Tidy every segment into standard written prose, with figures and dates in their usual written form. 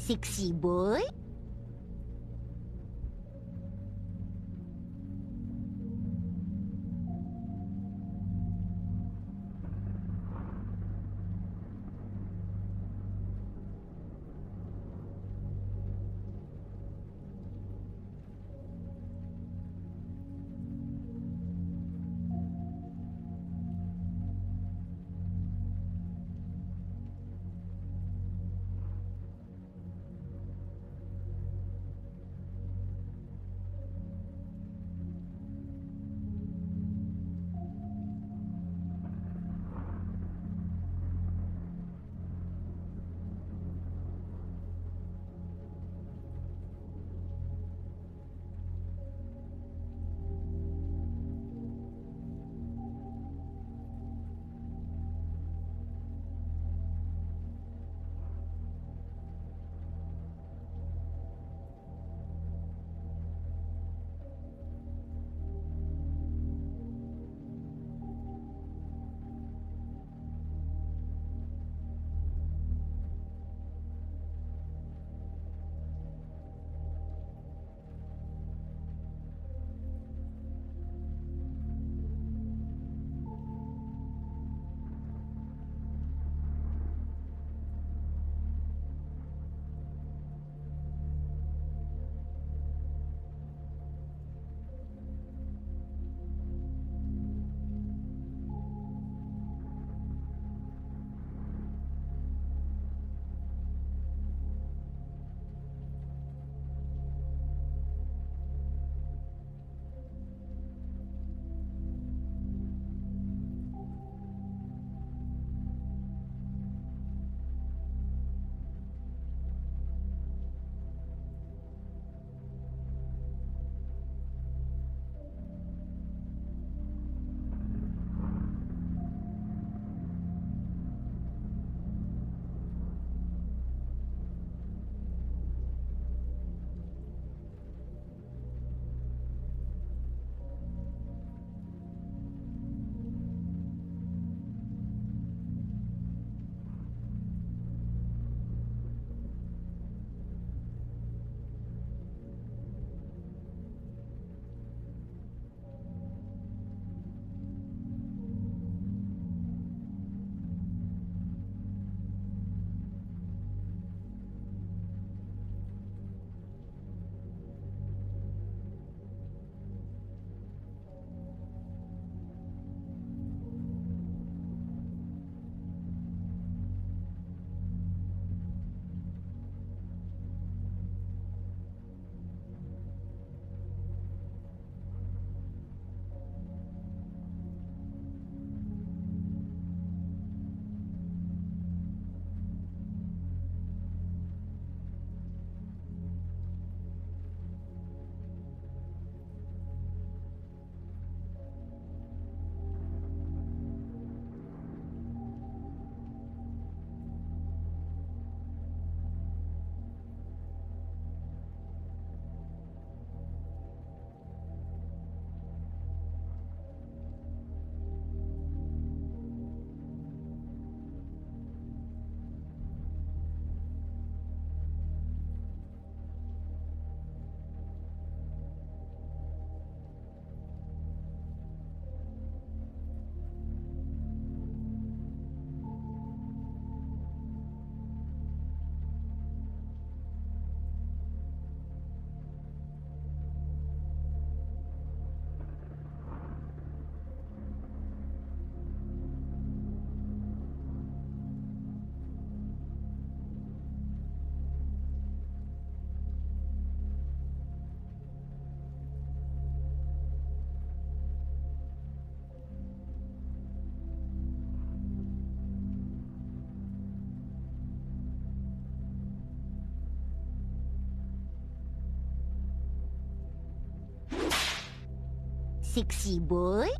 Sexy boy? Sexy boy?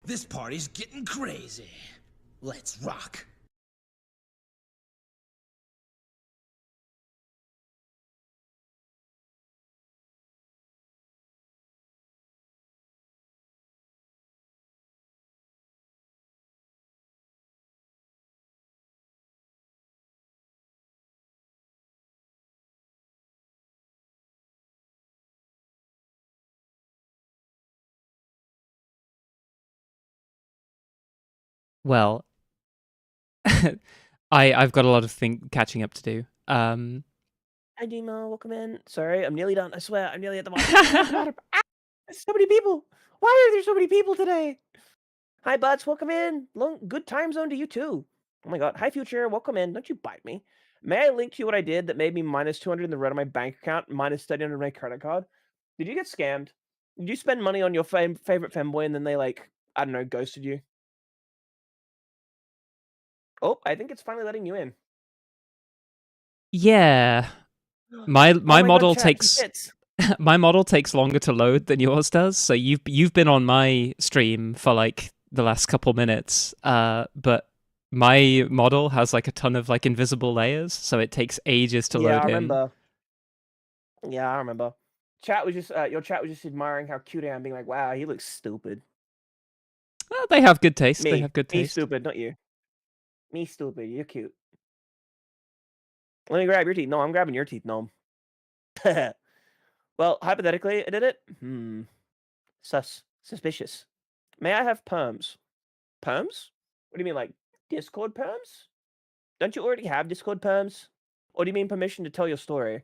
This party's getting crazy. Let's rock. Well, I've got a lot of catching up to do. Hi, Demo. Welcome in. Sorry, I'm nearly done. I swear, I'm nearly at the bottom. I'm at the bottom. Ah! There's so many people. Why are there so many people today? Hi, Butts. Welcome in. Good time zone to you, too. Oh, my God. Hi, Future. Welcome in. Don't you bite me. May I link to you what I did that made me minus 200 in the red on my bank account, minus 300 on my credit card? Did you get scammed? Did you spend money on your favorite femboy and then they, like, I don't know, ghosted you? Oh, I think it's finally letting you in. Yeah, my Oh my God, model chat, he takes fits. my model takes longer to load than yours does. So you've been on my stream for like the last couple minutes, but my model has like a ton of like invisible layers, so it takes ages to Yeah, load I in. remember. Yeah, I remember. Chat was just your chat was just admiring how cute I am, being like, "Wow, he looks stupid." Well, they have good taste. They Me, have good me taste. stupid, not you. Me stupid. You're cute. Let me grab your teeth. No, I'm grabbing your teeth. No. Well, hypothetically, I did it. Suspicious. May I have perms? Perms? What do you mean, like Discord perms? Don't you already have Discord perms? Or do you mean permission to tell your story?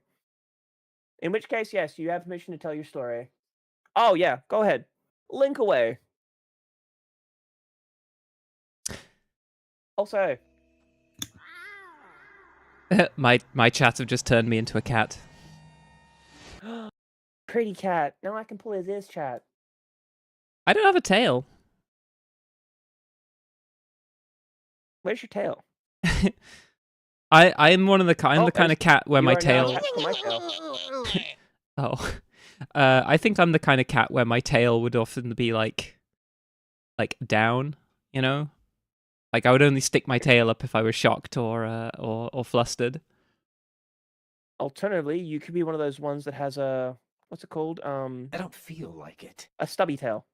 In which case, yes, you have permission to tell your story. Oh yeah, go ahead. Link away. Also, My chats have just turned me into a cat. pretty cat. Now I can pull his ears, chat. I don't have a tail. Where's your tail? I'm one of the I'm Oh, the kind of cat where you my are now tail. attached to my tail. Oh, I think I'm the kind of cat where my tail would often be like down. You know, like I would only stick my tail up if I was shocked or flustered. Alternatively, you could be one of those ones that has a what's it called? I don't feel like it. A stubby tail.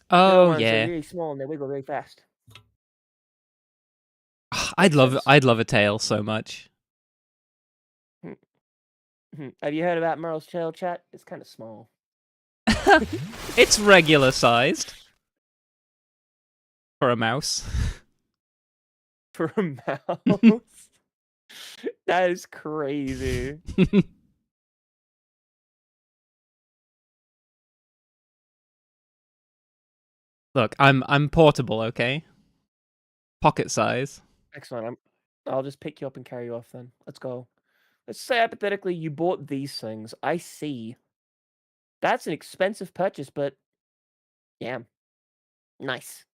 The Oh ones that are yeah, really small and they wiggle really fast. I'd Makes sense. love a tail so much. Have you heard about Merle's tail, chat? It's kind of small. It's regular sized for a mouse. For a mouse. That is crazy. Look, I'm portable, okay? Pocket size. Excellent. I'll just pick you up and carry you off then. Let's go. Let's say hypothetically you bought these things. I see. That's an expensive purchase, but yeah, nice.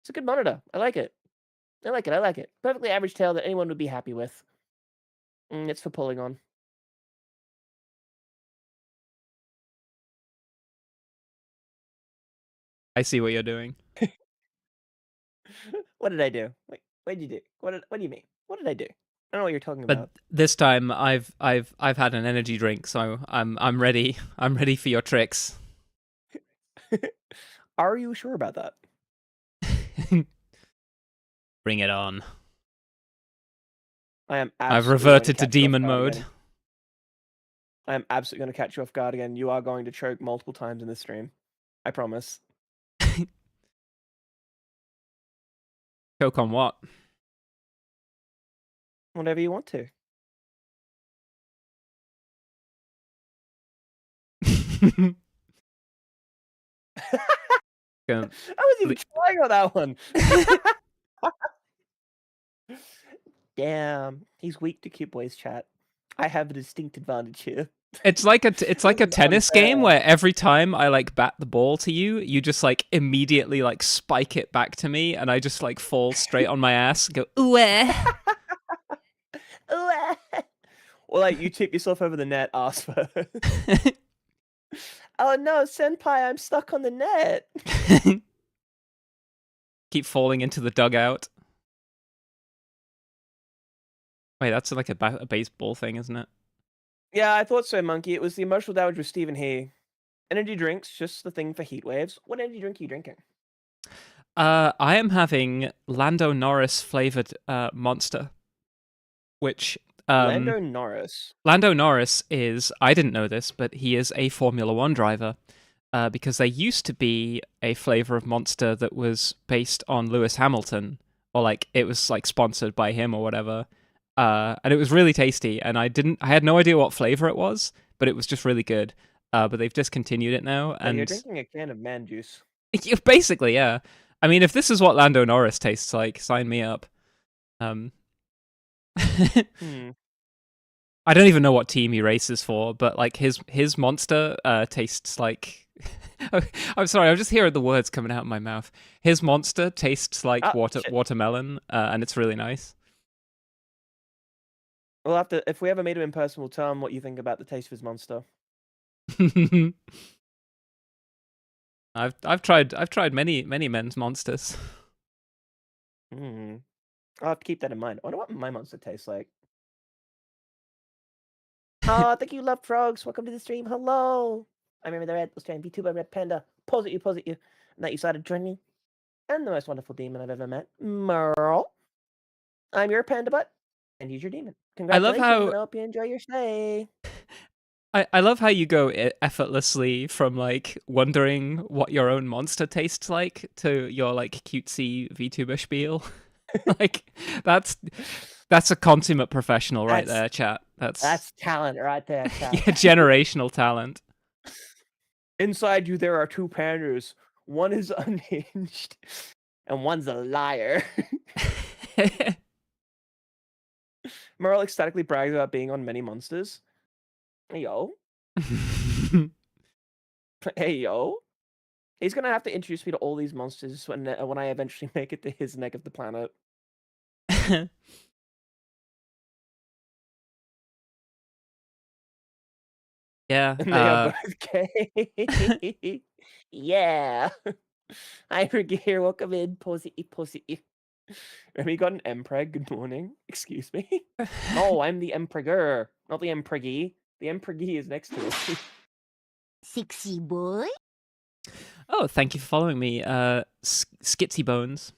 It's a good monitor. I like it. I like it. I like it. Perfectly average tail that anyone would be happy with. It's for pulling on. I see what you're doing. What did I do? Wait, what did you do? What do you mean? What did I do? I don't know what you're talking But about. this time I've had an energy drink, so I'm ready. I'm ready for your tricks. Are you sure about that? Bring it on. I am. I've reverted to demon mode. Again. I am absolutely going to catch you off guard again. You are going to choke multiple times in this stream. I promise. Choke on what? Whatever you want to. I wasn't even trying on that one. Damn, he's weak to cute boys chat. I have a distinct advantage here. It's like a tennis game where every time I like bat the ball to you, you just like immediately like spike it back to me, and I just like fall straight on my ass and go ooh. Or like you tip yourself over the net ass first. Oh no, senpai, I'm stuck on the net. keep falling into the dugout. Wait, that's like a baseball thing, isn't it? Yeah, I thought so, Monkey. It was the emotional damage with Stephen He. Energy drinks, just the thing for heat waves. What energy drink are you drinking? I am having Lando Norris flavored Monster, which Lando Norris. Lando Norris is, I didn't know this, but he is a Formula One driver. Because there used to be a flavor of Monster that was based on Lewis Hamilton, or like it was like sponsored by him or whatever. And it was really tasty, and I had no idea what flavor it was, but it was just really good. But they've discontinued it now, And you're and drinking a can of man juice. basically, yeah. I mean, if this is what Lando Norris tastes like, sign me up. I don't even know what team he races for, but like his Monster tastes like. I'm sorry, I'm just hearing the words coming out of my mouth. His Monster tastes like watermelon, and it's really nice. We'll have to, if we ever meet him in person, we'll tell him what you think about the taste of his Monster. I've tried many men's Monsters. I'll have to keep that in mind. I wonder what my Monster tastes like. Oh, thank you, Love Frogs. Welcome to the stream. Hello. I remember the Red was trying VTuber Red Panda. Pause at you. And that you started joining me. And the most wonderful demon I've ever met, Merle. I'm your panda butt, and he's your demon. Congratulations, and I hope you enjoy your stay. I love how you go effortlessly from like wondering what your own Monster tastes like to your like cutesy VTuber spiel. Like that's a consummate professional right there, chat. That's talent right there, chat. Yeah, generational talent. Inside you, there are two pandas. One is unhinged, and one's a liar. Merle ecstatically brags about being on many monsters. Hey, yo. Hey, yo. He's gonna have to introduce me to all these monsters when I eventually make it to his neck of the planet. Yeah. And they are both gay. Yeah. Hi, Regear. Welcome in. Posy. Remy got an Empreg. Good morning. Excuse me. No, I'm the Empreger, not the Empreggy. The Empreggy is next to us. Sexy boy. Oh, thank you for following me, Skitsy Bones.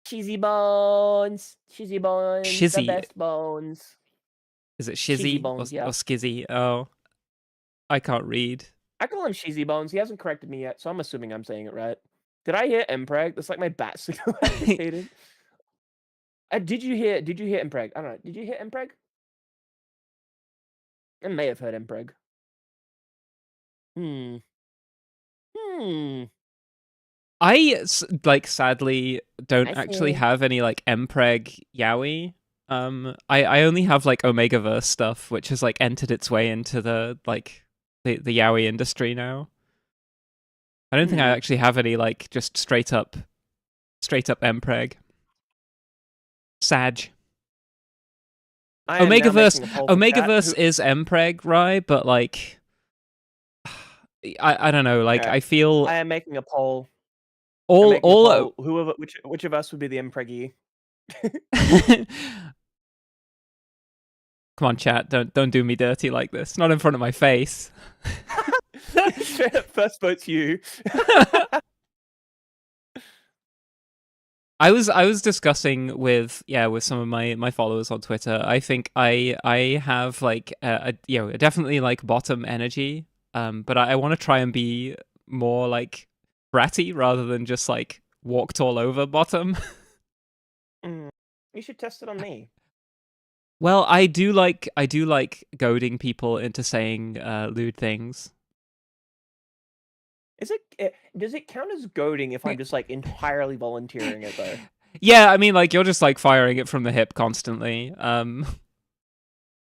Cheesy bones. Shizzy. The best bones. Is it Shizzy bones, or Skizzy? Oh, I can't read. I call him Cheesy Bones. He hasn't corrected me yet, so I'm assuming I'm saying it right. Did I hear Empreg? That's like my bat signal activated. Did you hear Empreg? I don't know. Did you hear Empreg? I may have heard Empreg. I like sadly don't actually have any like Empreg yaoi. I only have like Omegaverse stuff, which has like entered its way into the like the yaoi industry now. I don't think I actually have any like just straight up Empreg. Sag. Omegaverse is Empreg, right? But like, I don't know. Like, I feel I am making a poll. Whoever, which of us would be the Empreggy? Come on, chat! Don't do me dirty like this. Not in front of my face. First vote's you. I was discussing with some of my followers on Twitter. I think I have like definitely like bottom energy. But I want to try and be more like bratty rather than just like walked all over bottom. You should test it on me. Well, I do like goading people into saying lewd things. Does it count as goading if I'm just like entirely volunteering it though? Yeah, I mean like you're just like firing it from the hip constantly.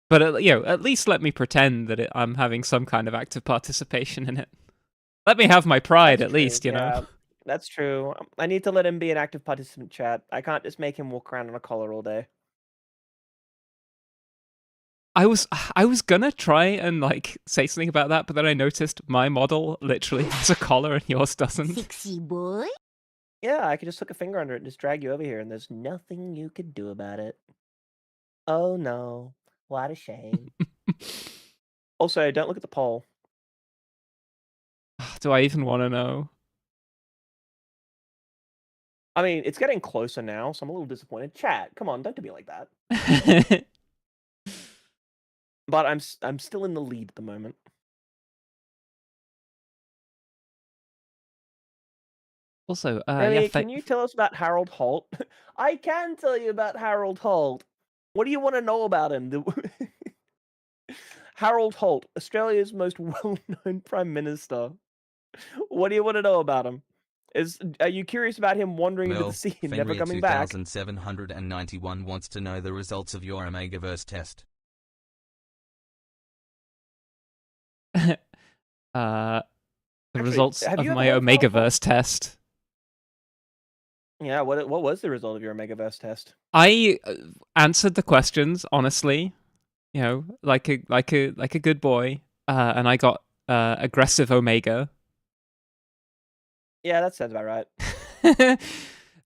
But at least let me pretend that I'm having some kind of active participation in it. Let me have my pride at least, you know. That's true. I need to let him be an active participant, chat. I can't just make him walk around on a collar all day. I was gonna try and like say something about that, but then I noticed my model literally has a collar and yours doesn't. Sexy boy. Yeah, I could just hook a finger under it and just drag you over here, and there's nothing you could do about it. Oh no, what a shame. Also, don't look at the poll. Do I even want to know? I mean, it's getting closer now, so I'm a little disappointed. Chat, come on, don't do me like that. But I'm still in the lead at the moment. Also, Remy, yeah, can you tell us about Harold Holt? I can tell you about Harold Holt. What do you want to know about him? Harold Holt, Australia's most well-known prime minister. What do you want to know about him? Are you curious about him wandering into the sea and never Fenrir coming back? 2791 wants to know the results of your Omegaverse test. the Actually, results have of you ever my heard of Harold Holt? Omegaverse test. Yeah, what was the result of your Omegaverse test? I answered the questions honestly, you know, like a good boy, and I got aggressive Omega. Yeah, that sounds about right.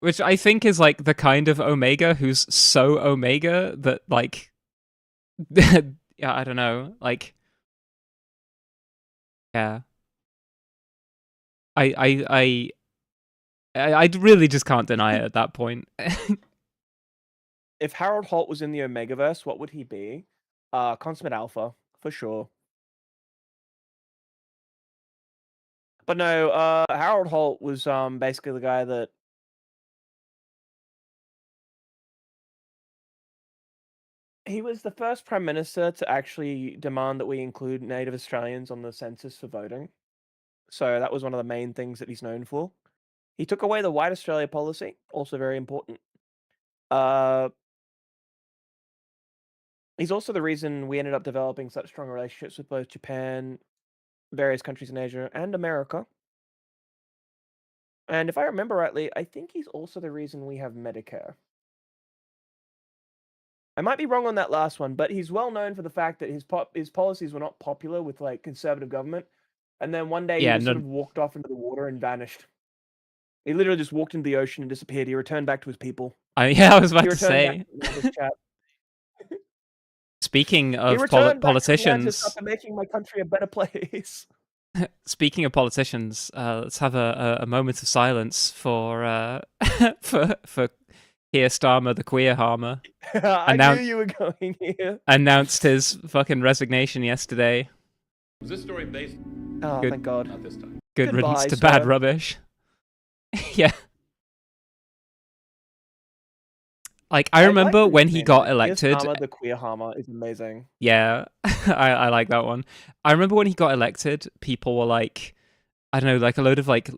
Which I think is like the kind of Omega who's so Omega that like yeah, I don't know, like yeah. I really just can't deny it at that point. If Harold Holt was in the Omegaverse, what would he be? Consummate Alpha, for sure. But no, Harold Holt was basically the guy that he was the first prime minister to actually demand that we include Native Australians on the census for voting. So that was one of the main things that he's known for. He took away the White Australia policy, also very important. He's also the reason we ended up developing such strong relationships with both Japan, various countries in Asia, and America. And if I remember rightly, I think he's also the reason we have Medicare. I might be wrong on that last one, but he's well known for the fact that his policies were not popular with like conservative government. And then one day he Yeah, just no, sort of walked off into the water and vanished. He literally just walked into the ocean and disappeared. He returned back to his people. yeah, I was about He to returned say. back to this chat. Speaking He of returned back to Atlantis politicians, after making my country a better place. speaking of politicians, let's have a moment of silence for for Keir Starmer, the queer harmer. I knew you were going here. Announced his fucking resignation yesterday. Was this story based? Oh, Good. thank God. Not this time. Good riddance Goodbye, to bad sir. rubbish. Yeah. Like, I remember like when he got Keir elected. Starmer, the queer hammer is amazing. Yeah, I like that one. I remember when he got elected, people were like, I don't know, like a load of like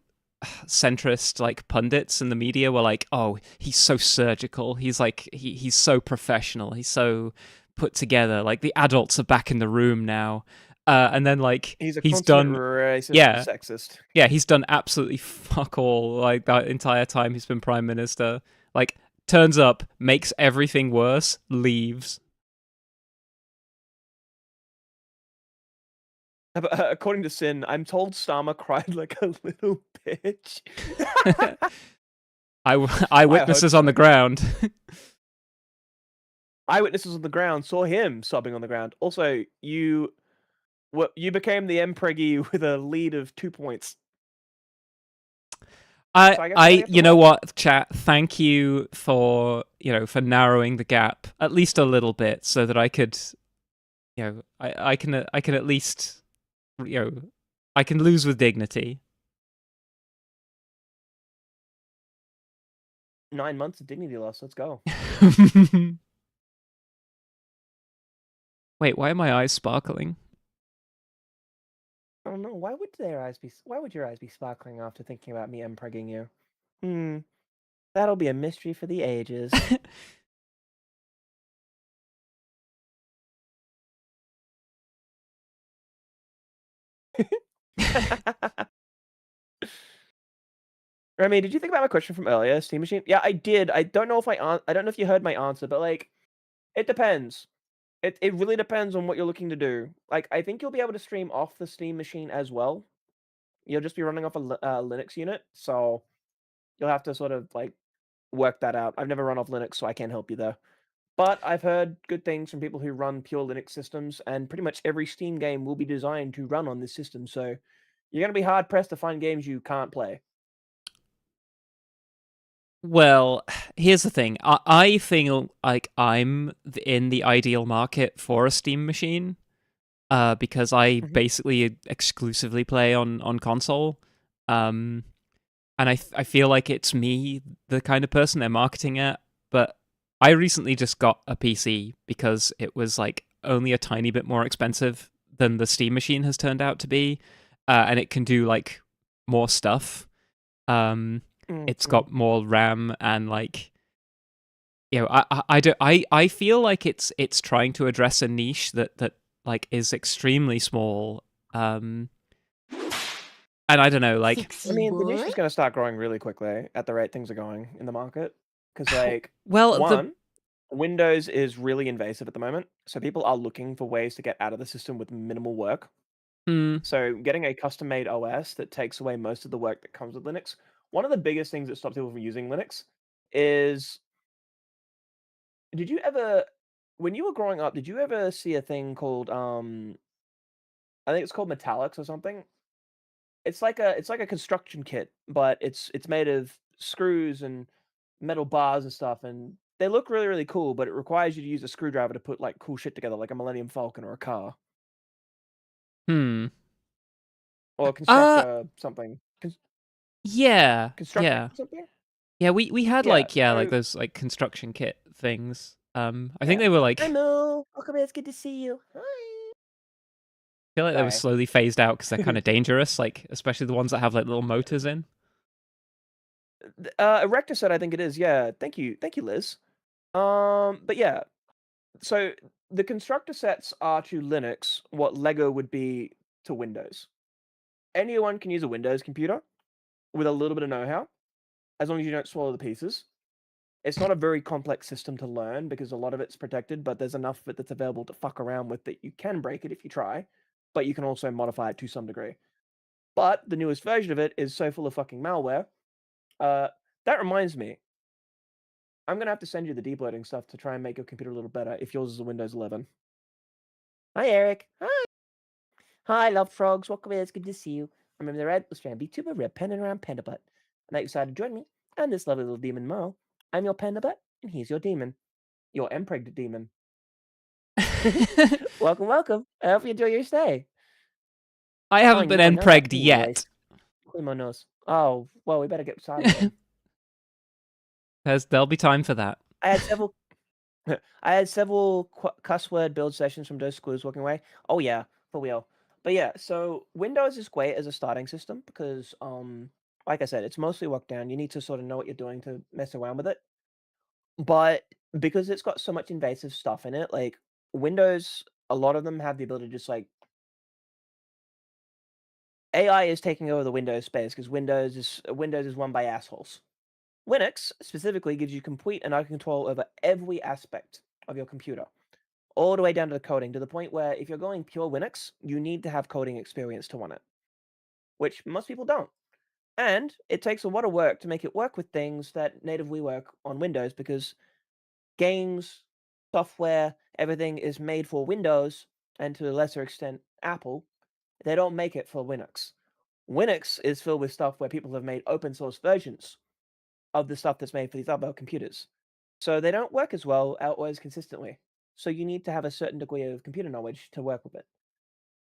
centrist like pundits in the media were like, "Oh, he's so surgical. He's like he's so professional. He's so put together. Like the adults are back in the room now." And then like He's done racist yeah. and sexist. Yeah, he's done absolutely fuck all like that entire time he's been prime minister. Like turns up, makes everything worse, leaves. According to Sin, I'm told Starmer cried like a little bitch. Eyewitnesses on the ground. Eyewitnesses on the ground saw him sobbing on the ground. Also, you became the Empreggy with a lead of 2 points. You know what, chat, thank you for, for narrowing the gap at least a little bit so that I could, I can at least, I can lose with dignity. 9 months of dignity loss. Let's go. Wait, why are my eyes sparkling? I don't know. Why would your eyes be sparkling after thinking about me empregging you? That'll be a mystery for the ages. Remy, did you think about my question from earlier, Steam Machine? Yeah, I did. I don't know if you heard my answer, but like, it depends. It really depends on what you're looking to do. Like, I think you'll be able to stream off the Steam machine as well. You'll just be running off a Linux unit, so you'll have to sort of like work that out. I've never run off Linux, so I can't help you there. But I've heard good things from people who run pure Linux systems, and pretty much every Steam game will be designed to run on this system. So you're going to be hard pressed to find games you can't play. Well, here's the thing. I feel like I'm in the ideal market for a Steam machine, because I basically exclusively play on console, and I feel like it's me, the kind of person they're marketing at. But I recently just got a PC because it was like only a tiny bit more expensive than the Steam machine has turned out to be, and it can do like more stuff. It's got more RAM and like, I feel like it's trying to address a niche that like is extremely small. And I don't know, like, I mean, the niche boy. is going to start growing really quickly at the rate things are going in the market. Because, like, well, Windows is really invasive at the moment, so people are looking for ways to get out of the system with minimal work. So getting a custom-made OS that takes away most of the work that comes with Linux. One of the biggest things that stops people from using Linux is, did you ever, when you were growing up, did you ever see a thing called I think it's called Metallics or something? It's like a construction kit, but it's made of screws and metal bars and stuff, and they look really, really cool, but it requires you to use a screwdriver to put like cool shit together, like a Millennium Falcon or a car. Or uh, something. yeah, Constructing yeah, something? yeah. We had Yeah, like, like so those like construction kit things. I think yeah. they were Hi like, Mo, welcome in, it's good to see you. Hi. I feel like they were Sorry. slowly phased out because they're kind of dangerous, like especially the ones that have like little motors in. Erector said I think it is, yeah. Thank you, Liz. But yeah, so the constructor sets are to Linux what Lego would be to Windows. Anyone can use a Windows computer with a little bit of know-how, as long as you don't swallow the pieces. It's not a very complex system to learn because a lot of it's protected, but there's enough of it that's available to fuck around with that you can break it if you try, but you can also modify it to some degree. But the newest version of it is so full of fucking malware. That reminds me, I'm gonna have to send you the debloating stuff to try and make your computer a little better if yours is a Windows 11. Hi, Eric. Hi. Hi, love frogs. Welcome in. It's good to see you. Remember the red strand VTuber, red panda around panda butt. I'm excited to join me and this lovely little demon Mo. I'm your panda butt, and he's your demon. Your empregged demon. Welcome, welcome. I hope you enjoy your stay. I haven't been empregged yet. Nose. Oh, well, we better get started then. There'll be time for that. I had several I had several cuss word build sessions from those schools walking away. Oh yeah, for real. But yeah, so Windows is great as a starting system because, like I said, it's mostly locked down. You need to sort of know what you're doing to mess around with it. But because it's got so much invasive stuff in it, like Windows, a lot of them have the ability to just like AI is taking over the Windows space because Windows is run by assholes. Linux specifically gives you complete and utter control over every aspect of your computer, all the way down to the coding, to the point where if you're going pure Linux, you need to have coding experience to run it, which most people don't. And it takes a lot of work to make it work with things that natively work on Windows because games, software, everything is made for Windows and to a lesser extent Apple. They don't make it for Linux. Linux is filled with stuff where people have made open source versions of the stuff that's made for these other computers. So they don't work as well or as consistently. So you need to have a certain degree of computer knowledge to work with it.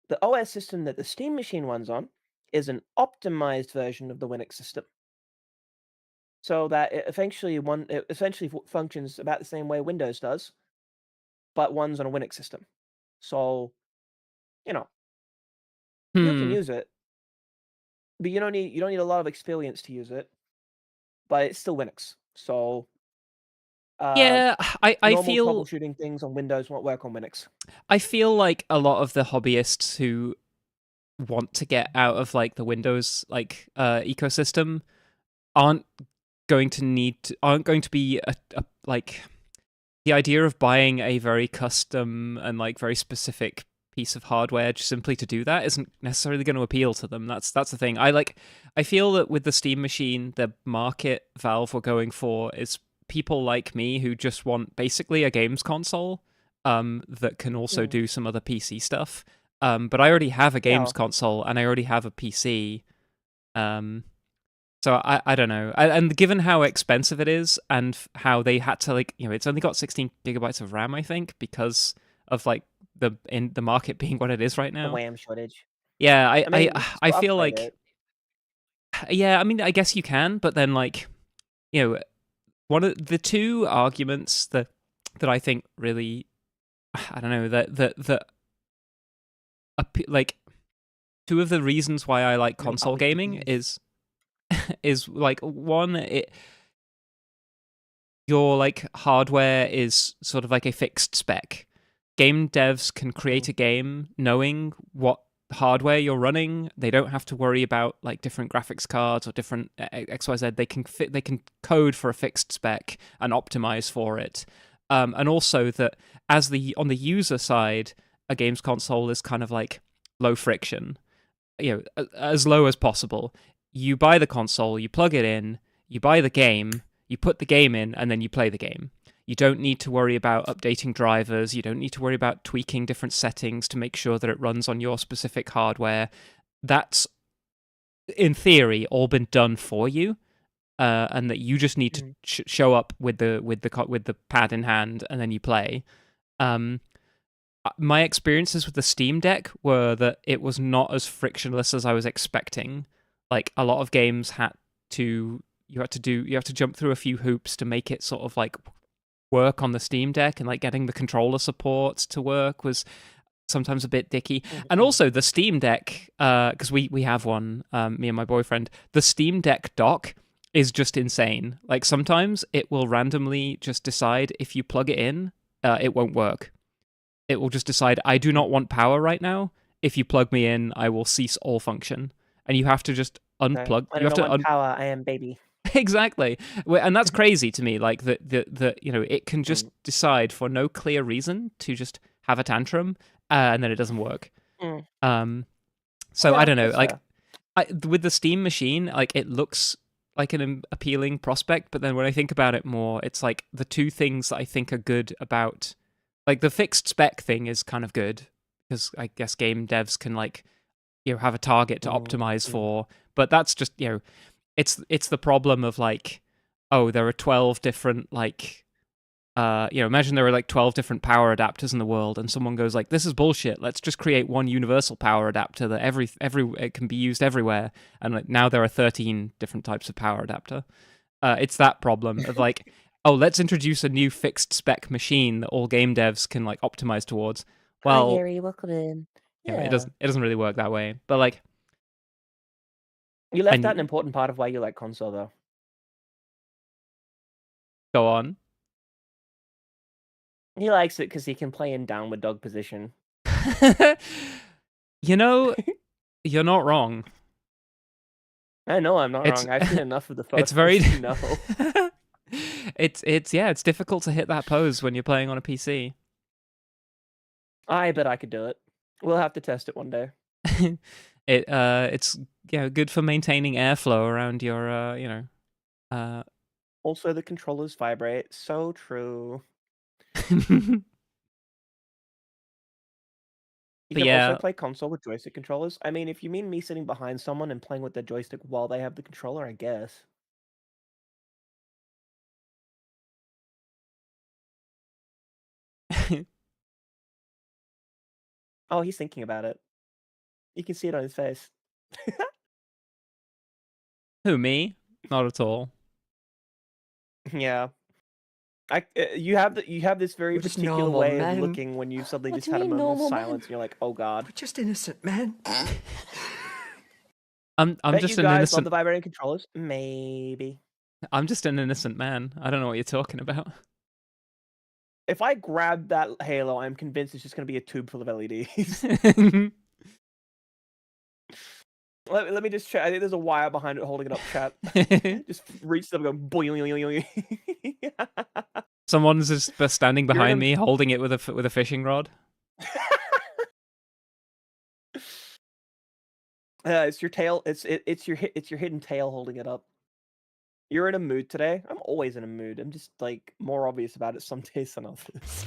The OS system that the Steam machine runs on is an optimized version of the Linux system. So that it essentially functions about the same way Windows does, but one's on a Linux system. So, you know, you can use it, but you don't need a lot of experience to use it. But it's still Linux. So Yeah, I normal feel troubleshooting things on Windows won't work on Linux. I feel like a lot of the hobbyists who want to get out of like the Windows like ecosystem aren't going to be a like the idea of buying a very custom and like very specific piece of hardware just simply to do that isn't necessarily going to appeal to them. That's the thing. I feel that with the Steam machine, the market Valve were going for is people like me who just want basically a games console that can also do some other PC stuff. But I already have a games console and I already have a PC. So I don't know. And given how expensive it is and how they had to like, it's only got 16 gigabytes of RAM, I think, because of like the market being what it is right now. The RAM shortage. Yeah, I still feel upgrade like it. yeah, I mean, I guess you can, but then like, one of the two arguments that I think really, I don't know, that like two of the reasons why I like console gaming is like one, your like hardware is sort of like a fixed spec. Game devs can create a game knowing what hardware you're running. They don't have to worry about like different graphics cards or different XYZ. They can code for a fixed spec and optimize for it. And also that on the user side, a games console is kind of like low friction, as low as possible. You buy the console, you plug it in, you buy the game, you put the game in, and then you play the game. You don't need to worry about updating drivers. You don't need to worry about tweaking different settings to make sure that it runs on your specific hardware. That's, in theory, all been done for you, and that you just need to show up with the pad in hand, and then you play. My experiences with the Steam Deck were that it was not as frictionless as I was expecting. Like a lot of games you have to jump through a few hoops to make it sort of like work on the Steam Deck, and like getting the controller support to work was sometimes a bit dicky. And also the Steam Deck, because we have one, me and my boyfriend, the Steam Deck dock is just insane. Like sometimes it will randomly just decide if you plug it in, it won't work. It will just decide, I do not want power right now. If you plug me in, I will cease all function. And you have to just unplug. I don't want power. I am baby. Exactly. And that's crazy to me. Like that it can just decide for no clear reason to just have a tantrum, and then it doesn't work. So Yeah, I don't know. that's Like fair. with the Steam machine, like it looks like an appealing prospect, but then when I think about it more, it's like the two things that I think are good about, like the fixed spec thing is kind of good because I guess game devs can like have a target to optimize for, but that's just it's the problem of like, oh, there are 12 different like imagine there are like 12 different power adapters in the world, and someone goes like, this is bullshit, let's just create one universal power adapter that it can be used everywhere, and like now there are 13 different types of power adapter. It's that problem of like, oh, let's introduce a new fixed spec machine that all game devs can like optimize towards. Well, Hi Gary, welcome in. it doesn't really work that way. But like, you left out an important part of why you like console though. Go on. He likes it because he can play in downward dog position. You're not wrong. I know I'm not wrong. I've seen enough of the photos. It's very no. It's difficult to hit that pose when you're playing on a PC. I bet I could do it. We'll have to test it one day. It's good for maintaining airflow around your Also, the controllers vibrate. So true. You can also play console with joystick controllers. I mean, if you mean me sitting behind someone and playing with the joystick while they have the controller, I guess. Oh, he's thinking about it. You can see it on his face. Who, me? Not at all. Yeah. You have this very particular way of looking when you suddenly just had a moment of silence and you're like, oh god. We're just innocent, man. I'm just an innocent. Love the vibrating controllers? Maybe. I'm just an innocent man. I don't know what you're talking about. If I grab that Halo, I'm convinced it's just going to be a tube full of LEDs. Let me just check. I think there's a wire behind it holding it up, chat. Just reach up and go boing. Someone's just standing You're in behind a- me, holding it with a fishing rod. It's your tail. It's your hidden tail holding it up. You're in a mood today. I'm always in a mood. I'm just like more obvious about it some days than others.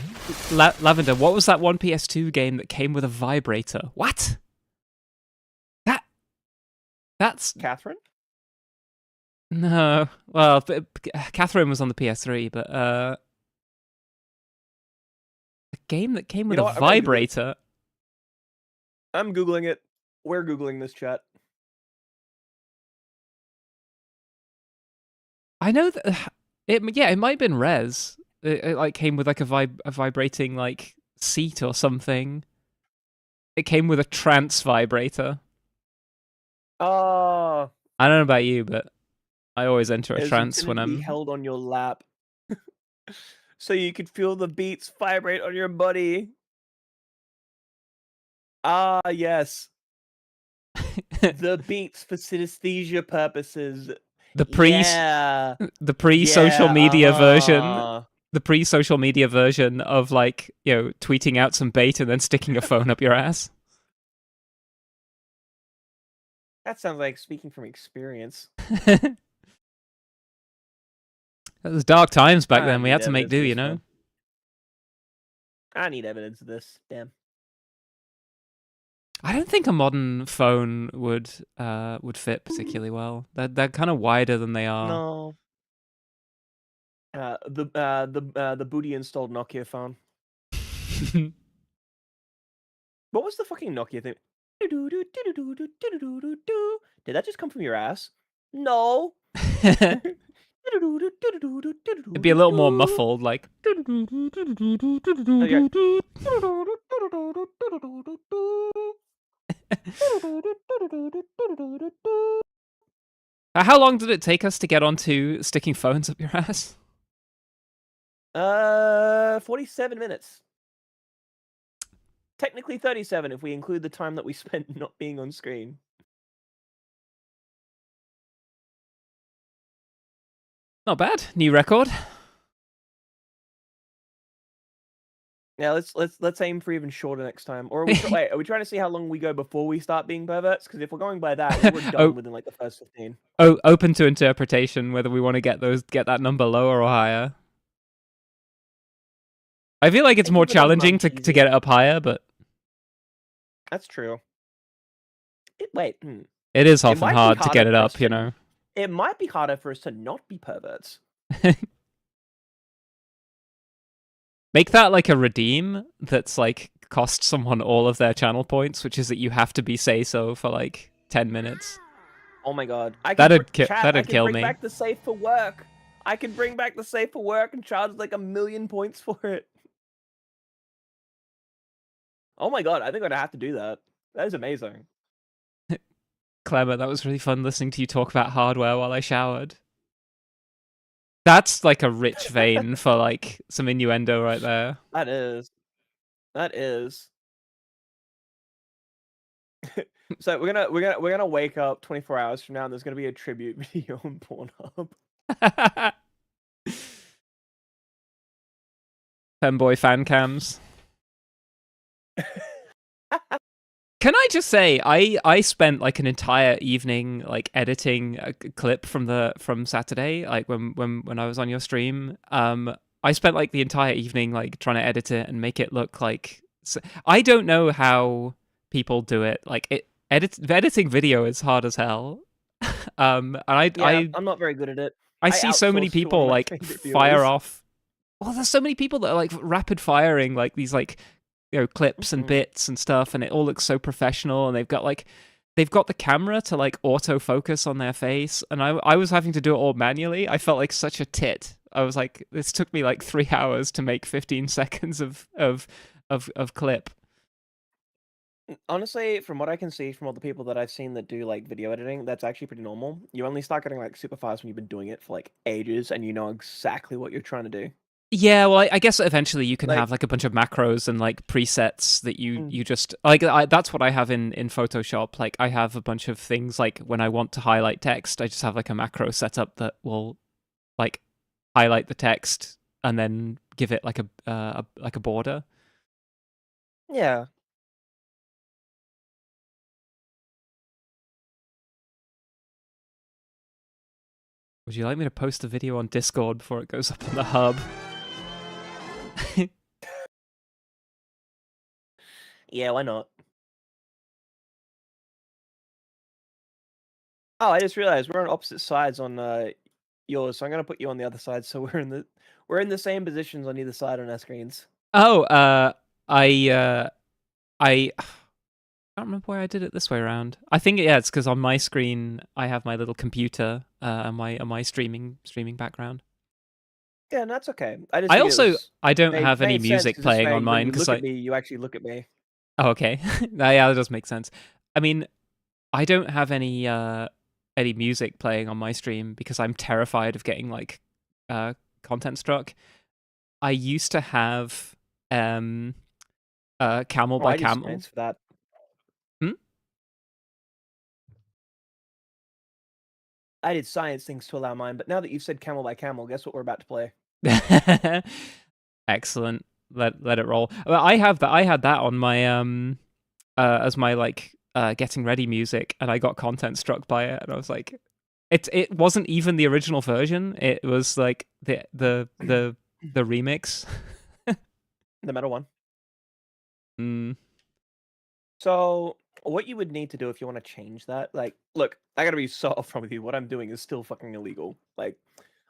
Lavender, what was that one PS2 game that came with a vibrator? What? That's Catherine? no. Well, Catherine was on the PS3, but a game that came with know a what? I'm gonna Google it. vibrator. I'm googling it. We're googling this chat. I know that it might have been Res. It like came with like a vibrating like seat or something. It came with a trance vibrator. Oh, I don't know about you, but I always enter a as trance it when can be I'm. held on your lap, so you could feel the beats vibrate on your body. Ah, yes, the beats for synesthesia purposes. The Yeah, pre-social yeah, media version, uh-huh. the pre-social media version of like, you know, tweeting out some bait and then sticking a phone up your ass. That sounds like speaking from experience. It was dark times back I then. We need had to make evidence do, of you this, know. man. I need evidence of this. Damn. I don't think a modern phone would fit particularly well. They're kind of wider than they are. No. The booty installed Nokia phone. What was the fucking Nokia thing? Did that just come from your ass? No. It'd be a little more muffled, like. How long did it take us to get onto sticking phones up your ass? 47 minutes. Technically 37 if we include the time that we spent not being on screen. Not bad. New record. Yeah, let's aim for even shorter next time. Or are we wait, are we trying to see how long we go before we start being perverts? Because if we're going by that, we were done within like the first 15. Oh, open to interpretation whether we want to get that number lower or higher. I feel like it's more challenging to get it up higher, but that's true. Wait, it is often might be hard to get harder it for up, us you to- know. It might be harder for us to not be perverts. Make that like a redeem that's like cost someone all of their channel points, which is that you have to be say-so for like 10 minutes. Oh my god. That'd that'd kill me. bring back the safe for work. I could bring back the safe for work and charge like 1,000,000 points for it. Oh my god, I think I'd have to do that. That is amazing. Clemmer, that was really fun listening to you talk about hardware while I showered. That's like a rich vein for like some innuendo right there. That is. That is. So we're gonna wake up 24 hours from now and there's gonna be a tribute video on Pornhub. Femboy fan cams. Can I just say, I spent like an entire evening like editing a clip from Saturday, like when I was on your stream. I spent like the entire evening like trying to edit it and make it look like. I don't know how people do it. Like editing video is hard as hell. And I'm not very good at it. I see so many outsourced to one of people my like favorite fire viewers. off. Well, there's so many people that are like rapid firing like these like, you know, clips and bits and stuff, and it all looks so professional, and they've got the camera to like autofocus on their face, and I was having to do it all manually. I felt like such a tit. I was like, this took me like 3 hours to make 15 seconds of clip. Honestly, from what I can see from all the people that I've seen that do like video editing, that's actually pretty normal. You only start getting like super fast when you've been doing it for like ages and you know exactly what you're trying to do. Yeah, well, I guess eventually you can Like- have like a bunch of macros and like presets that you just like. That's what I have in Photoshop. Like I have a bunch of things like when I want to highlight text, I just have like a macro setup that will like highlight the text and then give it like a border. Yeah. Would you like me to post the video on Discord before it goes up on the hub? Yeah, why not? Oh, I just realized we're on opposite sides on yours, so I'm gonna put you on the other side so we're in the same positions on either side on our screens. Oh, I can't remember why I did it this way around. I think it's because on my screen I have my little computer and my streaming background. Yeah, and that's okay. I just I figured it also was I don't have any made sense music 'cause this playing way on when mine you because look at me, you actually look at me. Oh, okay. Yeah, that does make sense. I mean, I don't have any music playing on my stream because I'm terrified of getting like content struck. I used to have Camel Oh, by I just Camel. for that. Hmm? I did science things to allow mine, but now that you've said Camel by Camel, guess what we're about to play? Excellent. Let it roll. Well, I had that on my as my like getting ready music, and I got content struck by it, and I was like, it wasn't even the original version. It was like the remix. The metal one. Mm. So what you would need to do if you want to change that, like, look, I gotta be so upfront with you. What I'm doing is still fucking illegal. Like,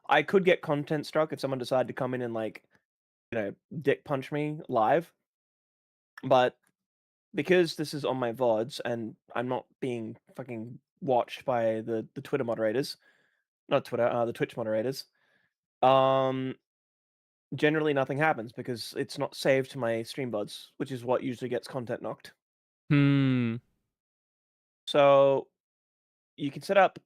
I could get content struck if someone decided to come in and like, dick punch me live. But because this is on my VODs and I'm not being fucking watched by the Twitter moderators, not Twitter, the Twitch moderators, generally nothing happens because it's not saved to my stream VODs, which is what usually gets content knocked. Hmm. So you can set up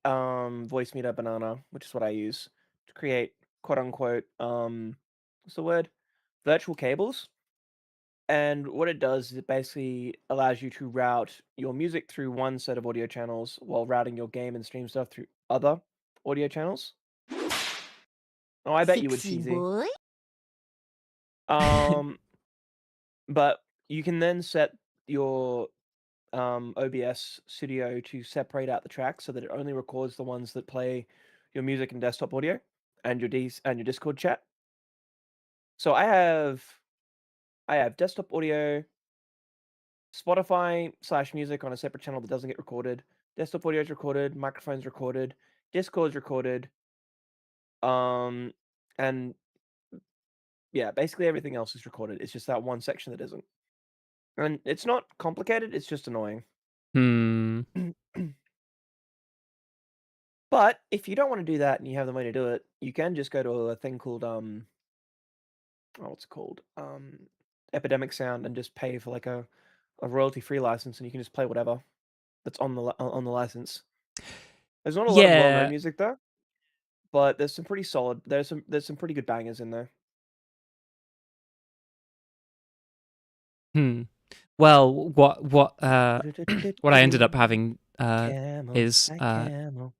voice meter banana, which is what I use to create quote unquote what's the word? Virtual cables. And what it does is it basically allows you to route your music through one set of audio channels while routing your game and stream stuff through other audio channels. Oh, I bet you would, Sexy cheesy. boy. But you can then set your OBS Studio to separate out the tracks so that it only records the ones that play your music and desktop audio and your Discord chat. So I have desktop audio, Spotify/music on a separate channel that doesn't get recorded. Desktop audio is recorded, microphone's recorded, Discord's recorded, and yeah, basically everything else is recorded. It's just that one section that isn't. And it's not complicated, it's just annoying. Hmm. But if you don't want to do that and you have the money to do it, you can just go to a thing called what's it called? Epidemic Sound, and just pay for like a royalty-free license, and you can just play whatever that's on the license. There's not a lot of well-known Yeah. music there, but there's some pretty solid. There's some pretty good bangers in there. Hmm. Well, what I ended up having Camel, is camel.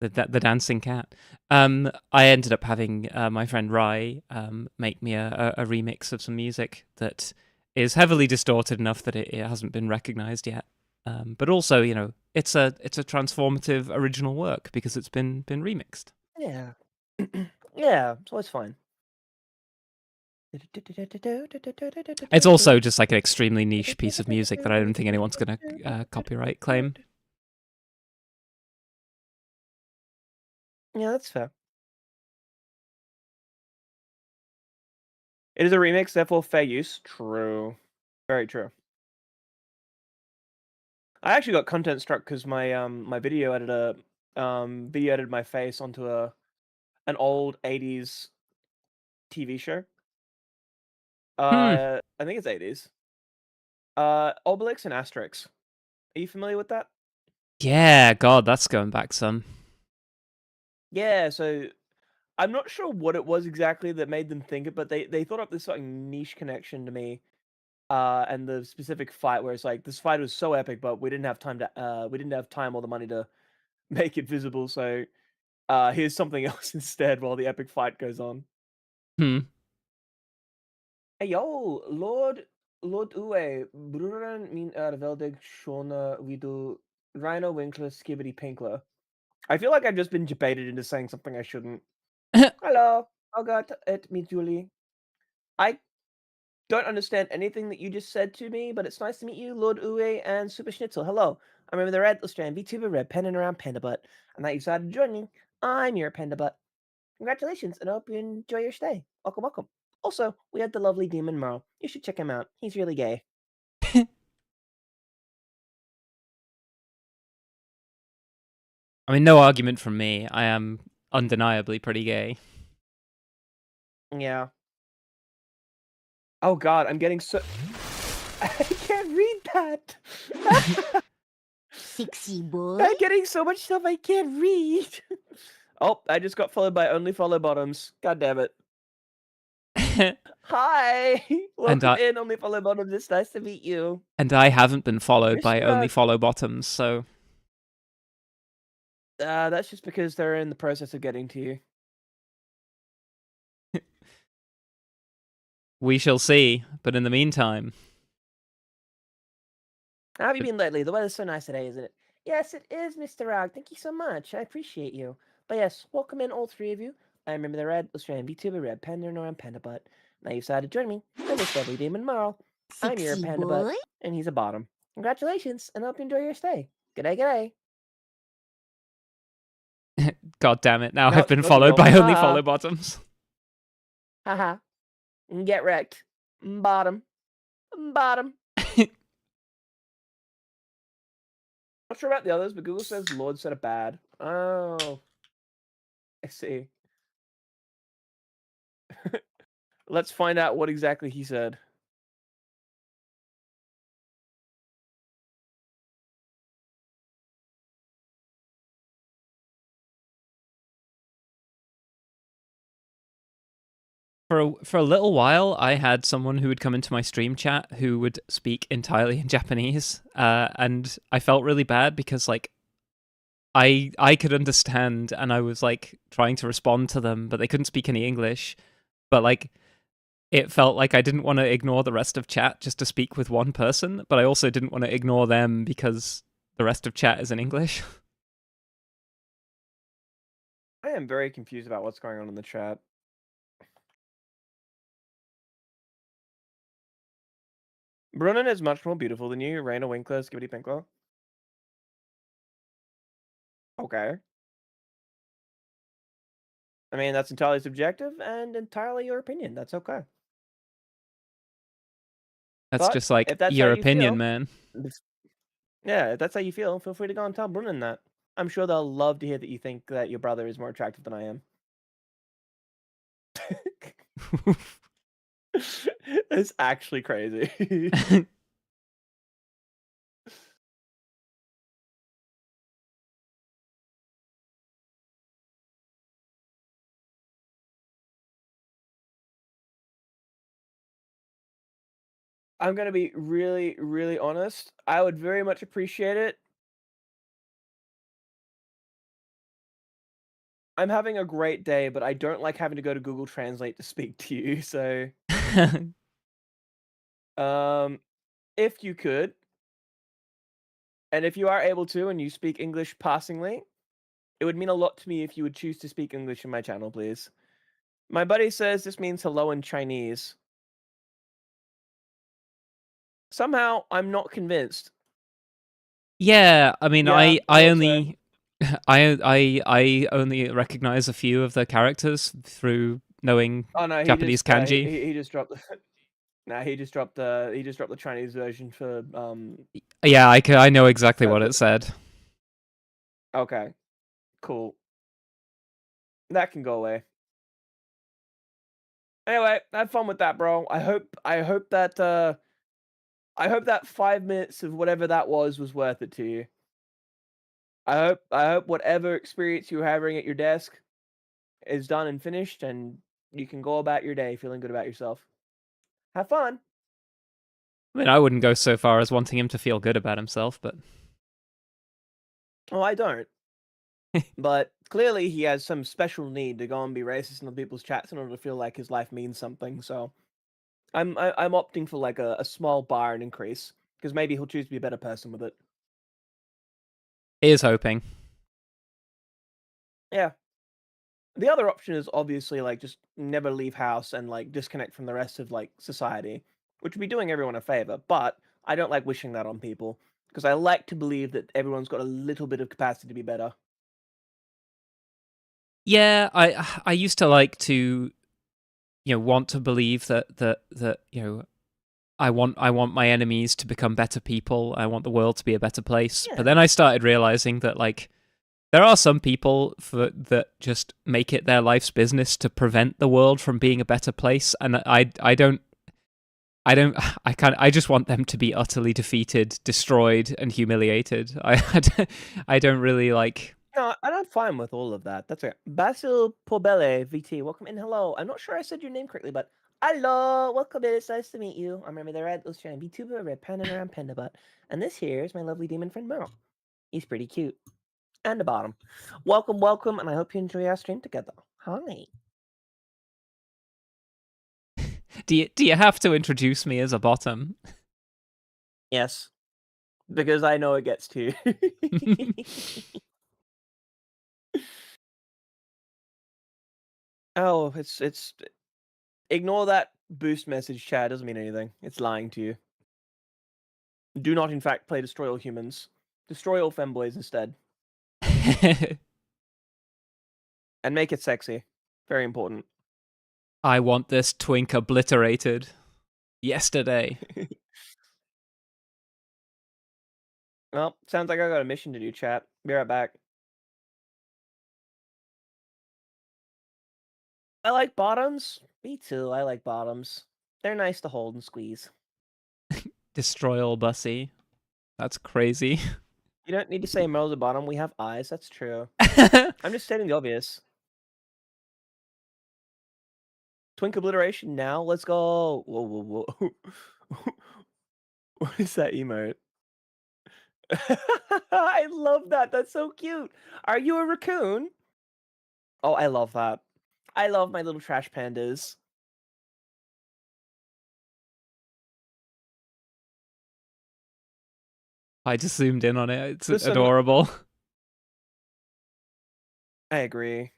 the dancing cat. I ended up having my friend Rye make me a remix of some music that is heavily distorted enough that it hasn't been recognized yet. But also, it's a transformative original work because it's been remixed. Yeah, yeah, it's always fine. It's also just like an extremely niche piece of music that I don't think anyone's going to copyright claim. Yeah, that's fair. It is a remix, therefore fair use. True. Very true. I actually got content struck because my video editor video edited my face onto an old 80s TV show. I think it's 80s. Obelix and Asterix. Are you familiar with that? Yeah, God, that's going back some. Yeah, so I'm not sure what it was exactly that made them think it, but they thought up this like niche connection to me. And the specific fight where it's like this fight was so epic, but we didn't have time or the money to make it visible, so here's something else instead while the epic fight goes on. Hey yo, Lord Uwe, Bruren min veldig shona vidu Rhino Winkler Skibbity Pinkler. I feel like I've just been debated into saying something I shouldn't. Hello, oh god, it's me, Julie. I don't understand anything that you just said to me, but it's nice to meet you, Lord Uwe and Super Schnitzel. Hello, I'm Remy the Red Strand, VTuber Red, penning around Panda Butt, and that you decided to join me. I'm your Panda Butt. Congratulations, and I hope you enjoy your stay. Welcome, welcome. Also, we had the lovely Demon Merle. You should check him out. He's really gay. I mean, no argument from me. I am undeniably pretty gay. Yeah. Oh god, I'm getting so... I can't read that! Sexy boy. I'm getting so much stuff I can't read! Oh, I just got followed by Only Follow Bottoms. God damn it. Hi! Welcome in, Only Follow Bottoms. It's nice to meet you. And I haven't been followed by Mr. Only Follow Bottoms, so... That's just because they're in the process of getting to you. We shall see, but in the meantime... How have you been lately? The weather's so nice today, isn't it? Yes, it is, Mr. Rog. Thank you so much. I appreciate you. But yes, welcome in, all three of you. I remember the Red, Australian VTuber, Red Panda, and I'm Panda Butt. Now you decided to join me, and this lovely Demon Merle. I'm your Sexy Panda boy. Butt, and he's a bottom. Congratulations, and I hope you enjoy your stay. G'day, g'day. God damn it, now No, I've been no, followed no. by Only Ah. Follow Bottoms. Haha. Get wrecked. Bottom. Bottom. Not sure about the others, but Google says Lord said it bad. Oh. I see. Let's find out what exactly he said. For a little while, I had someone who would come into my stream chat who would speak entirely in Japanese, and I felt really bad because like I could understand, and I was like trying to respond to them, but they couldn't speak any English. But like, it felt like I didn't want to ignore the rest of chat just to speak with one person, but I also didn't want to ignore them because the rest of chat is in English. I am very confused about what's going on in the chat. Brunnen is much more beautiful than you, Raina Winkler, Skibbity Pinkler. Okay. I mean, that's entirely subjective and entirely your opinion. That's okay. That's But just like if that's your how you opinion, feel, man. Yeah, if that's how you feel, feel free to go and tell Brunnen that. I'm sure they'll love to hear that you think that your brother is more attractive than I am. It's actually crazy. I'm gonna be really, really honest. I would very much appreciate it. I'm having a great day, but I don't like having to go to Google Translate to speak to you, so if you could, and if you are able to and you speak English passingly, it would mean a lot to me if you would choose to speak English in my channel, please. My buddy says this means hello in Chinese. Somehow, I'm not convinced. Yeah, I mean, Yeah, I I will only I only recognize a few of the characters through knowing Oh no, Japanese kanji. he just dropped the nah, he just dropped the Chinese version for Yeah, I know exactly what the- it said. Okay. Cool. That can go away. Anyway, have fun with that, bro. I hope that 5 minutes of whatever that was worth it to you. I hope whatever experience you're having at your desk is done and finished, and you can go about your day feeling good about yourself. Have fun. I mean, I wouldn't go so far as wanting him to feel good about himself, but Oh, I don't. But clearly he has some special need to go and be racist in other people's chats in order to feel like his life means something. So I'm opting for like a small bar and increase because maybe he'll choose to be a better person with it. Here's hoping. Yeah. The other option is obviously like just never leave house and like disconnect from the rest of like society, which would be doing everyone a favor. But I don't like wishing that on people because I like to believe that everyone's got a little bit of capacity to be better. Yeah, I used to like to, want to believe that I want my enemies to become better people. I want the world to be a better place. Yeah. But then I started realizing that like there are some people that just make it their life's business to prevent the world from being a better place, and I just want them to be utterly defeated, destroyed, and humiliated. I don't really like. No, and I'm fine with all of that. That's okay. Basil Pobele VT, welcome in. Hello. I'm not sure I said your name correctly, but hello, welcome in. It's nice to meet you. I'm Remy the Red Australian VTuber, Red Panda and around Panda Butt. And this here is my lovely demon friend Merle. He's pretty cute. And the bottom. Welcome, welcome, and I hope you enjoy our stream together. Hi. Do you have to introduce me as a bottom? Yes. Because I know it gets to you. Oh, it's ignore that boost message, Chad. Doesn't mean anything. It's lying to you. Do not, in fact, play Destroy All Humans. Destroy all femboys instead. And make it sexy. Very important. I want this twink obliterated. Yesterday. Well, sounds like I got a mission to do, chat. Be right back. I like bottoms. Me too, I like bottoms. They're nice to hold and squeeze. Destroy all Bussy. That's crazy. You don't need to say Merle's a bottom. We have eyes. That's true. I'm just stating the obvious. Twink obliteration now. Let's go. Whoa, whoa, whoa. What is that emote? I love that. That's so cute. Are you a raccoon? Oh, I love that. I love my little trash pandas. I just zoomed in on it. It's Listen, adorable. I agree.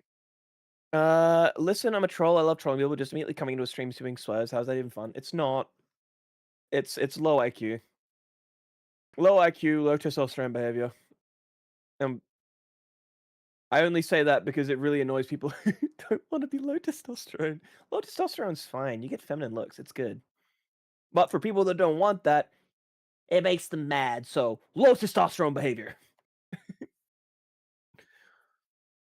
Listen, I'm a troll. I love trolling people. Just immediately coming into a stream doing swears. How's that even fun? It's not. It's low IQ. Low IQ, low testosterone behavior. I only say that because it really annoys people who don't want to be low testosterone. Low testosterone's fine. You get feminine looks. It's good. But for people that don't want that, it makes them mad. So low testosterone behavior.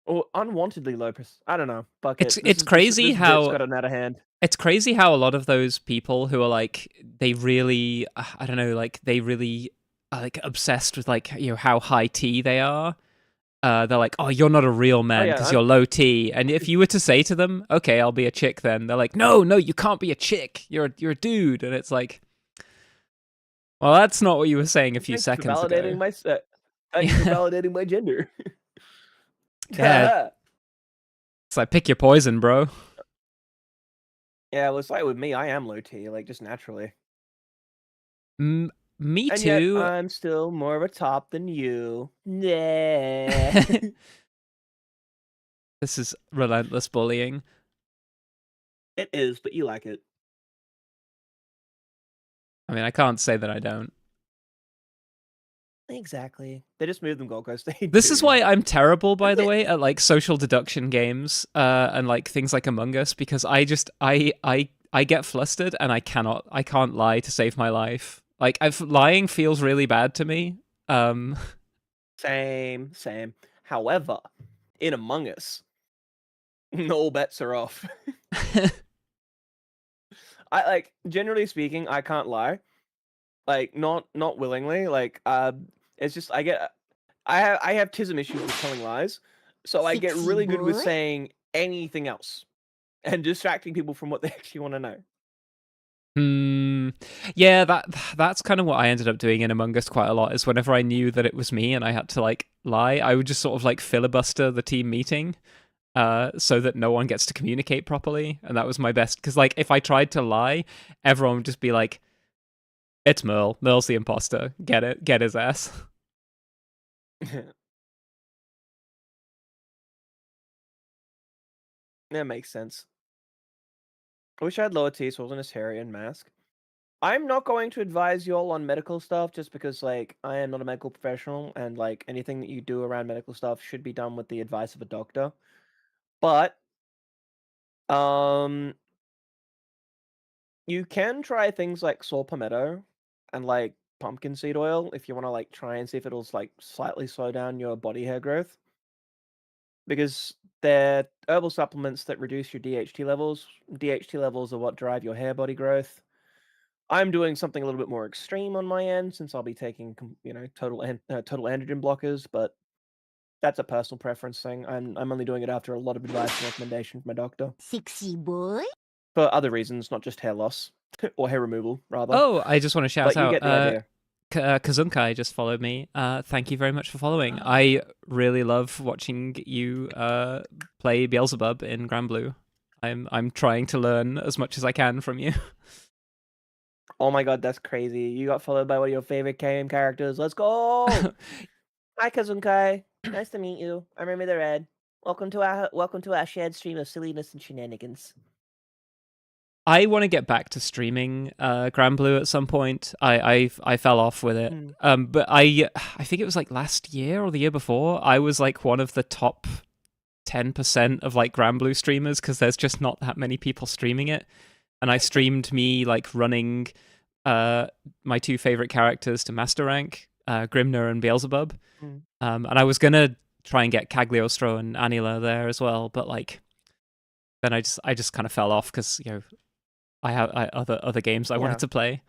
Or unwantedly low. I don't know. Fuck it. It's crazy how it's gotten out of hand. It's crazy how a lot of those people who are like they really I don't know, like they really are like obsessed with like how high T they are. They're like, oh, you're not a real man because you're low T. And if you were to say to them, okay, I'll be a chick, then they're like, no, you can't be a chick. You're a dude. And it's like, well, that's not what you were saying a few seconds ago. Thanks for validating my gender. Yeah. It's like, pick your poison, bro. Yeah, well, it's like with me, I am low T, like just naturally. Me and too. Yet I'm still more of a top than you. Yeah. This is relentless bullying. It is, but you like it. I mean, I can't say that I don't. Exactly. They just moved them goalposts. This is why I'm terrible, by the way, at like social deduction games and like things like Among Us, because I get flustered and I can't lie to save my life. Like lying feels really bad to me. Same. However, in Among Us, no bets are off. I like generally speaking, I can't lie. Like not willingly. Like it's just I have tism issues with telling lies, so I get really good with saying anything else and distracting people from what they actually want to know. Yeah, that's kind of what I ended up doing in Among Us quite a lot. Is whenever I knew that it was me and I had to like lie, I would just sort of like filibuster the team meeting, so that no one gets to communicate properly, and that was my best. Because like if I tried to lie, everyone would just be like, "It's Merle. Merle's the imposter. Get it? Get his ass." That makes sense. I wish I had lower T so I wasn't as hairy and mask. I'm not going to advise you all on medical stuff just because, like, I am not a medical professional and, like, anything that you do around medical stuff should be done with the advice of a doctor. But, um, you can try things like saw palmetto and, like, pumpkin seed oil if you want to, like, try and see if it'll, like, slightly slow down your body hair growth. Because they're herbal supplements that reduce your DHT levels. DHT levels are what drive your hair body growth. I'm doing something a little bit more extreme on my end since I'll be taking, total androgen blockers, but that's a personal preference thing. I'm only doing it after a lot of advice and recommendation from my doctor Sexy boy. for other reasons, not just hair loss or hair removal, rather. Oh, I just want to shout But you out. get the idea. Kazunkai just followed me. Thank you very much for following. I really love watching you play Beelzebub in Grand Blue. I'm trying to learn as much as I can from you. Oh my god, that's crazy! You got followed by one of your favorite KM characters. Let's go! Hi, Kazunkai. Nice to meet you. I'm Remy the Red. Welcome to our shared stream of silliness and shenanigans. I want to get back to streaming Grand Blue at some point. I fell off with it. But I think it was like last year or the year before. I was like one of the top 10% of like Grand Blue streamers because there's just not that many people streaming it. And I streamed me like running my two favorite characters to master rank, Grimner and Beelzebub. And I was gonna try and get Cagliostro and Anila there as well, but like then I just kind of fell off because I have other games I wanted to play.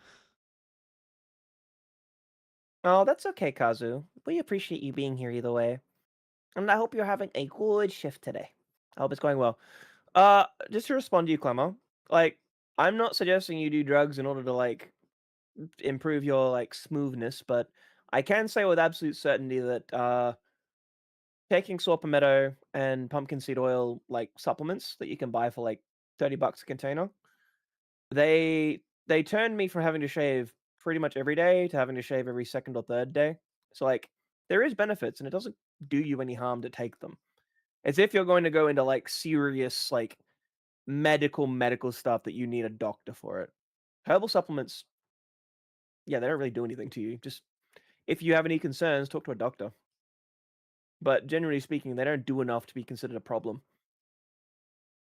Oh, that's okay, Kazu. We appreciate you being here either way. And I hope you're having a good shift today. I hope it's going well. Just to respond to you, Clemmo, like, I'm not suggesting you do drugs in order to, like, improve your, like, smoothness, but I can say with absolute certainty that, taking saw palmetto and pumpkin seed oil, like, supplements that you can buy for, like, $30 a container, they turned me from having to shave pretty much every day to having to shave every second or third day. So, like, there is benefits, and it doesn't do you any harm to take them. As if you're going to go into, like, serious, like, medical stuff that you need a doctor for it. Herbal supplements, yeah, they don't really do anything to you. Just if you have any concerns, talk to a doctor. But generally speaking, they don't do enough to be considered a problem.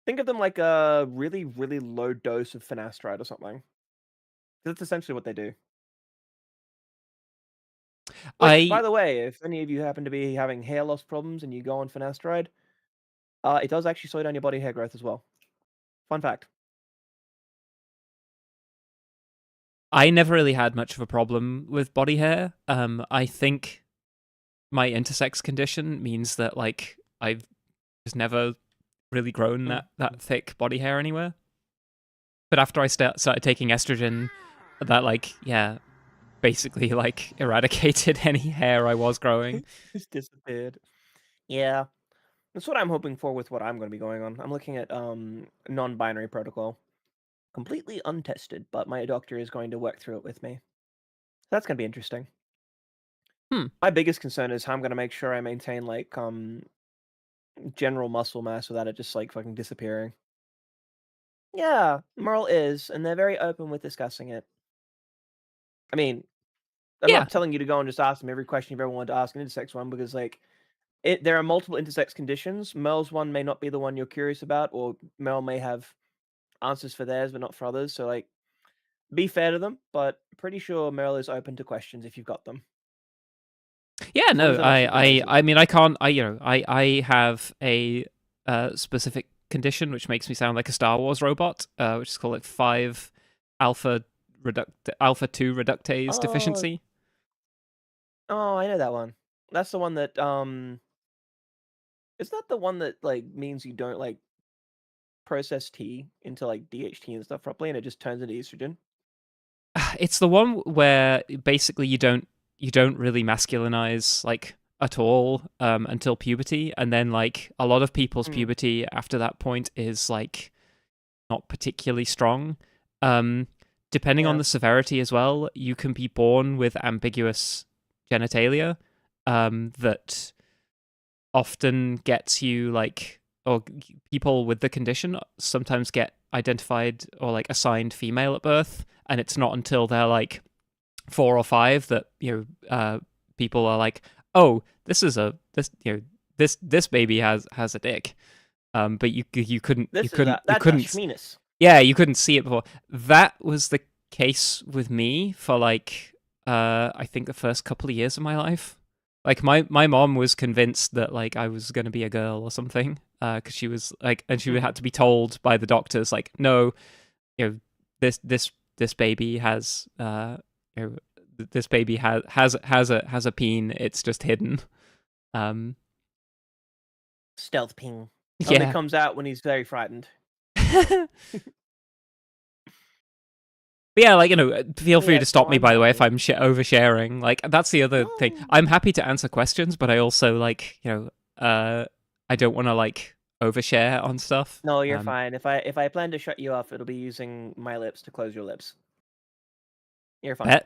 Think of them like a really, really low dose of finasteride or something. That's essentially what they do. Which, by the way, if any of you happen to be having hair loss problems and you go on finasteride, it does actually slow down your body hair growth as well. Fun fact. I never really had much of a problem with body hair. I think my intersex condition means that like I've just never really grown that thick body hair anywhere. But after I started taking estrogen, that like basically like eradicated any hair I was growing. Just disappeared. Yeah. That's what I'm hoping for with what I'm going to be going on. I'm looking at non-binary protocol. Completely untested, but my doctor is going to work through it with me. That's going to be interesting. My biggest concern is how I'm going to make sure I maintain like general muscle mass without it just like fucking disappearing. Yeah, Merle is, and they're very open with discussing it. I mean, I'm not telling you to go and just ask them every question you've ever wanted to ask an intersex one because like there are multiple intersex conditions. Merle's one may not be the one you're curious about, or Merle may have answers for theirs but not for others. So like, be fair to them, but pretty sure Merle is open to questions if you've got them. Yeah, no, I mean, I can't. I have a specific condition which makes me sound like a Star Wars robot, which is called like 5 alpha 2 reductase deficiency. Oh, I know that one. That's the one that is that the one that like means you don't like process T into like DHT and stuff properly, and it just turns into estrogen. it's the one where basically you don't really masculinize like at all until puberty, and then like a lot of people's puberty after that point is like not particularly strong. Depending on the severity as well, you can be born with ambiguous genitalia that often gets you like, or people with the condition sometimes get identified or like assigned female at birth, and it's not until they're like 4 or 5 that people are like, oh, this baby has a dick, but you couldn't you couldn't see it before. That was the case with me for like I think the first couple of years of my life. Like my mom was convinced that like I was going to be a girl or something, because she was like, and she had to be told by the doctors like, no, this baby has this baby has a peen, it's just hidden. Stealth peen. Yeah. Only comes out when he's very frightened. But yeah, like, feel free to stop me, by the way, if I'm oversharing. Like, that's the other thing. I'm happy to answer questions, but I also, like, I don't want to, like, overshare on stuff. No, you're fine. If I plan to shut you off, it'll be using my lips to close your lips. You're fine.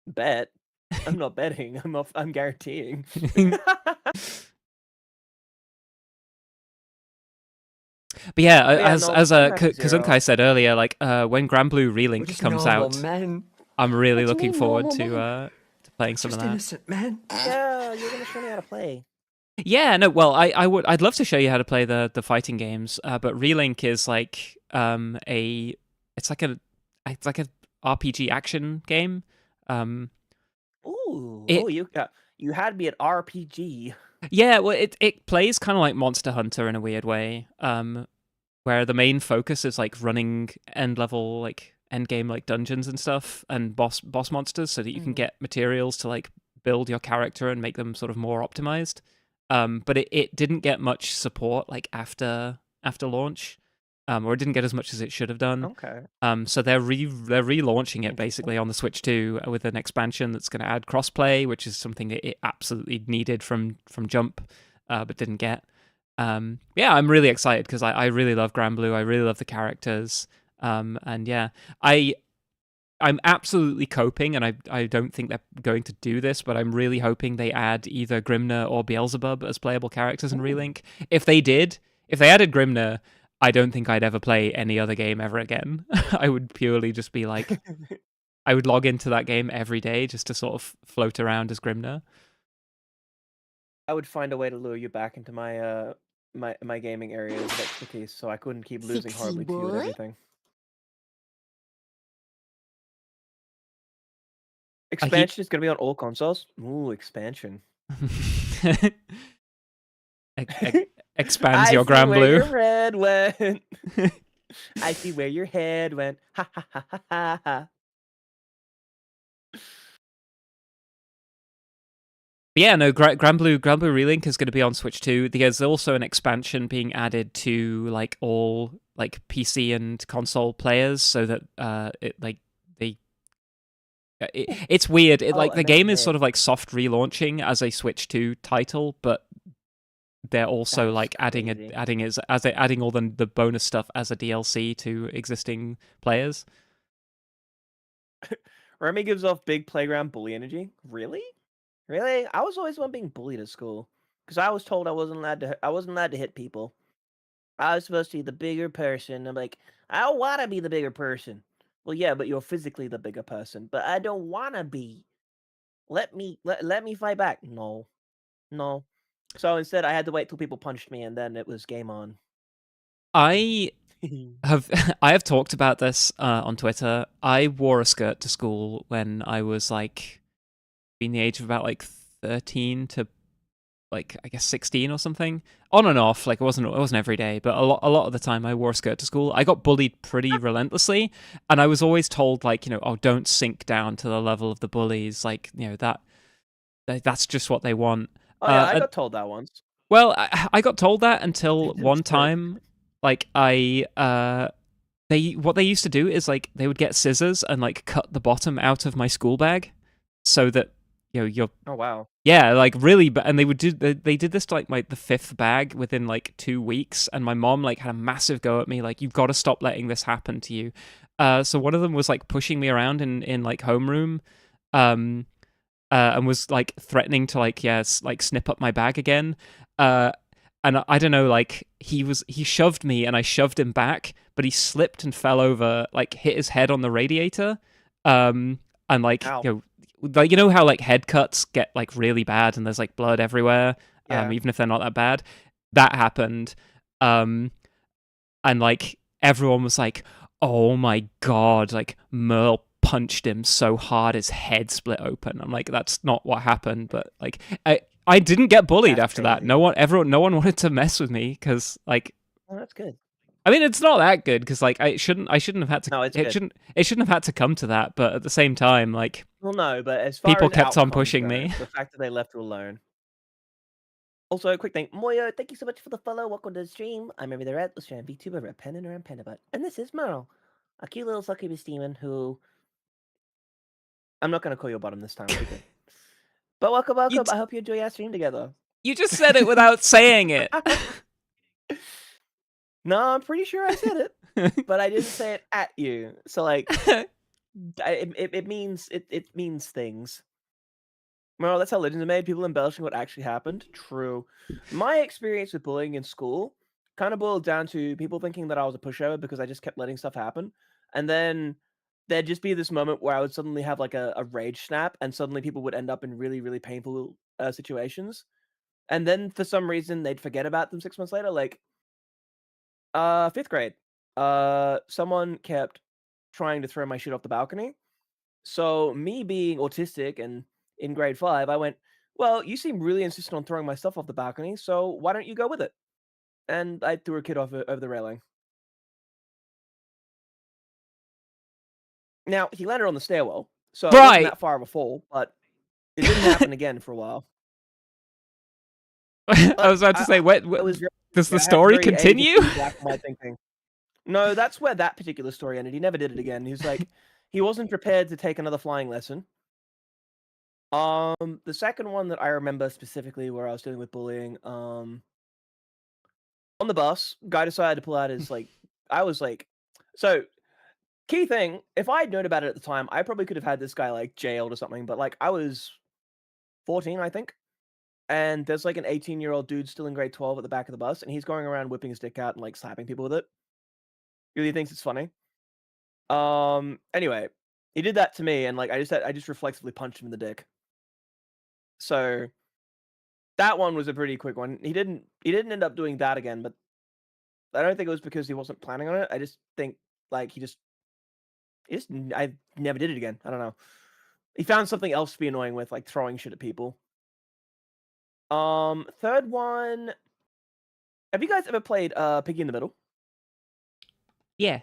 Bet? I'm not betting. I'm guaranteeing. But yeah, as Kazunkai said earlier, like when Granblue Relink comes out, I'm really looking forward to playing some of that. Innocent, man. Yeah, you're gonna show me how to play. Yeah, no, well, I'd love to show you how to play the fighting games, but Relink is like it's like a RPG action game. You had me at RPG. Yeah, well, it plays kind of like Monster Hunter in a weird way, where the main focus is like running end game like dungeons and stuff, and boss monsters, so that you can get materials to like build your character and make them sort of more optimized. But it didn't get much support like after launch, or it didn't get as much as it should have done. Okay. So they're relaunching it basically on the Switch 2 with an expansion that's going to add crossplay, which is something that it absolutely needed from Jump, but didn't get. Yeah, I'm really excited because I really love Granblue. I really love the characters. And yeah, I'm absolutely coping, and I don't think they're going to do this, but I'm really hoping they add either Grimner or Beelzebub as playable characters in Relink. If they added Grimner, I don't think I'd ever play any other game ever again. I would purely just be like, I would log into that game every day just to sort of float around as Grimner. I would find a way to lure you back into my my gaming areas of expertise, so I couldn't keep losing horribly to you and everything. Expansion is going to be on all consoles? Ooh, expansion. Expands your Granblue. I see where your head went. I see where your head went. Ha ha ha ha ha ha. But yeah, no, Granblue Relink is going to be on Switch 2. There's also an expansion being added to like all like PC and console players, so that it's weird. The game is sort of like soft relaunching as a Switch 2 title, but they're also like adding all the bonus stuff as a DLC to existing players. Remy gives off big playground bully energy. Really? I was always one being bullied at school because I was told I wasn't allowed to hit people. I was supposed to be the bigger person. I'm like, I don't want to be the bigger person. Well, yeah, but you're physically the bigger person. But I don't want to be. Let me fight back. No. So instead, I had to wait till people punched me, and then it was game on. I have talked about this on Twitter. I wore a skirt to school when I was like between the age of about like 13 to like I guess 16 or something. On and off, like it wasn't every day, but a lot of the time I wore a skirt to school. I got bullied pretty relentlessly, and I was always told like, oh, don't sink down to the level of the bullies. Like, that's just what they want. Oh yeah, I got told that once. Well, I got told that until one time, like I what they used to do is like they would get scissors and like cut the bottom out of my school bag so that you're Oh wow. yeah, like really and they did this to like the fifth bag within like 2 weeks, and my mom like had a massive go at me like, you've got to stop letting this happen to you. So one of them was like pushing me around in like homeroom, and was like threatening to like like snip up my bag again. And I don't know, like he shoved me and I shoved him back, but he slipped and fell over, like hit his head on the radiator, and like Ow. like how like head cuts get like really bad and there's like blood everywhere, Yeah. even if they're not that bad. That happened, and like everyone was like, "Oh my god!" Like Merle punched him so hard his head split open. I'm like, that's not what happened, but like I didn't get bullied That's after that. crazy. No one wanted to mess with me because like. Oh, that's good. I mean, it's not that good because like I shouldn't have had to. No, it's it good. shouldn't have had to come to that. But at the same time, like Well, no, but as far people as kept on outcomes pushing go, me. the fact that they left you alone. Also, a quick thing, Moyo, thank you so much for the follow. Welcome to the stream. I'm Remy the Red, the stream VTuber, Red Pen and Red Penabut, and this is Merle, a cute little succubus demon who I'm not going to call you a bottom this time. We'll be good. But welcome. I hope you enjoy our stream together. You just said it without saying it. No, I'm pretty sure I said it, but I didn't say it at you. So like, it means things. Well, that's how legends are made. People embellishing what actually happened. True. My experience with bullying in school kind of boiled down to people thinking that I was a pushover because I just kept letting stuff happen. And then there'd just be this moment where I would suddenly have like a rage snap, and suddenly people would end up in really, really painful situations. And then for some reason, they'd forget about them 6 months later. Like, 5th grade, someone kept trying to throw my shit off the balcony. So me being autistic and in grade 5, I went, well, you seem really insistent on throwing my stuff off the balcony, so why don't you go with it? And I threw a kid off over the railing. Now, he landed on the stairwell, so it wasn't that far of a fall, but it didn't happen again for a while. I was about to say, what does the story continue? No, that's where that particular story ended. He never did it again. He was like, he wasn't prepared to take another flying lesson. The second one that I remember specifically where I was dealing with bullying, on the bus, guy decided to pull out his I was like, so key thing, if I had known about it at the time, I probably could have had this guy like jailed or something, but like I was 14, I think. And there's like an 18-year-old dude still in grade 12 at the back of the bus, and he's going around whipping his dick out and like slapping people with it. Really thinks it's funny. Anyway, he did that to me, and like I just reflexively punched him in the dick. So that one was a pretty quick one. He didn't end up doing that again, but I don't think it was because he wasn't planning on it. I just think like I never did it again. I don't know. He found something else to be annoying with, like throwing shit at people. Third one. Have you guys ever played Piggy in the Middle? Yeah.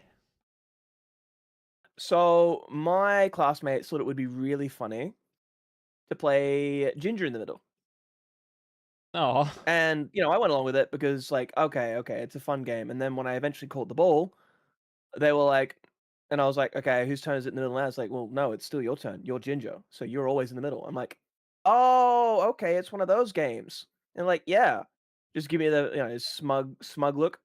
So my classmates thought it would be really funny to play Ginger in the Middle. Oh. And, I went along with it because, like, okay, it's a fun game. And then when I eventually caught the ball, they were like, and I was like, okay, whose turn is it in the middle now? It's like, well, no, it's still your turn. You're Ginger, so you're always in the middle. I'm like, oh, okay, it's one of those games. And like, yeah, just give me the smug look.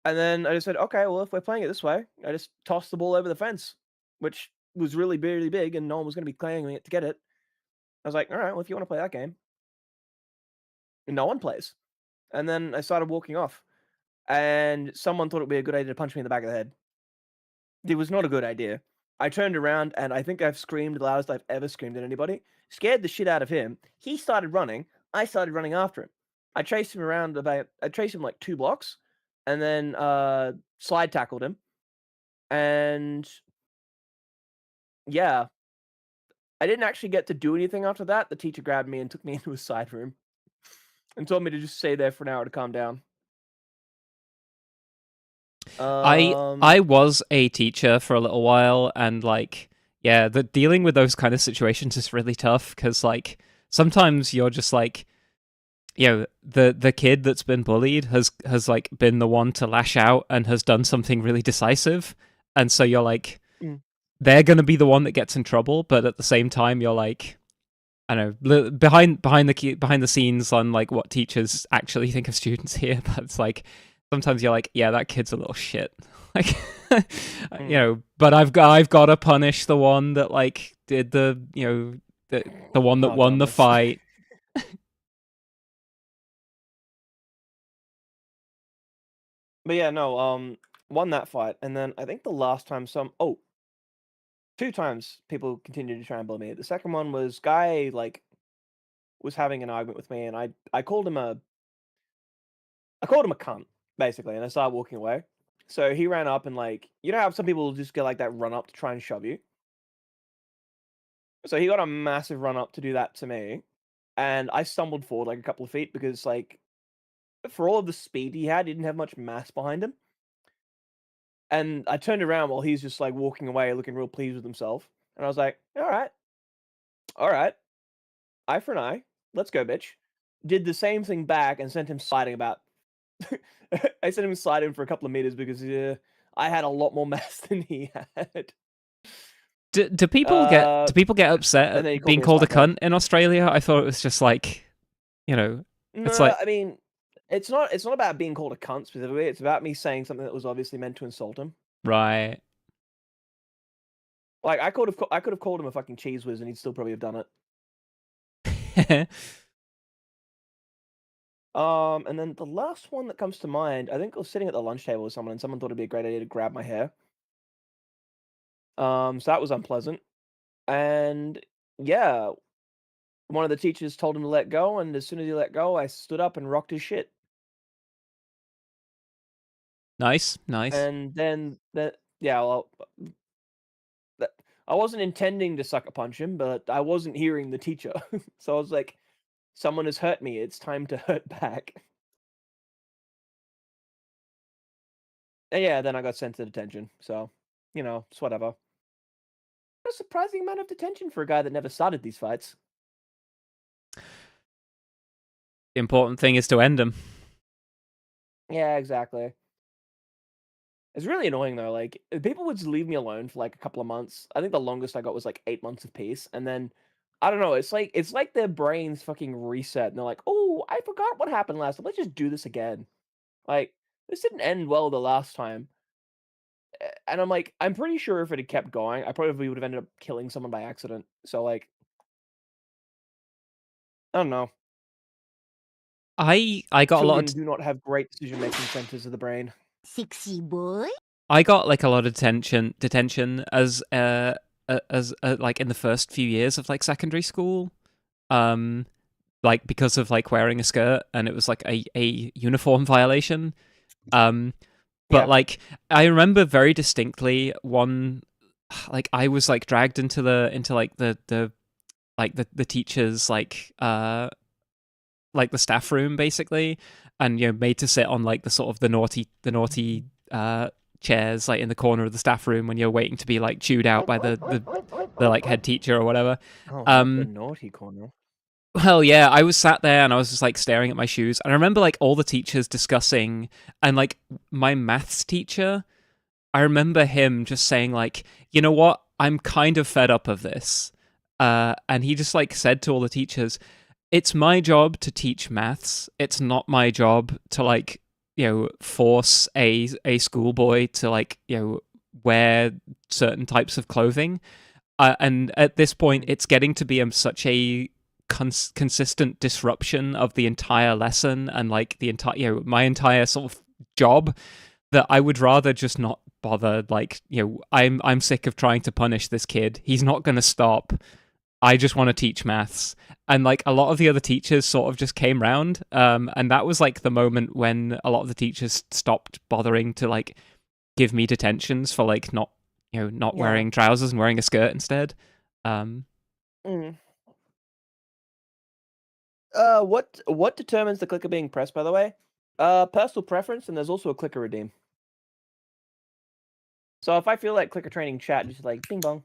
And then I just said, okay, well, if we're playing it this way, I just tossed the ball over the fence, which was really, really big, and no one was going to be claiming it to get it. I was like, all right, well, if you want to play that game. And no one plays. And then I started walking off, and someone thought it would be a good idea to punch me in the back of the head. It was not a good idea. I turned around, and I think I've screamed the loudest I've ever screamed at anybody. Scared the shit out of him. He started running. I started running after him. I chased him like 2 blocks, and then slide tackled him. And yeah, I didn't actually get to do anything after that. The teacher grabbed me and took me into a side room and told me to just stay there for an hour to calm down. I was a teacher for a little while, and like, yeah, the dealing with those kind of situations is really tough because like sometimes you're just like, the kid that's been bullied has like been the one to lash out and has done something really decisive, and so you're like, they're gonna be the one that gets in trouble, but at the same time you're like, I don't know, behind the scenes on like what teachers actually think of students here, but it's like sometimes you're like, yeah, that kid's a little shit, like but I've got to punish the one that like did the the one that won the fight. But yeah, no, won that fight, and then I think the last time two times people continued to try and bully me. The second one was guy was having an argument with me, and I called him a cunt basically, and I started walking away. So he ran up and how some people just get like that run up to try and shove you. So he got a massive run up to do that to me, and I stumbled forward like a couple of feet because for all of the speed he had, he didn't have much mass behind him. And I turned around while he's just like walking away, looking real pleased with himself. And I was like, all right, eye for an eye. Let's go, bitch. Did the same thing back and sent him sliding about. I sent him sliding for a couple of meters because I had a lot more mass than he had. Do people get upset and then he at called being me a called a slacker. cunt in Australia? I thought it was just like, it's No, like, I mean, it's not about being called a cunt specifically. It's about me saying something that was obviously meant to insult him. right. Like I could have called him a fucking cheese whiz, and he'd still probably have done it. And then the last one that comes to mind, I think I was sitting at the lunch table with someone, and someone thought it'd be a great idea to grab my hair. So that was unpleasant. And yeah, one of the teachers told him to let go, and as soon as he let go, I stood up and rocked his shit. Nice. And then I wasn't intending to sucker punch him, but I wasn't hearing the teacher. So I was like, someone has hurt me, it's time to hurt back. And yeah, then I got sent to detention, so, it's whatever. A surprising amount of detention for a guy that never started these fights. The important thing is to end them. Yeah, exactly. It's really annoying though. Like people would just leave me alone for like a couple of months. I think the longest I got was like 8 months of peace, and then I don't know. It's like their brains fucking reset, and they're like, "Oh, I forgot what happened last time. Let's just do this again." Like this didn't end well the last time, and I'm like, I'm pretty sure if it had kept going, I probably would have ended up killing someone by accident. So like, I don't know. I got a lot Children of do not have great decision making centers of the brain. Sexy boy. I got like a lot of detention as like in the first few years of like secondary school, like because of like wearing a skirt, and it was like a uniform violation. But Yeah. like I remember very distinctly one, like I was like dragged into the teachers like the staff room basically, and made to sit on like the sort of the naughty chairs like in the corner of the staff room when you're waiting to be like chewed out by the like head teacher or whatever. Oh, the naughty corner. Well, yeah, I was sat there and I was just like staring at my shoes, and I remember like all the teachers discussing, and like my maths teacher, I remember him just saying like, you know what, I'm kind of fed up of this, and he just like said to all the teachers, it's my job to teach maths. It's not my job to like force a schoolboy to like wear certain types of clothing, and at this point it's getting to be such a consistent disruption of the entire lesson and like the entire my entire sort of job that I would rather just not bother. Like I'm sick of trying to punish this kid. He's not going to stop. I just want to teach maths. And like a lot of the other teachers sort of just came round, and that was like the moment when a lot of the teachers stopped bothering to like give me detentions for like not wearing trousers and wearing a skirt instead. What determines the clicker being pressed, by the way? Personal preference, and there's also a clicker redeem. So if I feel like clicker training chat, just like bing bong,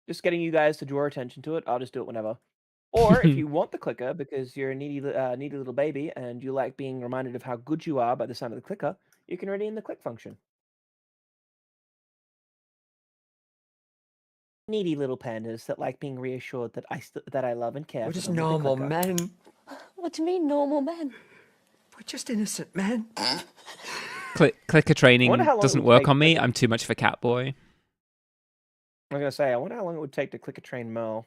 just getting you guys to draw attention to it, I'll just do it whenever. Or if you want the clicker because you're a needy little baby and you like being reminded of how good you are by the sound of the clicker, you can redeem the click function. Needy little pandas that like being reassured that I love and care We're for just them with the normal clicker. men. What do you mean, normal men? We're just innocent men. Clicker training how long it doesn't would work take on me. to- I'm too much of a cat boy. I'm gonna say, I wonder how long it would take to clicker train Mel.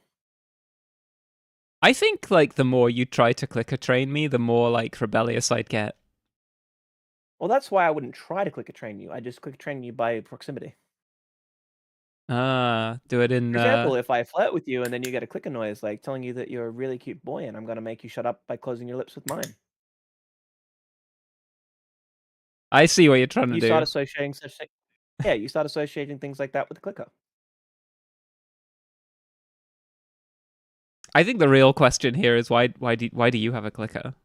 I think like the more you try to clicker train me, the more like rebellious I'd get. Well, that's why I wouldn't try to clicker train you. I just clicker train you by proximity. Do it in For example, if I flirt with you and then you get a clicker noise, like telling you that you're a really cute boy, and I'm gonna make you shut up by closing your lips with mine. I see what you're trying to You do. start associating such things. Yeah, you start associating things like that with the clicker. I think the real question here is why do you have a clicker?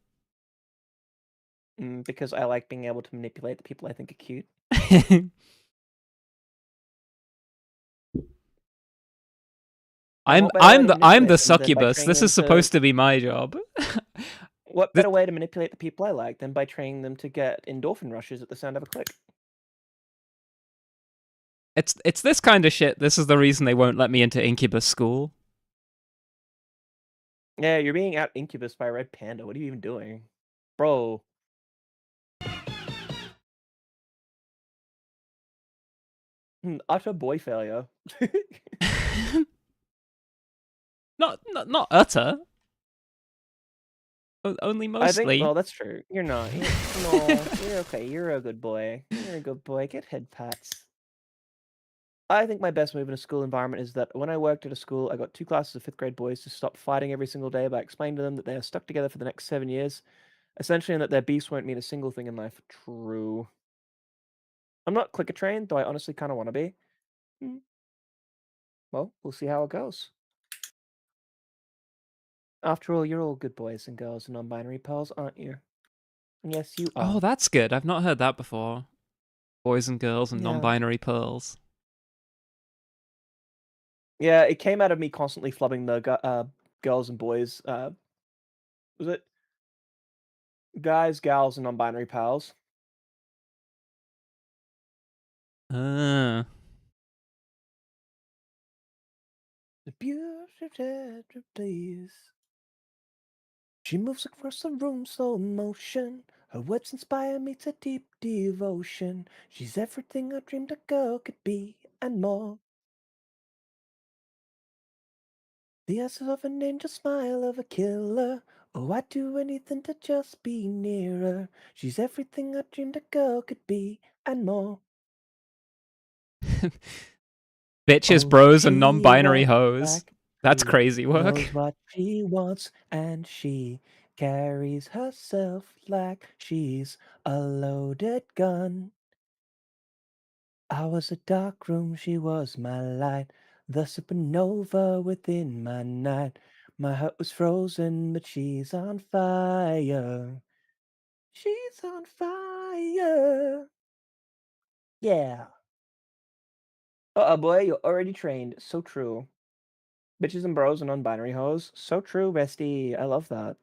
Because I like being able to manipulate the people I think are cute. I'm what better way to the manipulate them than by succubus. training This them is supposed to be my job. What better way to manipulate the people I like than by training them to get endorphin rushes at the sound of a click? It's this kind of shit. This is the reason they won't let me into incubus school. Yeah, you're being out incubus by a red panda. What are you even doing? Bro. Utter boy failure. Not utter. Only I mostly. think, well, that's true. You're not. No, you're okay. You're a good boy. You're a good boy. Get head pats. I think my best move in a school environment is that when I worked at a school, I got 2 classes of 5th grade boys to stop fighting every single day by explaining to them that they are stuck together for the next 7 years, essentially, and that their beefs won't mean a single thing in life. True. I'm not clicker trained, though I honestly kind of want to be. Well, we'll see how it goes. After all, you're all good boys and girls and non-binary pearls, aren't you? And yes, you are. Oh, that's good. I've not heard that before. Boys and girls and Yeah. non-binary pearls. Yeah, it came out of me constantly flubbing the girls and boys. Was it guys, gals, and non-binary pals? Ah. The beautiful please. She moves across the room, slow motion. Her words inspire me to deep devotion. She's everything I dreamed a girl could be, and more. The eyes of an angel, smile of a killer. Oh, I'd do anything to just be near her. She's everything I dreamed a girl could be, and more. Bitches, Oh, bros, and she non-binary walks hoes. like That's she crazy work. knows what she wants, and she carries herself like she's a loaded gun. I was a dark room, she was my light, the supernova within my night. My heart was frozen, but she's on fire. She's on fire. Yeah. Uh-oh, boy, you're already trained. So true. Bitches and bros and non-binary hoes. So true, bestie. I love that.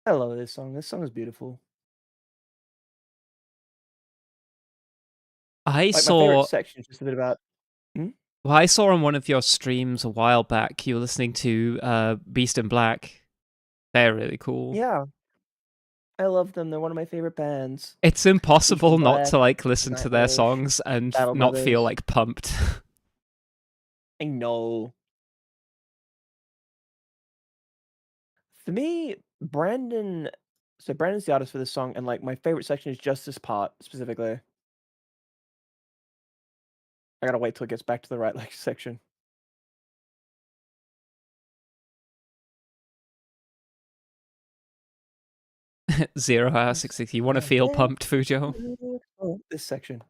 I love this song. This song is beautiful. I Like, my saw. favorite section is just a bit about. Well, I saw on one of your streams a while back. You were listening to Beast in Black. They're really cool. Yeah. I love them. They're one of my favorite bands. It's impossible not Black, to like listen to their Nightwish, songs and Battle not feel Brothers. like pumped. I know. For me, Brandon. So Brandon's the artist for this song, and like my favorite section is just this part specifically. I gotta wait till it gets back to the right like section. Zero Hour 66. You want to feel pumped, Fujo? Oh, this section.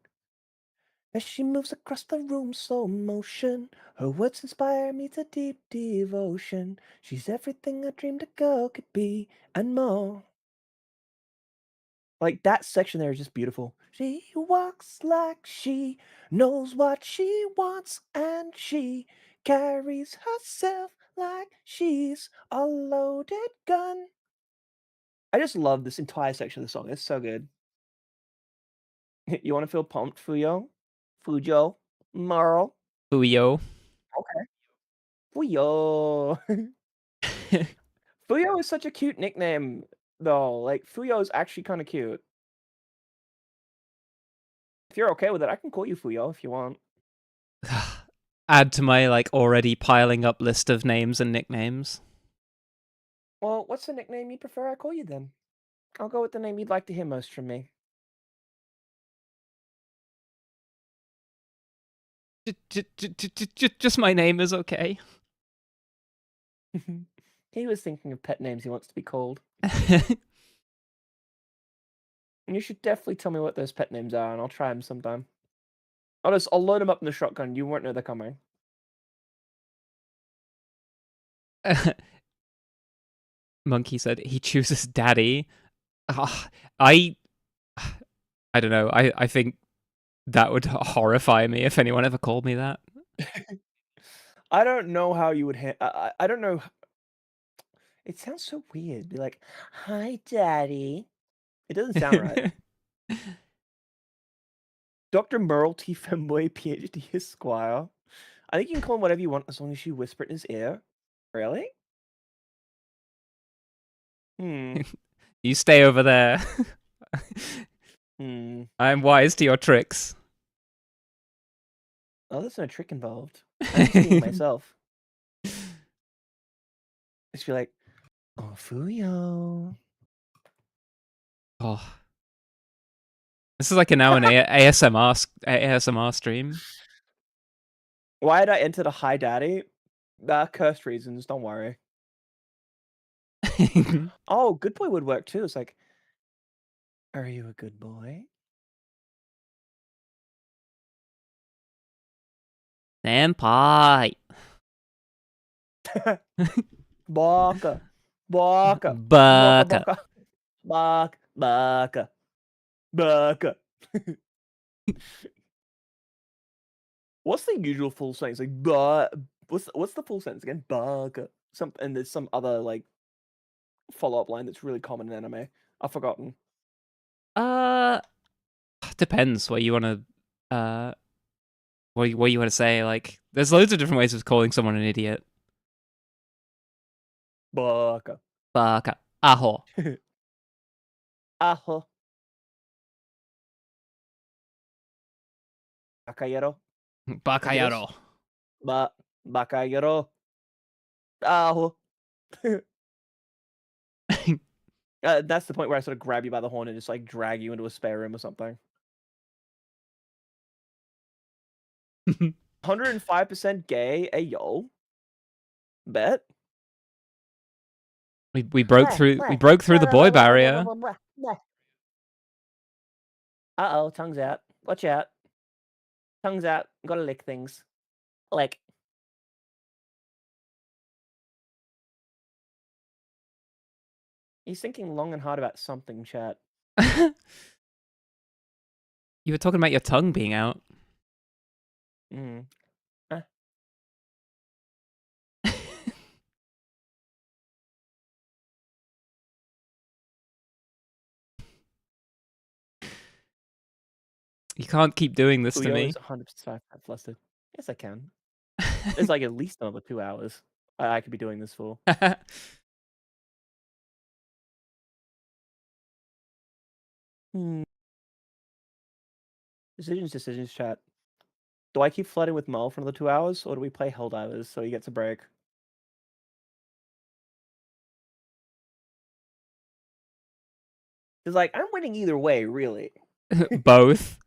As she moves across the room, slow motion. Her words inspire me to deep devotion. She's everything I dreamed a girl could be, and more. Like, that section there is just beautiful. She walks like she knows what she wants, and she carries herself like she's a loaded gun. I just love this entire section of the song. It's so good. You want to feel pumped, Fuyo? Fujo? Merle? Fuyo. Okay. Fuyo. Fuyo is such a cute nickname, though. Like, Fuyo is actually kind of cute. If you're okay with it, I can call you Fuyo if you want. Add to my like already piling up list of names and nicknames. Well, what's the nickname you prefer I call you then? I'll go with the name you'd like to hear most from me. Just my name is okay. He was thinking of pet names he wants to be called. You should definitely tell me what those pet names are, and I'll try them sometime. I'll load them up in the shotgun. You won't know they're coming. Monkey said he chooses daddy. I don't know. I think that would horrify me if anyone ever called me that. I don't know how you would. I don't know. It sounds so weird. Be like, "Hi, daddy." It doesn't sound right. Dr. Merle T. Femboy, PhD Esquire. I think you can call him whatever you want as long as you whisper it in his ear. Really? You stay over there. I'm wise to your tricks. Oh, there's no trick involved. I'm just being myself. Just be like, "Oh, Fuyo." Oh. This is like an ASMR stream. Why did I enter the hi daddy? Cursed reasons, don't worry. Oh, good boy would work too. It's like, are you a good boy? Senpai. Baka. Baka. Baka. Baka. Baka. Baka. What's the usual full sentence? Like, what's the full sentence again? Baka. And there's some other like follow-up line that's really common in anime. I've forgotten. Depends what you want to what you want to say. Like, there's loads of different ways of calling someone an idiot. Baka. Baka. Aho. Aho. Bakayero. Bakayaro. Bakayero. Aho. That's the point where I sort of grab you by the horn and just like drag you into a spare room or something. 105% gay, ayo. Bet. We broke through the boy barrier. Uh-oh, tongue's out. Watch out. Tongue's out. Gotta lick things. Lick. He's thinking long and hard about something, chat. You were talking about your tongue being out. You can't keep doing this to me. 100% flustered. Yes, I can. It's like at least another 2 hours I could be doing this for. Decisions, chat. Do I keep flirting with Mel for another 2 hours, or do we play Helldivers so he gets a break? It's like, I'm winning either way, really. Both.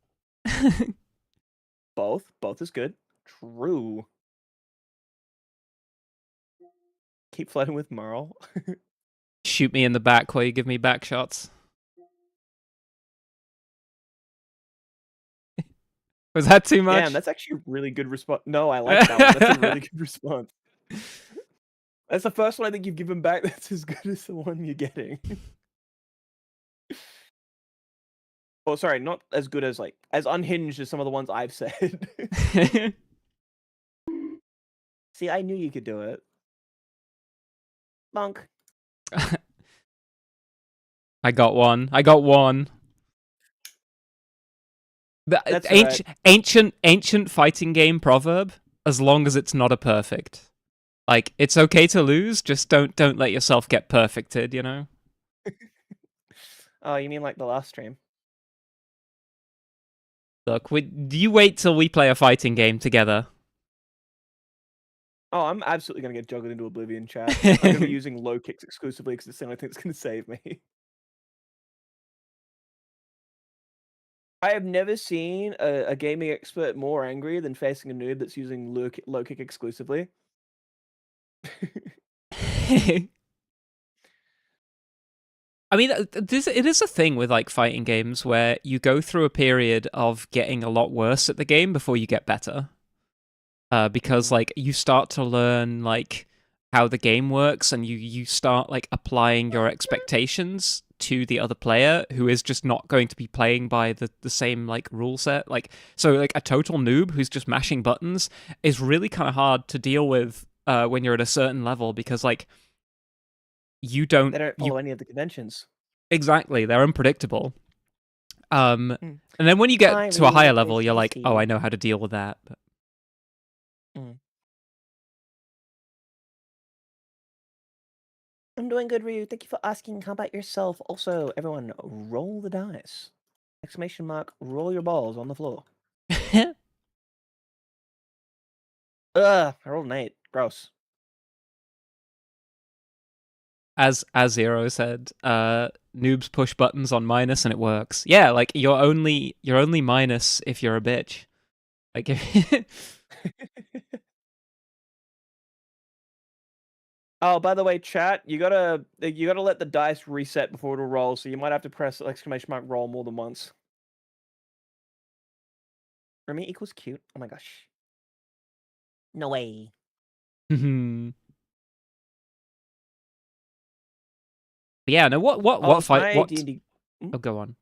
Both is good. True. Keep flirting with Merle. Shoot me in the back while you give me back shots. Was that too much? Damn, that's actually a really good response. No, I like that one. That's a really good response. That's the first one I think you've given back that's as good as the one you're getting. Oh, sorry, not as good as like as unhinged as some of the ones I've said. See, I knew you could do it. Monk. I got one. I got one. The That's right. ancient fighting game proverb. As long as it's not a perfect, like it's okay to lose. Just don't let yourself get perfected. You know. Oh, you mean like the last stream? Look, do you wait till we play a fighting game together? Oh, I'm absolutely gonna get juggled into oblivion, chat. I'm gonna be using low kicks exclusively because it's the only thing that's gonna save me. I have never seen a gaming expert more angry than facing a noob that's using low kick exclusively. I mean, it is a thing with like fighting games where you go through a period of getting a lot worse at the game before you get better. Because like you start to learn like how the game works, and you start like applying your expectations to the other player who is just not going to be playing by the same like rule set. Like so like a total noob who's just mashing buttons is really kind of hard to deal with when you're at a certain level, because like you don't They don't follow any of the conventions. exactly, they're unpredictable. And then when you Hi, get to a Remy, higher it's level, nice you're to like, see oh, I you. know how to deal with that. But... I'm doing good, Ryu. Thank you for asking. How about yourself? Also, everyone, roll the dice. Exclamation mark, roll your balls on the floor. Ugh, I rolled an 8. Gross. As Zero said, noobs push buttons on minus and it works. Yeah, like you're only minus if you're a bitch. Like Oh, by the way, chat, you gotta let the dice reset before it'll roll, so you might have to press exclamation mark roll more than once. Remy equals cute. Oh my gosh. No way. yeah, no, what fight what D&D... Oh, go on.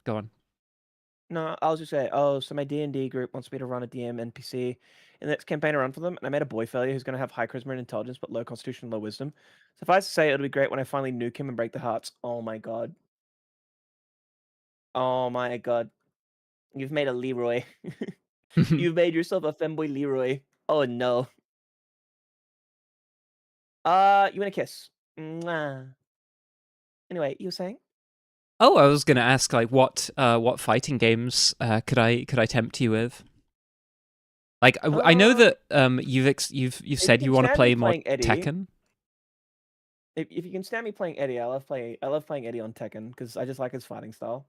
No, I was just saying, oh, so my D&D group wants me to run a DM NPC in the next campaign I run for them, and I made a boy failure who's going to have high charisma and intelligence, but low constitution and low wisdom. So if I say it'll be great when I finally nuke him and break the hearts. Oh my god. Oh my god. You've made a Leroy. You've made yourself a femboy Leroy. Oh no. You want a kiss? Mwah. Anyway, you were saying? Oh, I was gonna ask like what fighting games could I tempt you with? Like I know that you've said you want to play more Eddie, Tekken. If you can stand me playing Eddie, I love playing Eddie on Tekken because I just like his fighting style.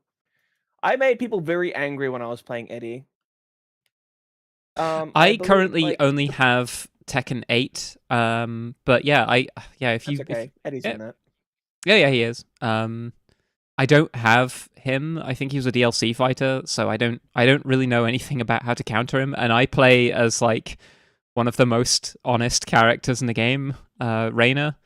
I made people very angry when I was playing Eddie. I currently only have Tekken 8. But yeah, if you okay. Eddie's in that. Yeah, he is. I don't have him. I think he was a DLC fighter, so I don't really know anything about how to counter him, and I play as like one of the most honest characters in the game, Reyna,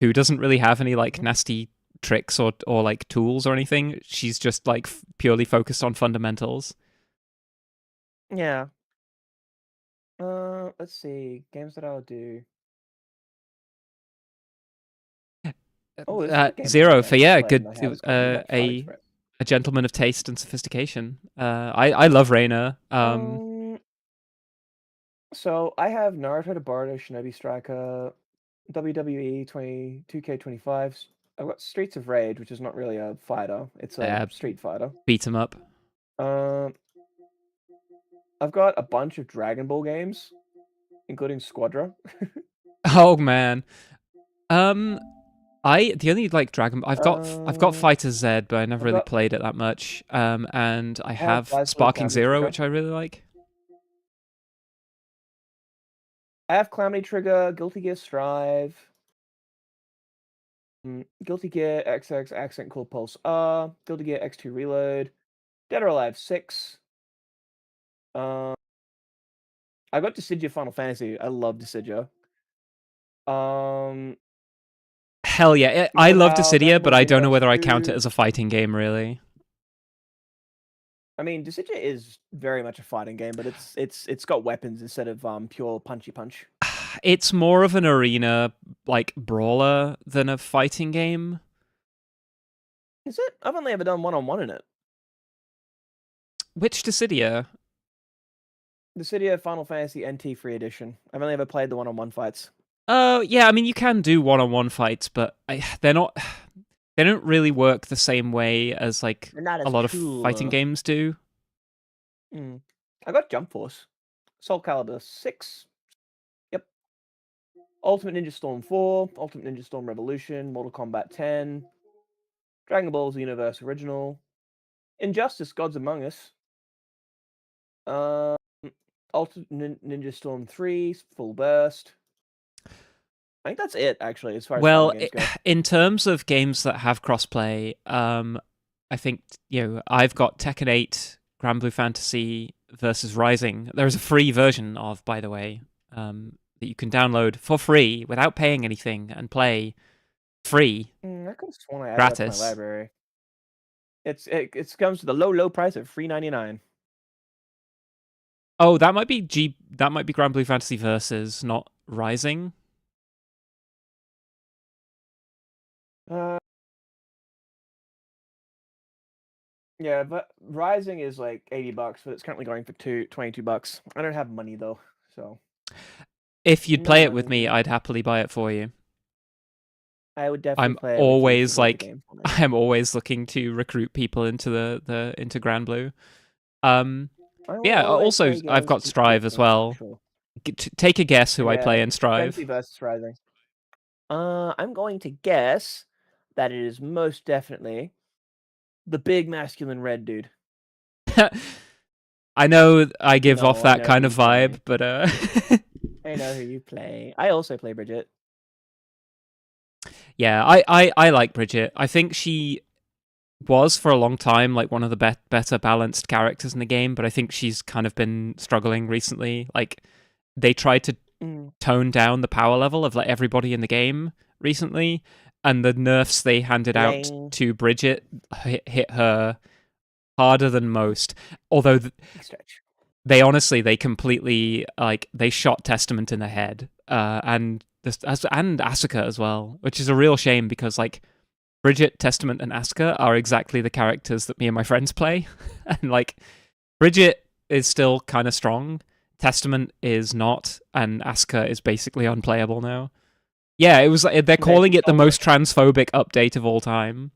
who doesn't really have any like nasty tricks or like tools or anything. She's just like purely focused on fundamentals. Yeah. Let's see. Games that I'll do. Oh, Zero for good. A gentleman of taste and sophistication. I love Reyna. So I have Naruto to Boruto, Shinobi Striker, WWE 2K25. I've got Streets of Rage, which is not really a fighter; it's a street fighter. Beat 'em up. I've got a bunch of Dragon Ball games, including Squadra. Oh man. The only like Dragon I've got Fighter Z, but I never really played it that much. And I have Sparking Zero, which I really like. I have Calamity Trigger, Guilty Gear Strive, Guilty Gear XX Accent Cool Pulse R, Guilty Gear X2 Reload, Dead or Alive 6. I got Dissidia Final Fantasy. I love Dissidia. Hell yeah, I love Dissidia, but I don't know whether I count it as a fighting game, really. I mean, Dissidia is very much a fighting game, but it's got weapons instead of pure punchy punch. It's more of an arena like brawler than a fighting game. Is it? I've only ever done one-on-one in it. Which Dissidia? Dissidia Final Fantasy NT Free Edition. I've only ever played the one-on-one fights. Oh, yeah, I mean, you can do one-on-one fights, but they're not... They don't really work the same way as, like, They're not a as lot of cool. fighting games do. I got Jump Force. Soul Calibur 6. Yep. Ultimate Ninja Storm 4. Ultimate Ninja Storm Revolution. Mortal Kombat 10. Dragon Ball Xenoverse Original. Injustice Gods Among Us. Ultimate Ninja Storm 3. Full Burst. I think that's it, actually, as far as fighting games go. In terms of games that have crossplay, I think, I've got Tekken 8, Grand Blue Fantasy versus Rising. There's a free version of, by the way, that you can download for free without paying anything and play free. I could have sworn I added that Gratis. to my library. It comes with a low price of $3.99. Oh, that might be Grand Blue Fantasy versus, not Rising. Yeah, but Rising is like $80, but it's currently going for $22. I don't have money though, so. If you'd No play it with money. me, I'd happily buy it for you. I would definitely I'm play it with you if always you bought the like, game for me. I'm always looking to recruit people into into Grand Blue. I will Yeah. always Also, play I've games got with Strive you, as for well. sure. Take a guess who I Yeah, play in Strive. Frenzy versus Rising. I'm going to guess that it is most definitely the big masculine red dude. I know I give off No, I that know kind who of you play. vibe, but I know who you play. I also play Bridget. yeah, I like Bridget. I think she was for a long time like one of the better balanced characters in the game, but I think she's kind of been struggling recently. Like they tried to tone down the power level of like everybody in the game recently, and the nerfs they handed out Dang. to Bridget hit her harder than most. Although Stretch. they completely they shot Testament in the head, and Asuka as well, which is a real shame because like Bridget, Testament, and Asuka are exactly the characters that me and my friends play, and like Bridget is still kind of strong, Testament is not, and Asuka is basically unplayable now. Yeah, it was. They're calling it the most transphobic update of all time.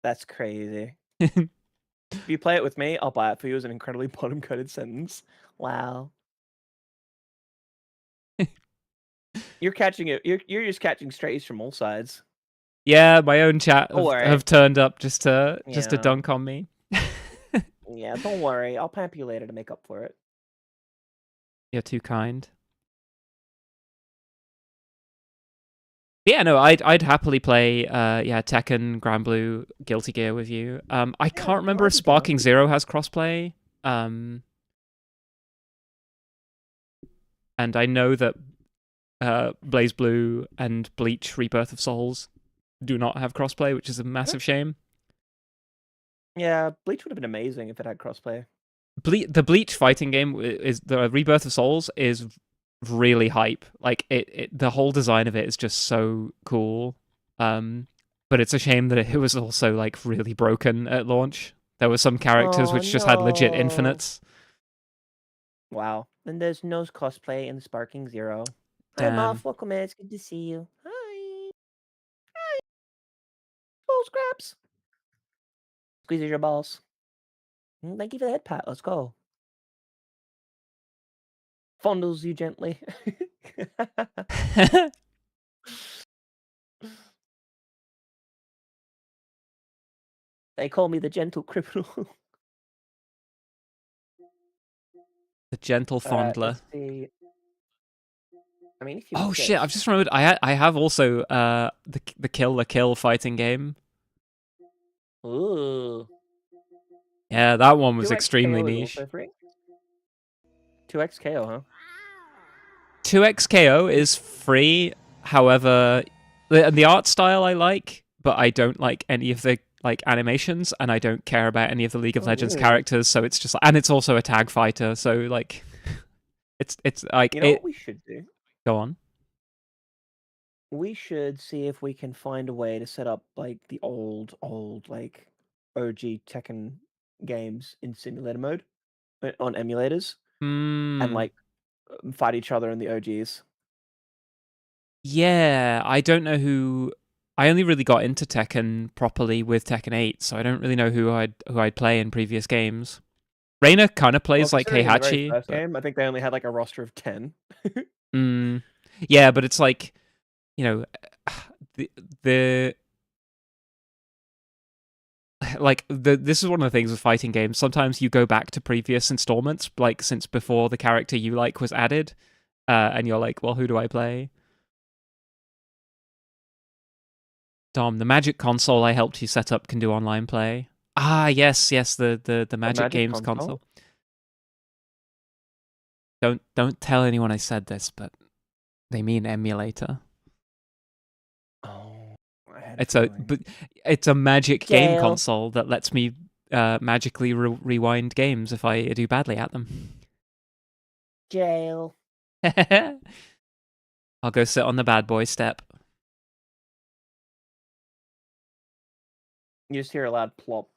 That's crazy. If you play it with me, I'll buy it for you as an incredibly bottom-coded sentence. Wow. You're catching it. You're just catching strays from all sides. Yeah, my own chat Don't worry. have turned up just to Yeah. dunk on me. Yeah, don't worry. I'll pamp you later to make up for it. You're too kind. Yeah, no, I'd happily play Tekken, Grand Blue, Guilty Gear with you. I can't remember if Sparking Zero has crossplay. And I know that Blaze Blue and Bleach Rebirth of Souls do not have crossplay, which is a massive shame. Yeah, Bleach would have been amazing if it had crossplay. The Bleach fighting game is the Rebirth of Souls is really hype. Like the whole design of it is just so cool. But it's a shame that it was also like really broken at launch. There were some characters which just had legit infinites. Wow. And there's no cosplay in Sparking Zero. Damn. Hi, Moth. Welcome in. It's good to see you. Hi. Hi. Ball scraps. Squeezes your balls. Thank you for the head pat. Let's go. Fondles you gently. They call me the gentle criminal. The gentle fondler. Let's see. I mean, if you Oh shit! I've just remembered. I have also the Kill la Kill fighting game. Ooh. Yeah, that one was 2X extremely KO is niche. also free? 2X KO, huh? 2X KO is free. However, the art style I like, but I don't like any of the like animations, and I don't care about any of the League of Oh, Legends really? characters. So it's just, and it's also a tag fighter. So like, it's like You know it. what we should do? Go on. We should see if we can find a way to set up like the old like OG Tekken games in simulator mode on emulators and Hmm. like fight each other in the OGs. Yeah, I don't know who. I only really got into Tekken properly with Tekken 8, so I don't really know who I'd play in previous games. Reina kind of plays like Considering in the very Heihachi, first but game, I think they only had like a roster of 10. yeah, but it's like, you know, the this is one of the things with fighting games. Sometimes you go back to previous installments, like since before the character you like was added, and you're like, well, who do I play? Dom, the Magic console I helped you set up can do online play. Ah, yes, the Magic Magic Games console. Don't tell anyone I said this, but they mean emulator. Oh, I had It's feeling. it's a Magic game Jail. console that lets me magically rewind games if I do badly at them. Jail. I'll go sit on the bad boy step. You just hear a loud plop.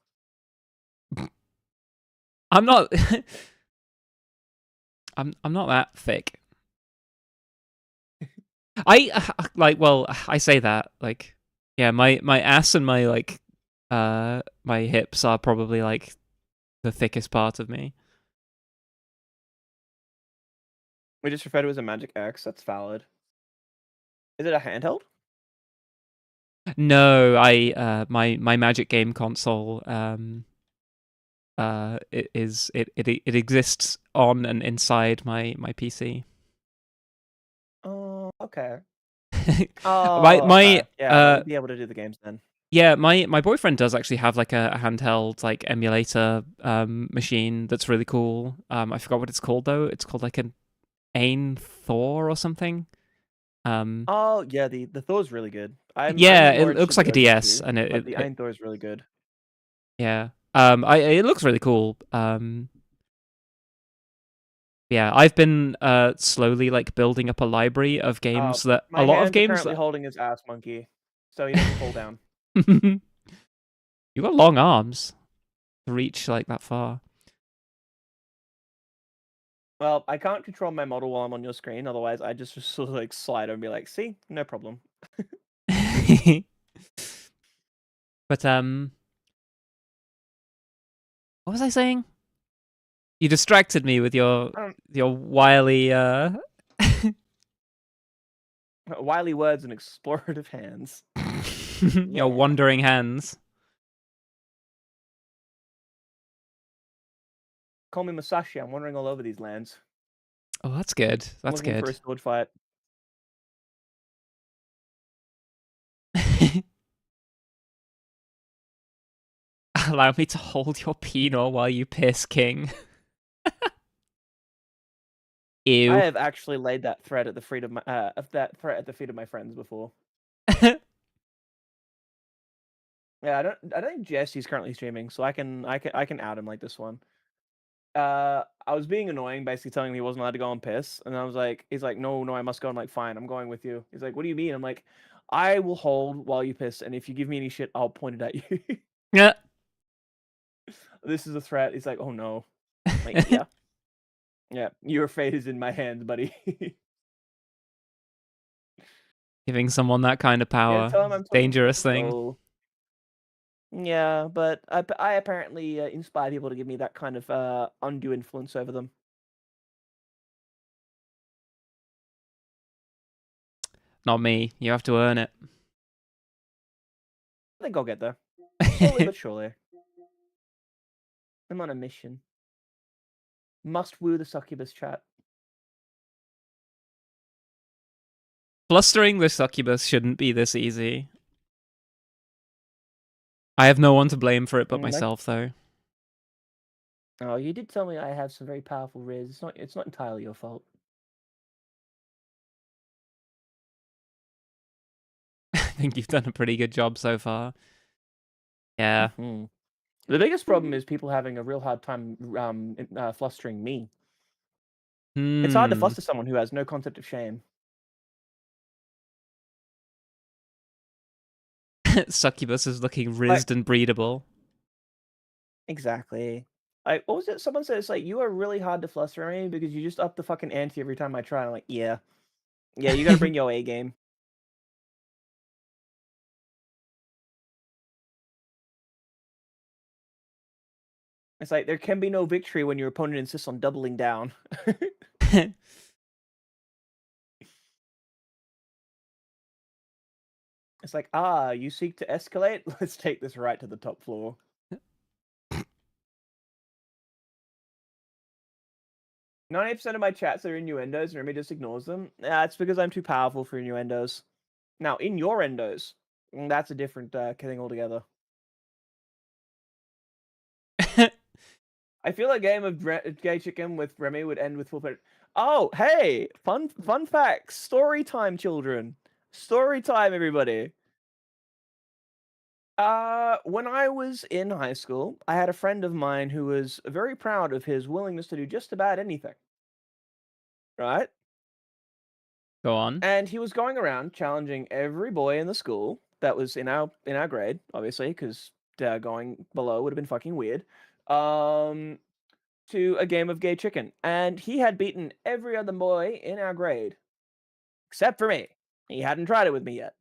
I'm not. I'm not that thick. I like. Well, I say that like, yeah. My ass and my like, my hips are probably like the thickest part of me. We just refer to it as a Magic X. That's valid. Is it a handheld? No, my Magic game console it exists on and inside my PC. Oh, okay. my Oh, okay. Yeah, you'd be able to do the games then. yeah, my boyfriend does actually have like a handheld like emulator machine that's really cool. I forgot what it's called though. It's called like an Ain Thor or something. Oh, yeah, the Thor's really good. Yeah, I'm more it looks interested like a in the DS, OG2, and but the Ein Thor is really good. yeah. It looks really cool. Yeah, I've been slowly like building up a library of games that My a lot of hands are games currently that holding his ass monkey, so he doesn't fall down. you got long arms to reach like that far. Well, I can't control my model while I'm on your screen, otherwise I just sort of like slide over and be like, see, no problem. But what was I saying? You distracted me with your Um, wily Wily words and explorative hands. your wandering hands. Call me Masashi, I'm wandering all over these lands. Oh, that's good. I'm That's looking for a good. sword fight. Allow me to hold your penal while you piss, King. Ew. I have actually laid that thread at the feet of my feet of my friends before. Yeah, I don't think Jesse's currently streaming, so I can out him like this one. I was being annoying, basically telling him he wasn't allowed to go and piss, and I was like, he's like, no, I must go. I'm like, fine, I'm going with you. He's like, what do you mean? I'm like, I will hold while you piss, and if you give me any shit, I'll point it at you. Yeah. This is a threat. He's like, oh no. I'm like, yeah. Yeah, your fate is in my hands, buddy. Giving someone that kind of Yeah, power, tell him I'm dangerous thing. so. Yeah, but I apparently inspire people to give me that kind of undue influence over them. Not me. You have to earn it. I think I'll get there. Slowly but surely. I'm on a mission. Must woo the succubus chat. Flustering the succubus shouldn't be this easy. I have no one to blame for it but myself, though. Oh, you did tell me I have some very powerful riz. It's not entirely your fault. I think you've done a pretty good job so far. Yeah. The biggest problem is people having a real hard time flustering me. It's hard to Hmm. fluster someone who has no concept of shame. Succubus is looking Like, rizzed and breedable. exactly. Like, what was it? Someone said it's like, you are really hard to fluster me because you just up the fucking ante every time I try. I'm like, yeah. Yeah, you gotta bring your A game. It's like, there can be no victory when your opponent insists on doubling down. It's like, you seek to escalate? Let's take this right to the top floor. 90% of my chats are innuendos, and Remy just ignores them. Yeah, it's because I'm too powerful for innuendos. Now, in your endos, that's a different thing altogether. I feel a game of gay chicken with Remy would end with full play. Oh, hey! Fun facts! Story time, children! Story time, everybody! When I was in high school, I had a friend of mine who was very proud of his willingness to do just about anything. Right? Go on. And he was going around challenging every boy in the school that was in our grade, obviously, because going below would have been fucking weird. To a game of gay chicken, and he had beaten every other boy in our grade, except for me. He hadn't tried it with me yet,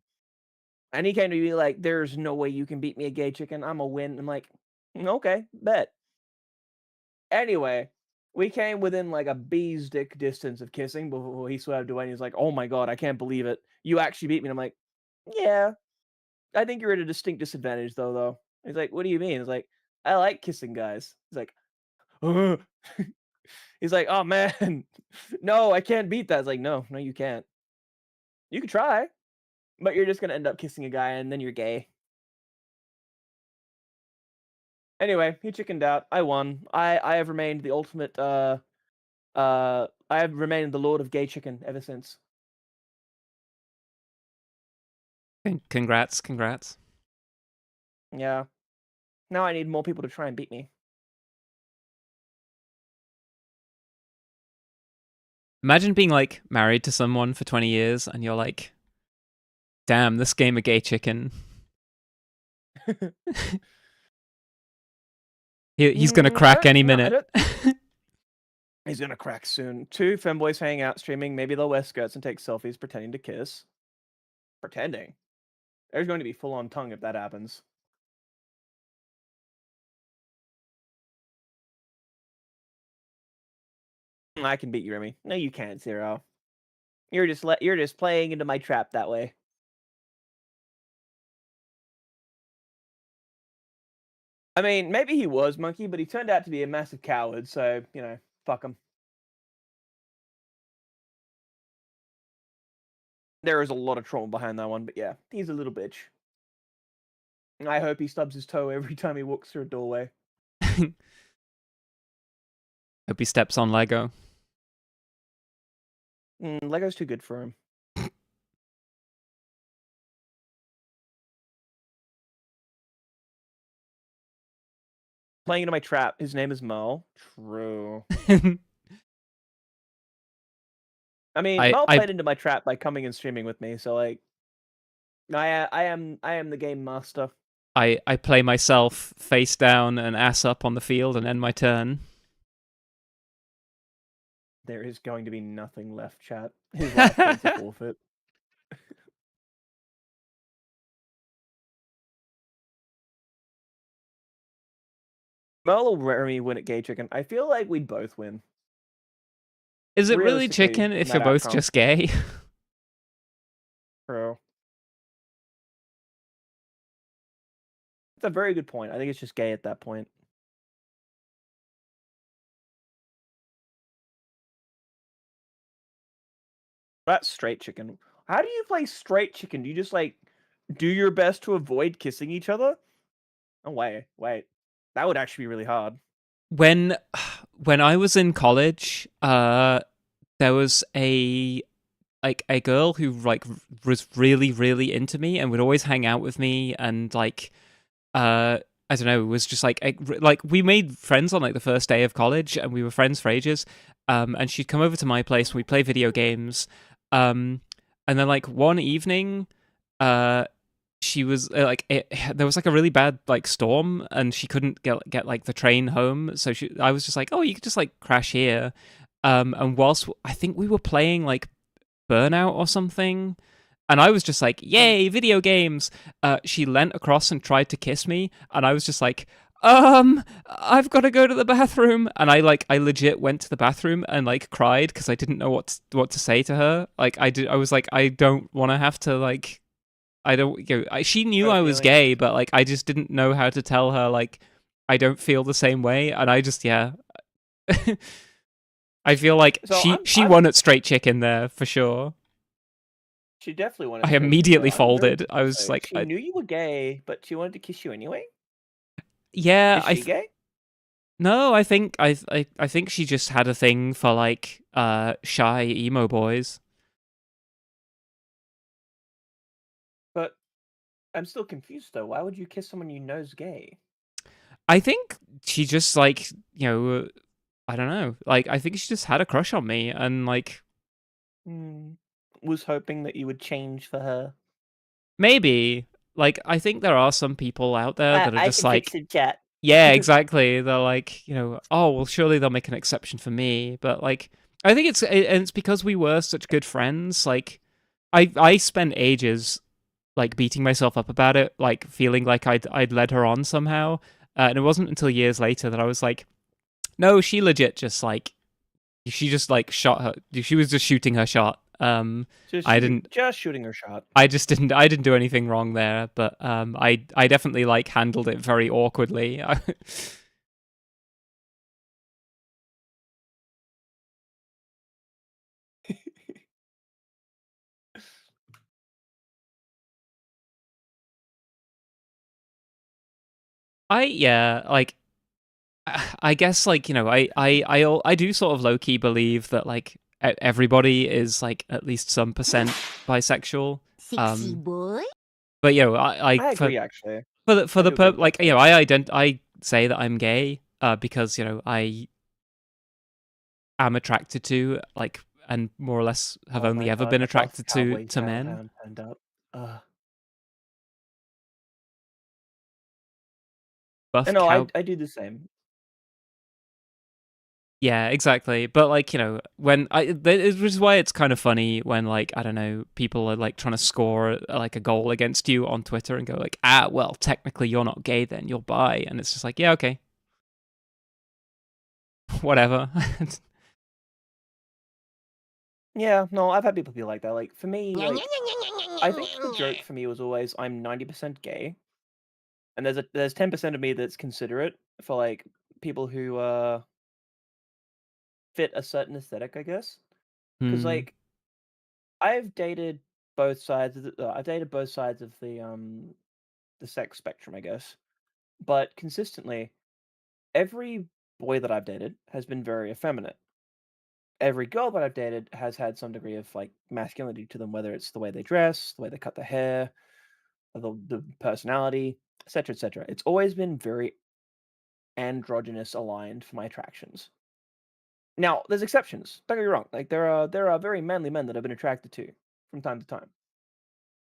and he came to me like, "There's no way you can beat me at gay chicken. I'm a win." I'm like, "Okay, bet." Anyway, we came within like a bee's dick distance of kissing before he swerved away. And he's like, "Oh my god, I can't believe it! You actually beat me." And I'm like, "Yeah, I think you're at a distinct disadvantage, though." He's like, "What do you mean?" He's like, "I like kissing guys." He's like, "Ugh." He's like, "Oh man, no, I can't beat that." It's like, no, you can't. You can try, but you're just gonna end up kissing a guy and then you're gay. Anyway, he chickened out. I won. I have remained the ultimate I have remained the lord of gay chicken ever since. Congrats. Yeah. Now I need more people to try and beat me. Imagine being like married to someone for 20 years and you're like, damn, this game of gay chicken. He's gonna crack any minute. He's gonna crack soon. 2 femboys hang out streaming. Maybe they'll wear skirts and take selfies pretending to kiss. Pretending. There's going to be full on tongue if that happens. I can beat you, Remy. No, you can't, Zero. You're just playing into my trap that way. I mean, maybe he was Monkey, but he turned out to be a massive coward, so, you know, fuck him. There is a lot of trauma behind that one, but yeah, he's a little bitch. I hope he stubs his toe every time he walks through a doorway. Hope he steps on Lego. Lego's too good for him. Playing into my trap. His name is Mo. True. I mean, Mo played into my trap by coming and streaming with me, so like, I am the game master. I play myself face down and ass up on the field and end my turn. There is going to be nothing left, chat. His life points are forfeit. Mel or Remy win at Gay Chicken. I feel like we'd both win. Is it really chicken if you're both just gay? True. That's a very good point. I think it's just gay at that point. That's straight chicken. How do you play straight chicken? Do you just like do your best to avoid kissing each other? Oh wait. That would actually be really hard. When I was in college, there was a girl who like was really into me and would always hang out with me, and like I don't know, was just like we made friends on like the first day of college, and we were friends for ages. And she'd come over to my place and we play video games. And then like one evening, she was there was like a really bad like storm, and she couldn't get like the train home. So I was just like, oh, you could just like crash here. And whilst I think we were playing like Burnout or something, and I was just like, yay, video games. She leant across and tried to kiss me, and I was just like, I've got to go to the bathroom. And I legit went to the bathroom and like cried because I didn't know what to say to her. Like I was like, I don't want to have to like, I don't, she knew I was gay, but like I just didn't know how to tell her like I don't feel the same way. And I just, yeah. I feel like she won at straight chicken there for sure. She definitely wanted. I immediately folded. I was just like, she knew you were gay, but she wanted to kiss you anyway. Yeah, Is she gay? No, I think I think she just had a thing for like shy emo boys. But I'm still confused though. Why would you kiss someone you know's gay? I think she just like, I don't know. Like I think she just had a crush on me and like was hoping that you would change for her. Maybe. Like I think there are some people out there that are just like, chat. yeah, exactly. They're like, oh, well, surely they'll make an exception for me. But like, I think it's because we were such good friends. Like, I spent ages like beating myself up about it, like feeling like I'd led her on somehow. And it wasn't until years later that I was like, no, she legit just like, she just like shot her. She was just shooting her shot. I didn't just shooting her shot. I didn't do anything wrong there, but I definitely like handled it very awkwardly. Like I guess like, I do sort of low key believe that like everybody is like at least some percent bisexual. Sexy boy. But I agree actually. For the like, I say that I'm gay because I am attracted to like, and more or less have only ever been attracted to men. Buff no, cow. I do the same. Yeah, exactly. But like, when which is why it's kind of funny when like, I don't know, people are like trying to score like a goal against you on Twitter and go like, well, technically you're not gay then, you're bi, and it's just like, yeah, okay. Whatever. Yeah, no, I've had people be like that. Like for me, like, I think the joke for me was always I'm 90% gay, and there's 10% of me that's considerate for like people who fit a certain aesthetic, I guess. Because like I've dated both sides of the sex spectrum, I guess. But consistently, every boy that I've dated has been very effeminate. Every girl that I've dated has had some degree of like masculinity to them, whether it's the way they dress, the way they cut their hair, or the personality, etc., etc. It's always been very androgynous aligned for my attractions. Now, there's exceptions. Don't get me wrong. Like there are very manly men that I've been attracted to from time to time.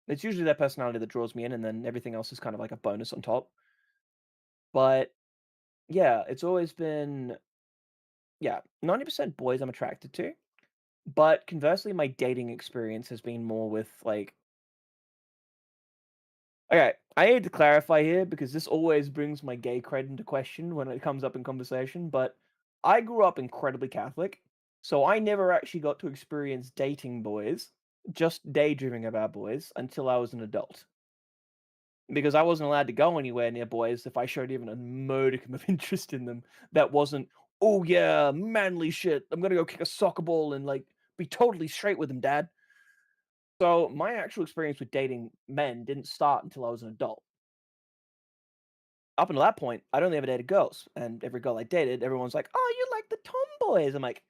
It's usually their personality that draws me in, and then everything else is kind of like a bonus on top. But yeah, it's always been 90% boys I'm attracted to. But conversely, my dating experience has been more with like. Okay, I need to clarify here because this always brings my gay cred into question when it comes up in conversation. But I grew up incredibly Catholic, so I never actually got to experience dating boys, just daydreaming about boys until I was an adult. Because I wasn't allowed to go anywhere near boys if I showed even a modicum of interest in them. That wasn't, oh yeah, manly shit. I'm gonna go kick a soccer ball and like be totally straight with him, dad. So my actual experience with dating men didn't start until I was an adult. Up until that point, I'd only ever dated girls, and every girl I dated, everyone's like, "Oh, you like the tomboys?" I'm like,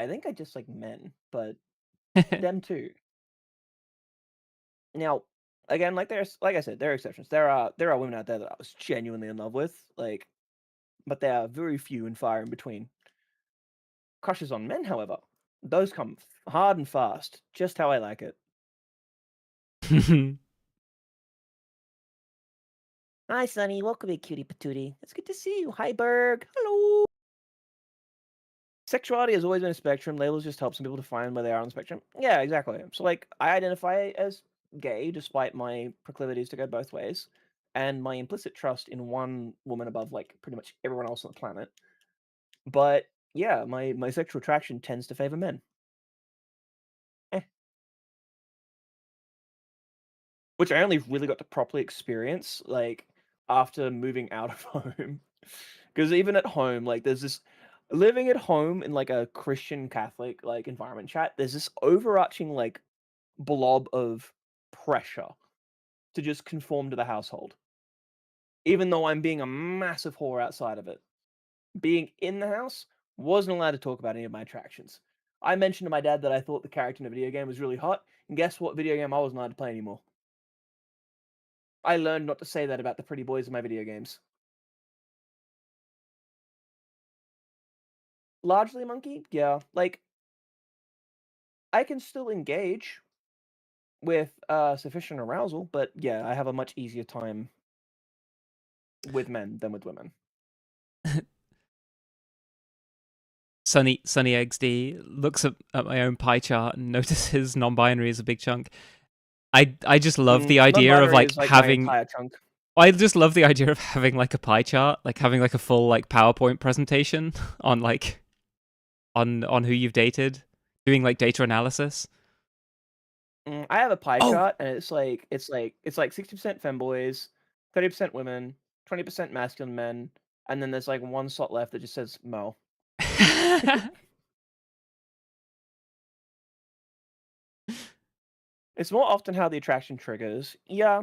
I think I just like men, but them too. Now, again, like I said, there are exceptions. There are women out there that I was genuinely in love with, like, but they are very few and far in between. Crushes on men, however, those come hard and fast, just how I like it. Hi, Sonny. Welcome in, cutie patootie. It's good to see you. Hi, Berg. Hello. Sexuality has always been a spectrum. Labels just help some people define where they are on the spectrum. Yeah, exactly. So, like, I identify as gay despite my proclivities to go both ways and my implicit trust in one woman above, like, pretty much everyone else on the planet. But, yeah, my sexual attraction tends to favor men. Eh. Which I only really got to properly experience, like, after moving out of home. Because even at home, like, there's this living at home in, like, a Christian Catholic, like, environment chat, there's this overarching, like, blob of pressure to just conform to the household. Even though I'm being a massive whore outside of it. Being in the house, wasn't allowed to talk about any of my attractions. I mentioned to my dad that I thought the character in a video game was really hot, and guess what video game I wasn't allowed to play anymore? I learned not to say that about the pretty boys in my video games. Largely monkey, yeah. Like, I can still engage with sufficient arousal, but yeah, I have a much easier time with men than with women. Sunny XD looks at my own pie chart and notices non-binary is a big chunk. I just love the idea of Non-binary like is, like, my having. entire chunk. I just love the idea of having like a pie chart, like having like a full like PowerPoint presentation on like on who you've dated, doing like data analysis. I have a pie Oh. chart, and it's like 60% femboys, 30% women, 20% masculine men, and then there's like one slot left that just says Mo. It's more often how the attraction triggers. Yeah,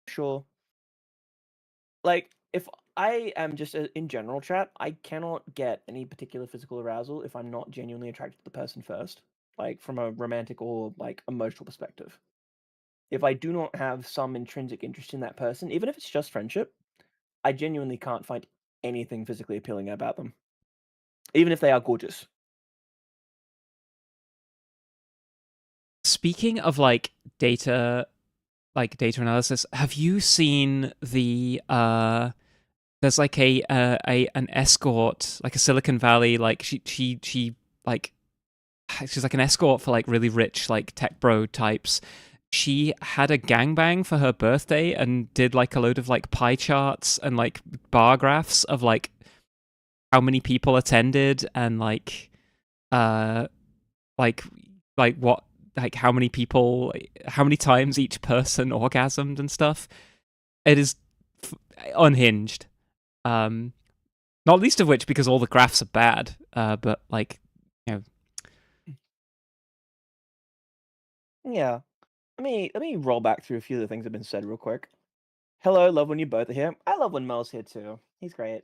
sure. Like, if I am just in general chat, I cannot get any particular physical arousal if I'm not genuinely attracted to the person first, like from a romantic or like emotional perspective. If I do not have some intrinsic interest in that person, even if it's just friendship, I genuinely can't find anything physically appealing about them, even if they are gorgeous. Speaking of like data analysis, have you seen the there's like an escort, like a Silicon Valley, like she like she's like an escort for like really rich like tech bro types. She had a gangbang for her birthday and did like a load of like pie charts and like bar graphs of like how many people attended and like like what, like how many people, how many times each person orgasmed and stuff. It is unhinged. Not least of which because all the graphs are bad. But like, you know. Yeah. Let me roll back through a few of the things that have been said real quick. Hello, love when you both are here. I love when Mel's here too. He's great.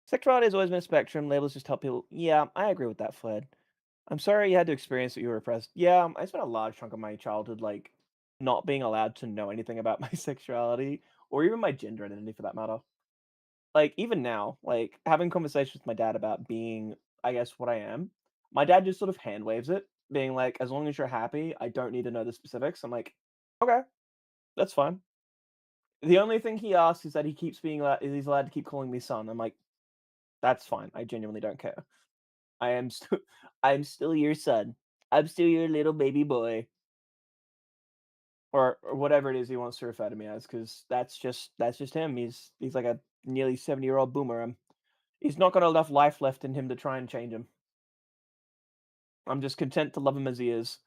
Sexuality has always been a spectrum. Labels just help people. Yeah, I agree with that, Fled. I'm sorry you had to experience that you were repressed. Yeah, I spent a large chunk of my childhood like not being allowed to know anything about my sexuality or even my gender identity for that matter. Like even now, like having conversations with my dad about being, I guess, what I am. My dad just sort of hand waves it, being like, as long as you're happy, I don't need to know the specifics. I'm like, okay, that's fine. The only thing he asks is that he keeps being he's allowed to keep calling me son. I'm like, that's fine. I genuinely don't care. I am still I'm still your son. I'm still your little baby boy. Or whatever it is he wants to refer to me as, because that's just him. He's like a nearly 70-year-old boomer. He's not got enough life left in him to try and change him. I'm just content to love him as he is.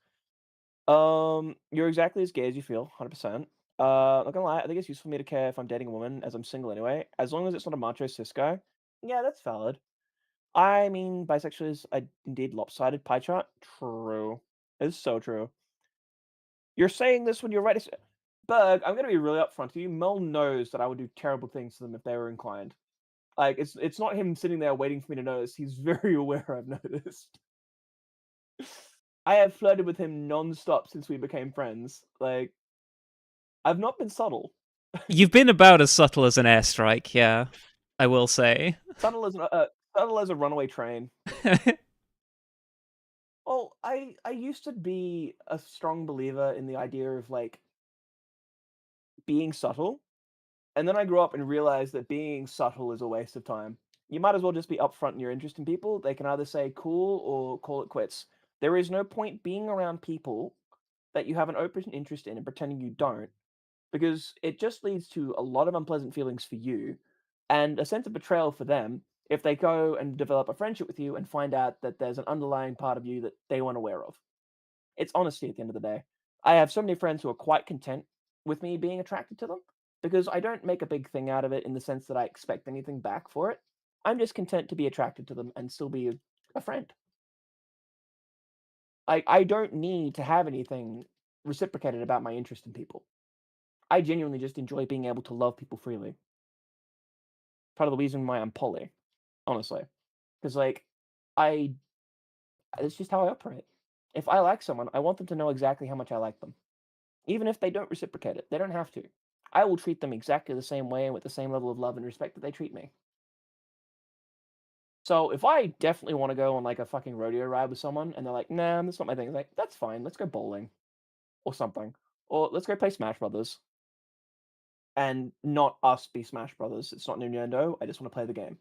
You're exactly as gay as you feel, 100%. Not gonna lie, I think it's useful for me to care if I'm dating a woman, as I'm single anyway. As long as it's not a macho cis guy. Yeah, that's valid. I mean, bisexual is indeed lopsided pie chart. True. It's so true. You're saying this when you're right. Berg, I'm gonna be really upfront with you. Mel knows that I would do terrible things to them if they were inclined. Like, it's not him sitting there waiting for me to notice. He's very aware I've noticed. I have flirted with him non-stop since we became friends. Like, I've not been subtle. You've been about as subtle as an airstrike, yeah. I will say. Subtle as a runaway train. Well, I used to be a strong believer in the idea of like being subtle, and then I grew up and realized that being subtle is a waste of time. You might as well just be upfront in your interest in people. They can either say cool or call it quits. There is no point being around people that you have an open interest in and pretending you don't, because it just leads to a lot of unpleasant feelings for you and a sense of betrayal for them if they go and develop a friendship with you and find out that there's an underlying part of you that they weren't aware of. It's honesty at the end of the day. I have so many friends who are quite content with me being attracted to them because I don't make a big thing out of it in the sense that I expect anything back for it. I'm just content to be attracted to them and still be a friend. I don't need to have anything reciprocated about my interest in people. I genuinely just enjoy being able to love people freely. Part of the reason why I'm poly, honestly, because like I, it's just how I operate. If I like someone, I want them to know exactly how much I like them, even if they don't reciprocate it. They don't have to. I will treat them exactly the same way and with the same level of love and respect that they treat me. So if I definitely want to go on like a fucking rodeo ride with someone and they're like, nah, that's not my thing, it's like, that's fine. Let's go bowling or something, or let's go play Smash Brothers. And not us be Smash Brothers. It's not Nintendo. I just want to play the game.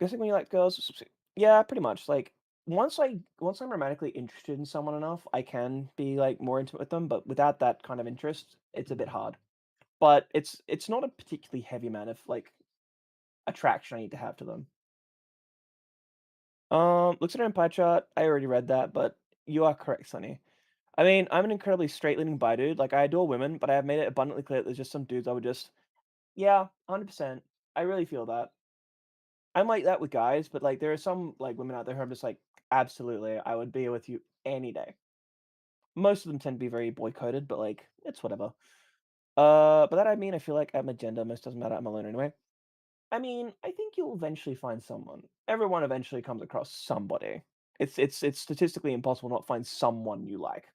Guessing when you like girls, yeah, pretty much. Like once I'm romantically interested in someone enough, I can be like more intimate with them. But without that kind of interest, it's a bit hard. But it's not a particularly heavy amount of like attraction I need to have to them. Looks at her in pie chart. I already read that, but you are correct, Sonny. I mean, I'm an incredibly straight-leaning bi dude. Like I adore women, but I have made it abundantly clear that there's just some dudes I would just, yeah, 100%. I really feel that. I'm like that with guys, but like there are some like women out there who I'm just like, absolutely, I would be with you any day. Most of them tend to be very boy-coded, but like it's whatever. But that I mean, I feel like at my gender, most doesn't matter. I'm alone anyway. I mean, I think you'll eventually find someone. Everyone eventually comes across somebody. It's statistically impossible not find someone you like.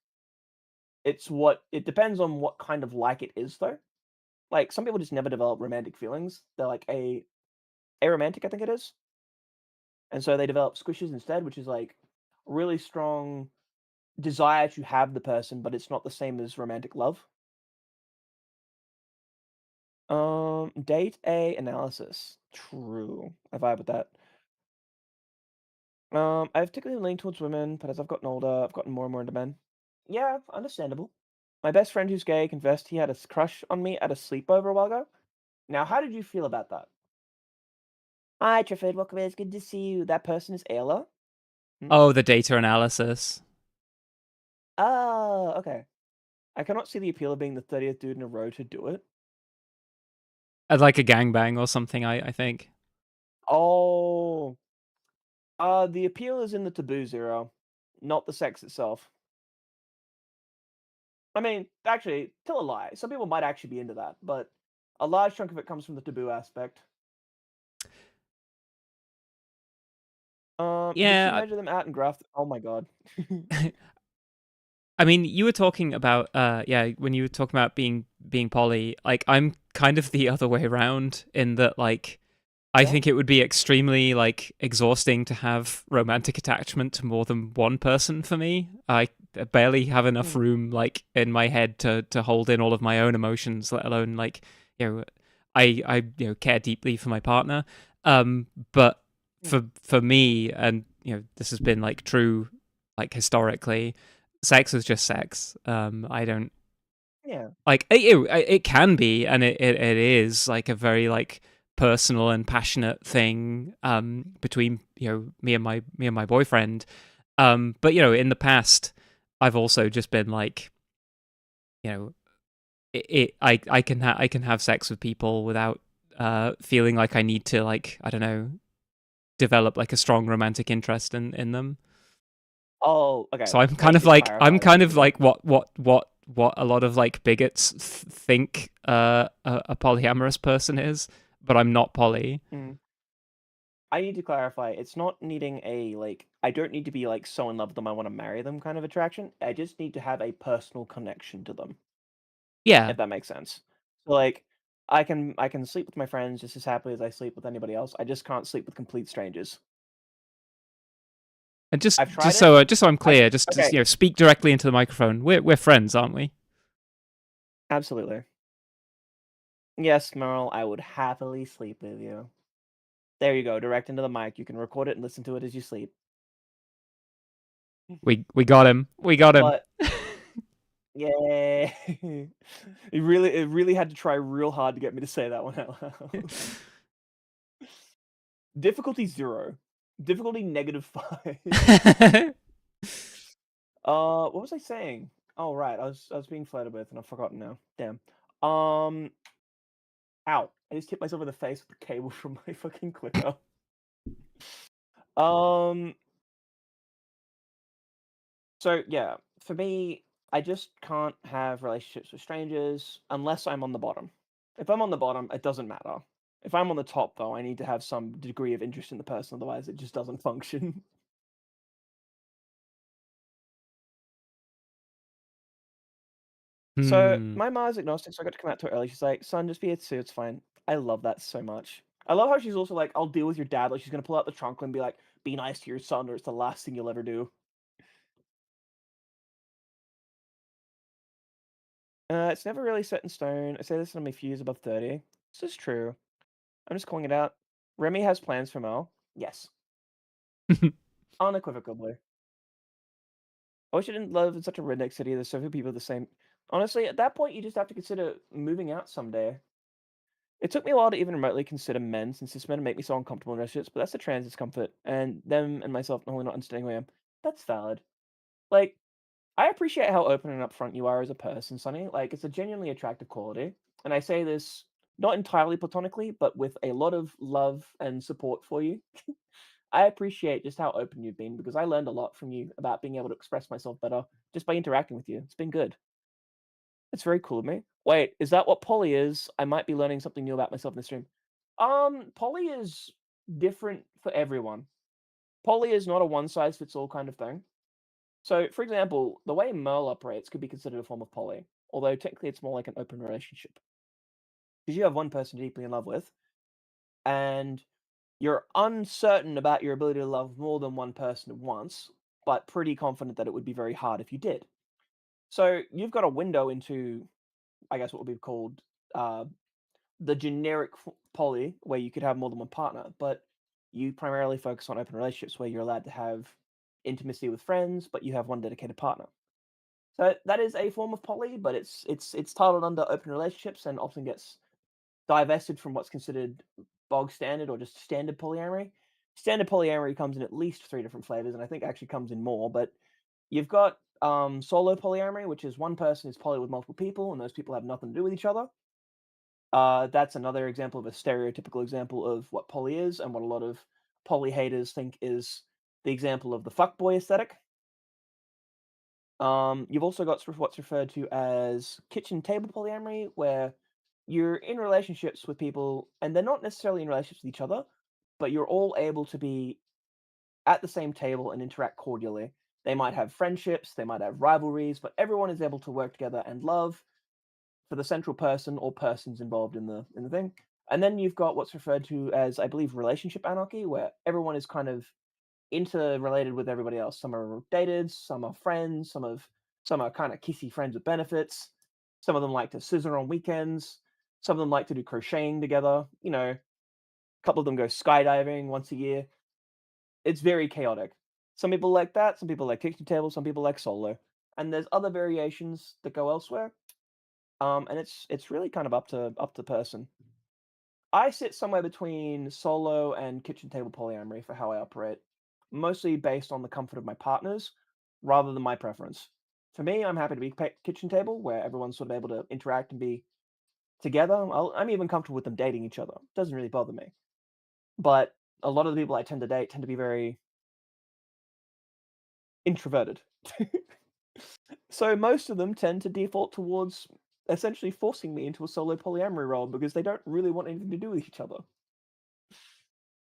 It depends on what kind of like it is though. Like some people just never develop romantic feelings. They're like a aromantic, I think it is. And so they develop squishes instead, which is like really strong desire to have the person, but it's not the same as romantic love. Date A analysis. True. I vibe with that. I've typically leaned towards women, but as I've gotten older, I've gotten more and more into men. Yeah, understandable. My best friend who's gay confessed he had a crush on me at a sleepover a while ago. Now, how did you feel about that? Hi, Triffid. Welcome in. It's good to see you. That person is Ayla. Oh, the data analysis. Oh, okay. I cannot see the appeal of being the 30th dude in a row to do it. Like a gangbang or something, I think. Oh. The appeal is in the taboo zero, not the sex itself. I mean, actually, tell a lie. Some people might actually be into that, but a large chunk of it comes from the taboo aspect. Did she Yeah, measure them out and graph? Oh my god. I mean, you were talking about yeah, when you were talking about being poly, like I'm kind of the other way around in that like I think it would be extremely like exhausting to have romantic attachment to more than one person for me. I barely have enough room like in my head to hold in all of my own emotions, let alone like, you know, I you know care deeply for my partner. But for me, and you know, this has been like true like historically, sex is just sex. I don't Yeah. like it can be, and it is like a very like personal and passionate thing between you know me and my boyfriend. But you know, in the past, I've also just been like, you know, I can have sex with people without feeling like I need to like I don't know develop like a strong romantic interest in them. Oh, okay. So I'm kind of like what a lot of like bigots think a polyamorous person is, but I'm not poly. I need to clarify. It's not needing a like. I don't need to be like so in love with them. I want to marry them kind of attraction. I just need to have a personal connection to them, Yeah, if that makes sense. So like, I can sleep with my friends just as happily as I sleep with anybody else. I just can't sleep with complete strangers. and just I've tried just it. so just so I'm clear, Okay, just speak directly into the microphone. We're friends, aren't we? absolutely. Yes, Merle, I would happily sleep with you. There you go, direct into the mic. You can record it and listen to it as you sleep. We got him. We got him. But yeah, it really had to try real hard to get me to say that one out loud. Difficulty 0. Difficulty -5. What was I saying? Oh right, I was being flirted with and I've forgotten now. Damn. Ow! I just hit myself in the face with the cable from my fucking clicker. Um. So yeah, for me, I just can't have relationships with strangers unless I'm on the bottom. If I'm on the bottom, it doesn't matter. If I'm on the top, though, I need to have some degree of interest in the person, otherwise it just doesn't function. So Hmm. my Ma's agnostic, so I got to come out to her early. She's like, "Son, just be it too. It's fine." I love that so much. I love how she's also like, "I'll deal with your dad." Like she's gonna pull out the trunk and be like, "Be nice to your son, or it's the last thing you'll ever do." It's never really set in stone. I say this when my fuse above 30. This is true. I'm just calling it out. Remy has plans for Mel. Yes, unequivocally. I wish I didn't live in such a redneck city. There's so few people the same. Honestly, at that point, you just have to consider moving out someday. It took me a while to even remotely consider men, since cis men make me so uncomfortable in relationships, but that's the trans discomfort, and them and myself normally not understanding who I am. That's valid. Like, I appreciate how open and upfront you are as a person, Sonny. Like, it's a genuinely attractive quality. And I say this not entirely platonically, but with a lot of love and support for you. I appreciate just how open you've been because I learned a lot from you about being able to express myself better just by interacting with you. It's been good. It's very cool of me. Wait, is that what poly is? I might be learning something new about myself in the stream. Poly is different for everyone. Poly is not a one size fits all kind of thing. So, for example, the way Merle operates could be considered a form of poly, although technically it's more like an open relationship. Because you have one person you're deeply in love with, and you're uncertain about your ability to love more than one person at once, but pretty confident that it would be very hard if you did. So you've got a window into, I guess, what would be called uh, the generic poly, where you could have more than one partner, but you primarily focus on open relationships where you're allowed to have intimacy with friends, but you have one dedicated partner. So that is a form of poly, but it's titled under open relationships and often gets divested from what's considered bog standard or just standard polyamory. Standard polyamory comes in at least 3 different flavors, and I think actually comes in more. But you've got solo polyamory, which is one person is poly with multiple people, and those people have nothing to do with each other. That's another example of a stereotypical example of what poly is, and what a lot of poly haters think is the example of the fuckboy aesthetic. You've also got sort of what's referred to as kitchen table polyamory, where you're in relationships with people and they're not necessarily in relationships with each other, but you're all able to be at the same table and interact cordially. They might have friendships, they might have rivalries, but everyone is able to work together and love for the central person or persons involved in the thing. And then you've got what's referred to as, I believe, relationship anarchy, where everyone is kind of interrelated with everybody else. Some are dated, some are friends, some are kind of kissy friends with benefits. Some of them like to scissor on weekends. Some of them like to do crocheting together. A couple of them go skydiving once a year. It's very chaotic. Some people like that. Some people like kitchen table. Some people like solo. And there's other variations that go elsewhere. And it's really kind of up to person. I sit somewhere between solo and kitchen table polyamory for how I operate, mostly based on the comfort of my partners rather than my preference. For me, I'm happy to be kitchen table where everyone's sort of able to interact and be together. I'm even comfortable with them dating each other. It doesn't really bother me. But a lot of the people I tend to date tend to be very introverted. So most of them tend to default towards essentially forcing me into a solo polyamory role because they don't really want anything to do with each other.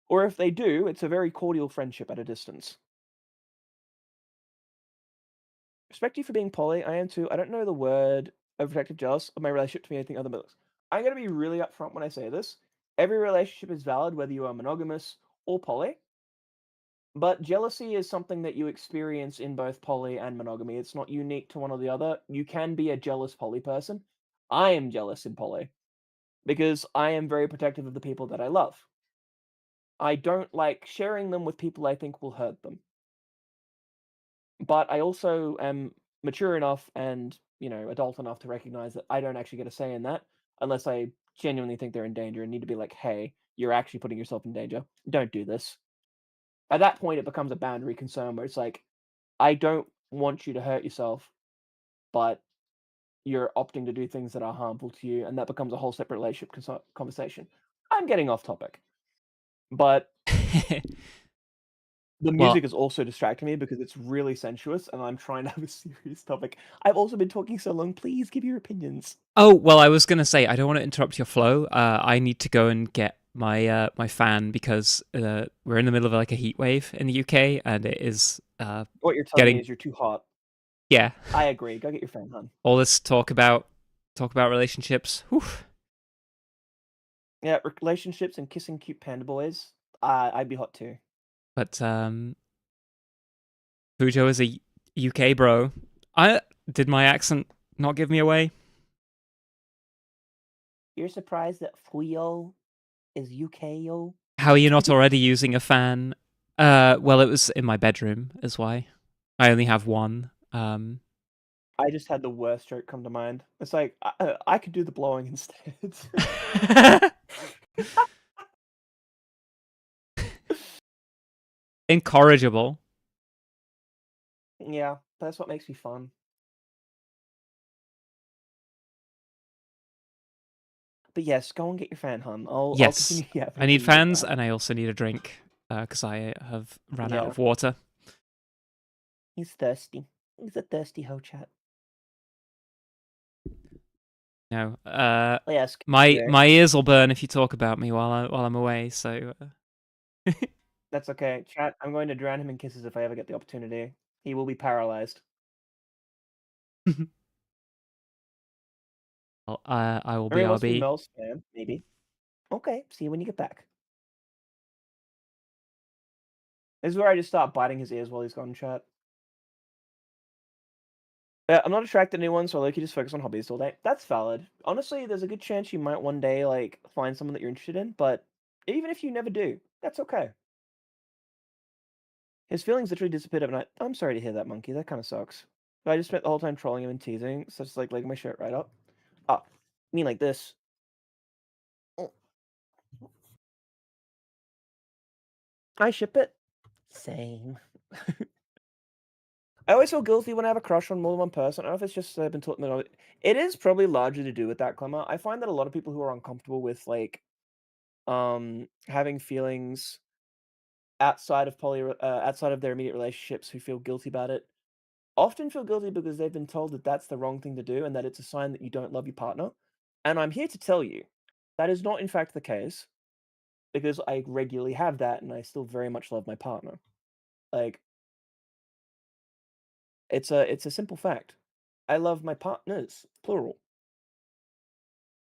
Or if they do, it's a very cordial friendship at a distance. Respect you for being poly. I am too. I don't know the word overprotective jealous of my relationship to me anything other than this. I'm going to be really upfront when I say this. Every relationship is valid, whether you are monogamous or poly. But jealousy is something that you experience in both poly and monogamy. It's not unique to one or the other. You can be a jealous poly person. I am jealous in poly because I am very protective of the people that I love. I don't like sharing them with people I think will hurt them. But I also am mature enough and, adult enough to recognize that I don't actually get a say in that unless I genuinely think they're in danger and need to be like, hey, you're actually putting yourself in danger. Don't do this. At that point, it becomes a boundary concern where it's like, I don't want you to hurt yourself, but you're opting to do things that are harmful to you, and that becomes a whole separate relationship conversation. I'm getting off topic, but the Well, music is also distracting me because it's really sensuous, and I'm trying to have a serious topic. I've also been talking so long. Please give your opinions. oh well, I was gonna say I don't want to interrupt your flow. I need to go and get my my fan because we're in the middle of like a heat wave in the UK, and it is What you're telling getting me is you're too hot. yeah. I agree. Go get your fan, hun. All this talk about relationships. Whew. Yeah, relationships and kissing cute panda boys. I'd be hot too. But Fujo is a UK bro. Did my accent not give me away? You're surprised that Fuyo is UK, yo? How are you not already using a fan? Well, it was in my bedroom, is why. I only have one. I just had the worst joke come to mind. It's like, I could do the blowing instead. Incorrigible. Yeah, that's what makes me fun. But yes, go and get your fan, hun. I'll Yes, continue yapping I need till you get fans, back. and I also need a drink because I have run out Yeah. of water. He's thirsty. He's a thirsty hoe chat. No, Yes. my ears will burn if you talk about me while I'm away. So That's okay. Chat, I'm going to drown him in kisses if I ever get the opportunity. He will be paralyzed. well, I will I be mean, wants to be RB. Mel's fan, maybe. Okay, see you when you get back. This is where I just start biting his ears while he's gone, chat. Yeah, I'm not attracted to anyone, so I like you just focus on hobbies all day. That's valid. Honestly, there's a good chance you might one day like find someone that you're interested in, but even if you never do, that's okay. His feelings literally disappeared overnight. I'm sorry to hear that, monkey. That kind of sucks. But I just spent the whole time trolling him and teasing, such as like legging my shirt right up. Ah, I mean like this. Oh. I ship it. Same. I always feel guilty when I have a crush on more than one person. I don't know if it's just I've been taught that it is probably largely to do with that, Clemmer. I find that a lot of people who are uncomfortable with like having feelings outside of their immediate relationships who feel guilty about it often feel guilty because they've been told that that's the wrong thing to do and that it's a sign that you don't love your partner. And I'm here to tell you that is not in fact the case because I regularly have that and I still very much love my partner. Like it's a simple fact. I love my partners, plural.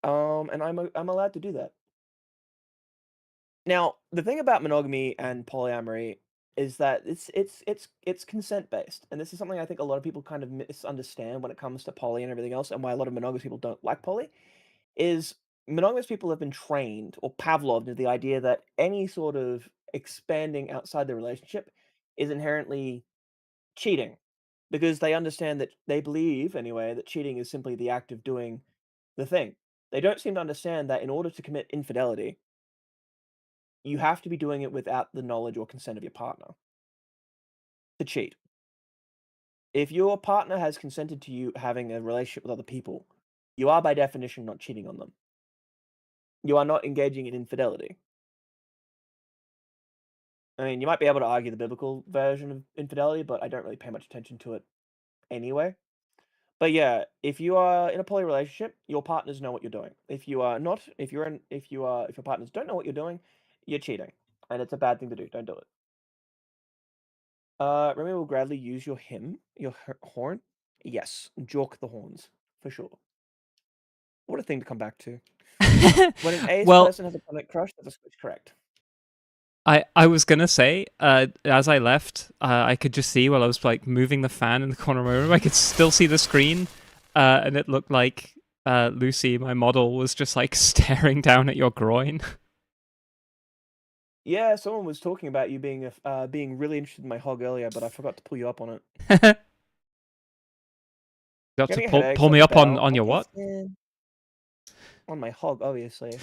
And I'm allowed to do that. Now, the thing about monogamy and polyamory is that it's consent based, and this is something I think a lot of people kind of misunderstand when it comes to poly and everything else, and why a lot of monogamous people don't like poly. Is monogamous people have been trained or Pavloved into the idea that any sort of expanding outside the relationship is inherently cheating, because they understand that they believe anyway that cheating is simply the act of doing the thing. They don't seem to understand that in order to commit infidelity you have to be doing it without the knowledge or consent of your partner to cheat. If your partner has consented to you having a relationship with other people, you are by definition not cheating on them. You are not engaging in infidelity. I mean, you might be able to argue the biblical version of infidelity, but I don't really pay much attention to it anyway. But yeah, if you are in a poly relationship, your partners know what you're doing. If you are not, if your partners don't know what you're doing, you're cheating. and it's a bad thing to do. Don't do it. Remy will gladly use your horn. Yes, jork the horns for sure. What a thing to come back to. When an ace Well, person has a planet crush, that's a switch correct. I was gonna say, as I left, I could just see while I was like moving the fan in the corner of my room, I could still see the screen, and it looked like Lucy, my model, was just like staring down at your groin. Yeah, someone was talking about you being being really interested in my hog earlier, but I forgot to pull you up on it. You have Getting to a headache, pull so me up on bell. your what? Understand. On my hog, obviously.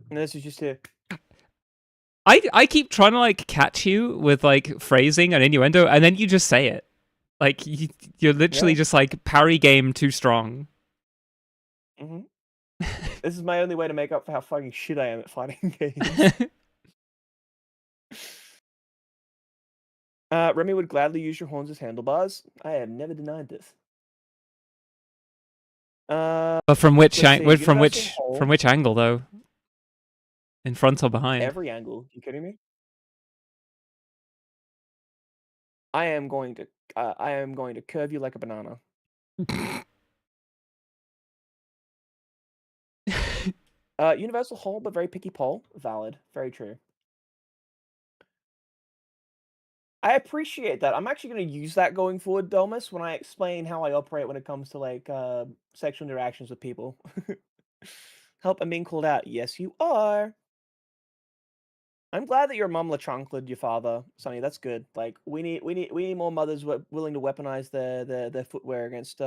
And this is just to. I keep trying to like catch you with like phrasing and innuendo, and then you just say it. Like you're literally Yeah. just like parry game too strong. Mm-hmm. This is my only way to make up for how fucking shit I am at fighting games. Remy would gladly use your horns as handlebars. I have never denied this. But from which Let's see, from universal which hole. angle though? In front or behind? Every angle. You kidding me? I am going to curve you like a banana. Universal hole, but very picky poll. Valid. Very true. I appreciate that. I'm actually going to use that going forward, Domus, when I explain how I operate when it comes to like sexual interactions with people. Help, I'm being called out. Yes, you are. I'm glad that your mum LaChuncled your father, Sonny. That's good. Like we need more mothers willing to weaponize their footwear against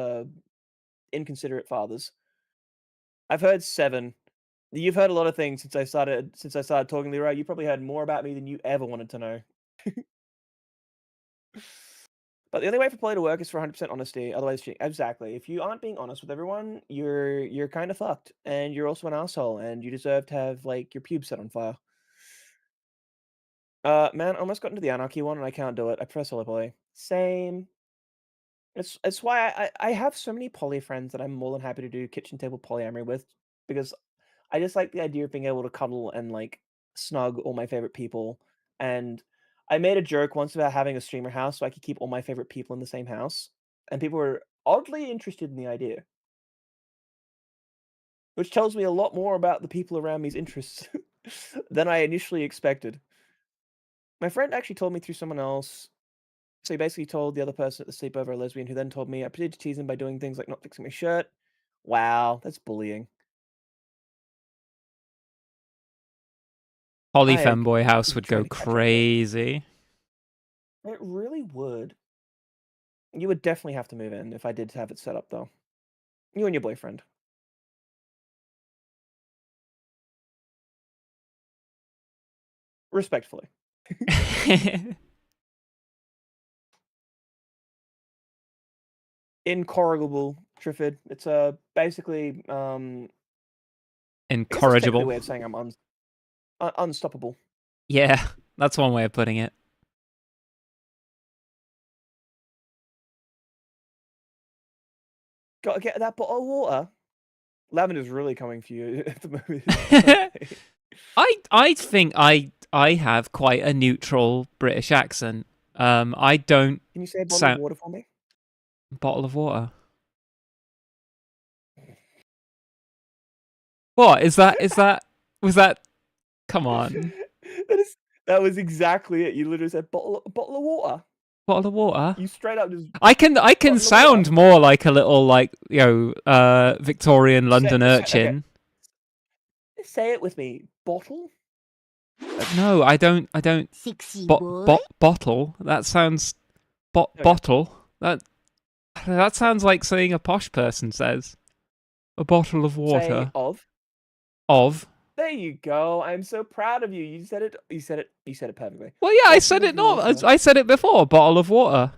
inconsiderate fathers. I've heard 7. You've heard a lot of things since I started talking, Leroy. You probably heard more about me than you ever wanted to know. But the only way for play to work is for 100% honesty. Otherwise, exactly. If you aren't being honest with everyone, you're kind of fucked, and you're also an asshole, and you deserve to have like your pubes set on fire. Man, I almost got into the anarchy one, and I can't do it. I prefer solo poly. Same. It's why I have so many poly friends that I'm more than happy to do kitchen table polyamory with, because I just like the idea of being able to cuddle and like snug all my favorite people. And I made a joke once about having a streamer house so I could keep all my favorite people in the same house, and people were oddly interested in the idea, which tells me a lot more about the people around me's interests than I initially expected. My friend actually told me through someone else. So he basically told the other person at the sleepover, a lesbian, who then told me I proceeded to tease him by doing things like not fixing my shirt. Wow, that's bullying. Poly I femboy house was would trying go to catch up there. crazy. It really would. You would definitely have to move in if I did have it set up, though. You and your boyfriend. Respectfully. Incorrigible, Triffid. It's basically I guess it's technically a Incorrigible. way of saying I'm unstoppable. Yeah, that's one way of putting it. Gotta get that bottle of water. Lavender's really coming for you at the moment. I think I have quite a neutral British accent. I don't Can you say a bottle sound of water for me? bottle of water. What is that? Was that? Come on, That was exactly it. You literally said bottle of water. bottle of water. You straight up just I bottle can of sound water. more like a little like Victorian London Okay. urchin. Say it with me. Bottle? No, I don't. Sexy boy. Bottle. That sounds Okay. bottle. That sounds like something a posh person says. A bottle of Say water. of. There you go. I'm so proud of you. You said it. You said it perfectly. Well, yeah, I Bottle said of it. Not. water. I said it before. Bottle of water.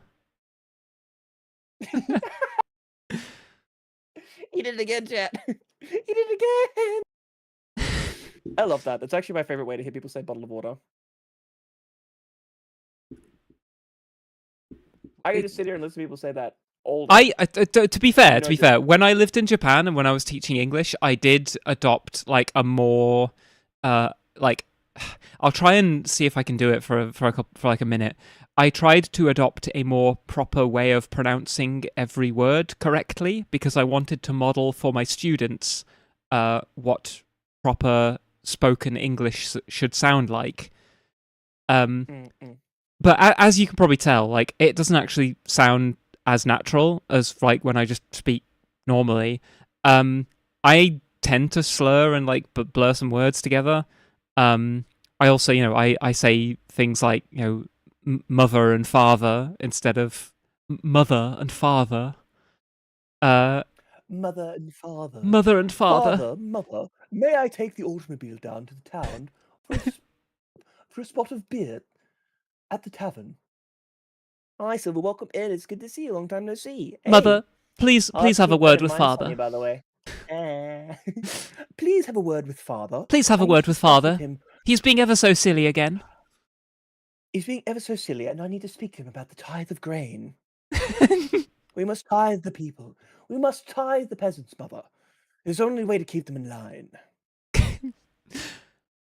He did it again, chat. He did it again. I love that. That's actually my favorite way to hear people say bottle of water. I get to sit here and listen to people say that all day. To be fair, You know, when I lived in Japan and when I was teaching English, I did adopt like a more like I'll try and see if I can do it for like a minute. I tried to adopt a more proper way of pronouncing every word correctly because I wanted to model for my students what proper spoken English should sound like. But as you can probably tell, like it doesn't actually sound as natural as like when I just speak normally. I tend to slur and like blur some words together. I also, I say things like, mother and father instead of mother and father. Mother and father. Mother and father. Father, mother, may I take the automobile down to the town for a spot of beer at the tavern? Hi, Silver. Welcome in. It's good to see you. Long time no see. Hey. Mother, please I'll have a keep word that in with mind, father. Sonny, by the way. Please have a word with father. Please have a I need word to with discuss father. him. He's being ever so silly again. He's being ever so silly, and I need to speak to him about the tithe of grain. We must tithe the people. We must tithe the peasants, mother. It's the only way to keep them in line.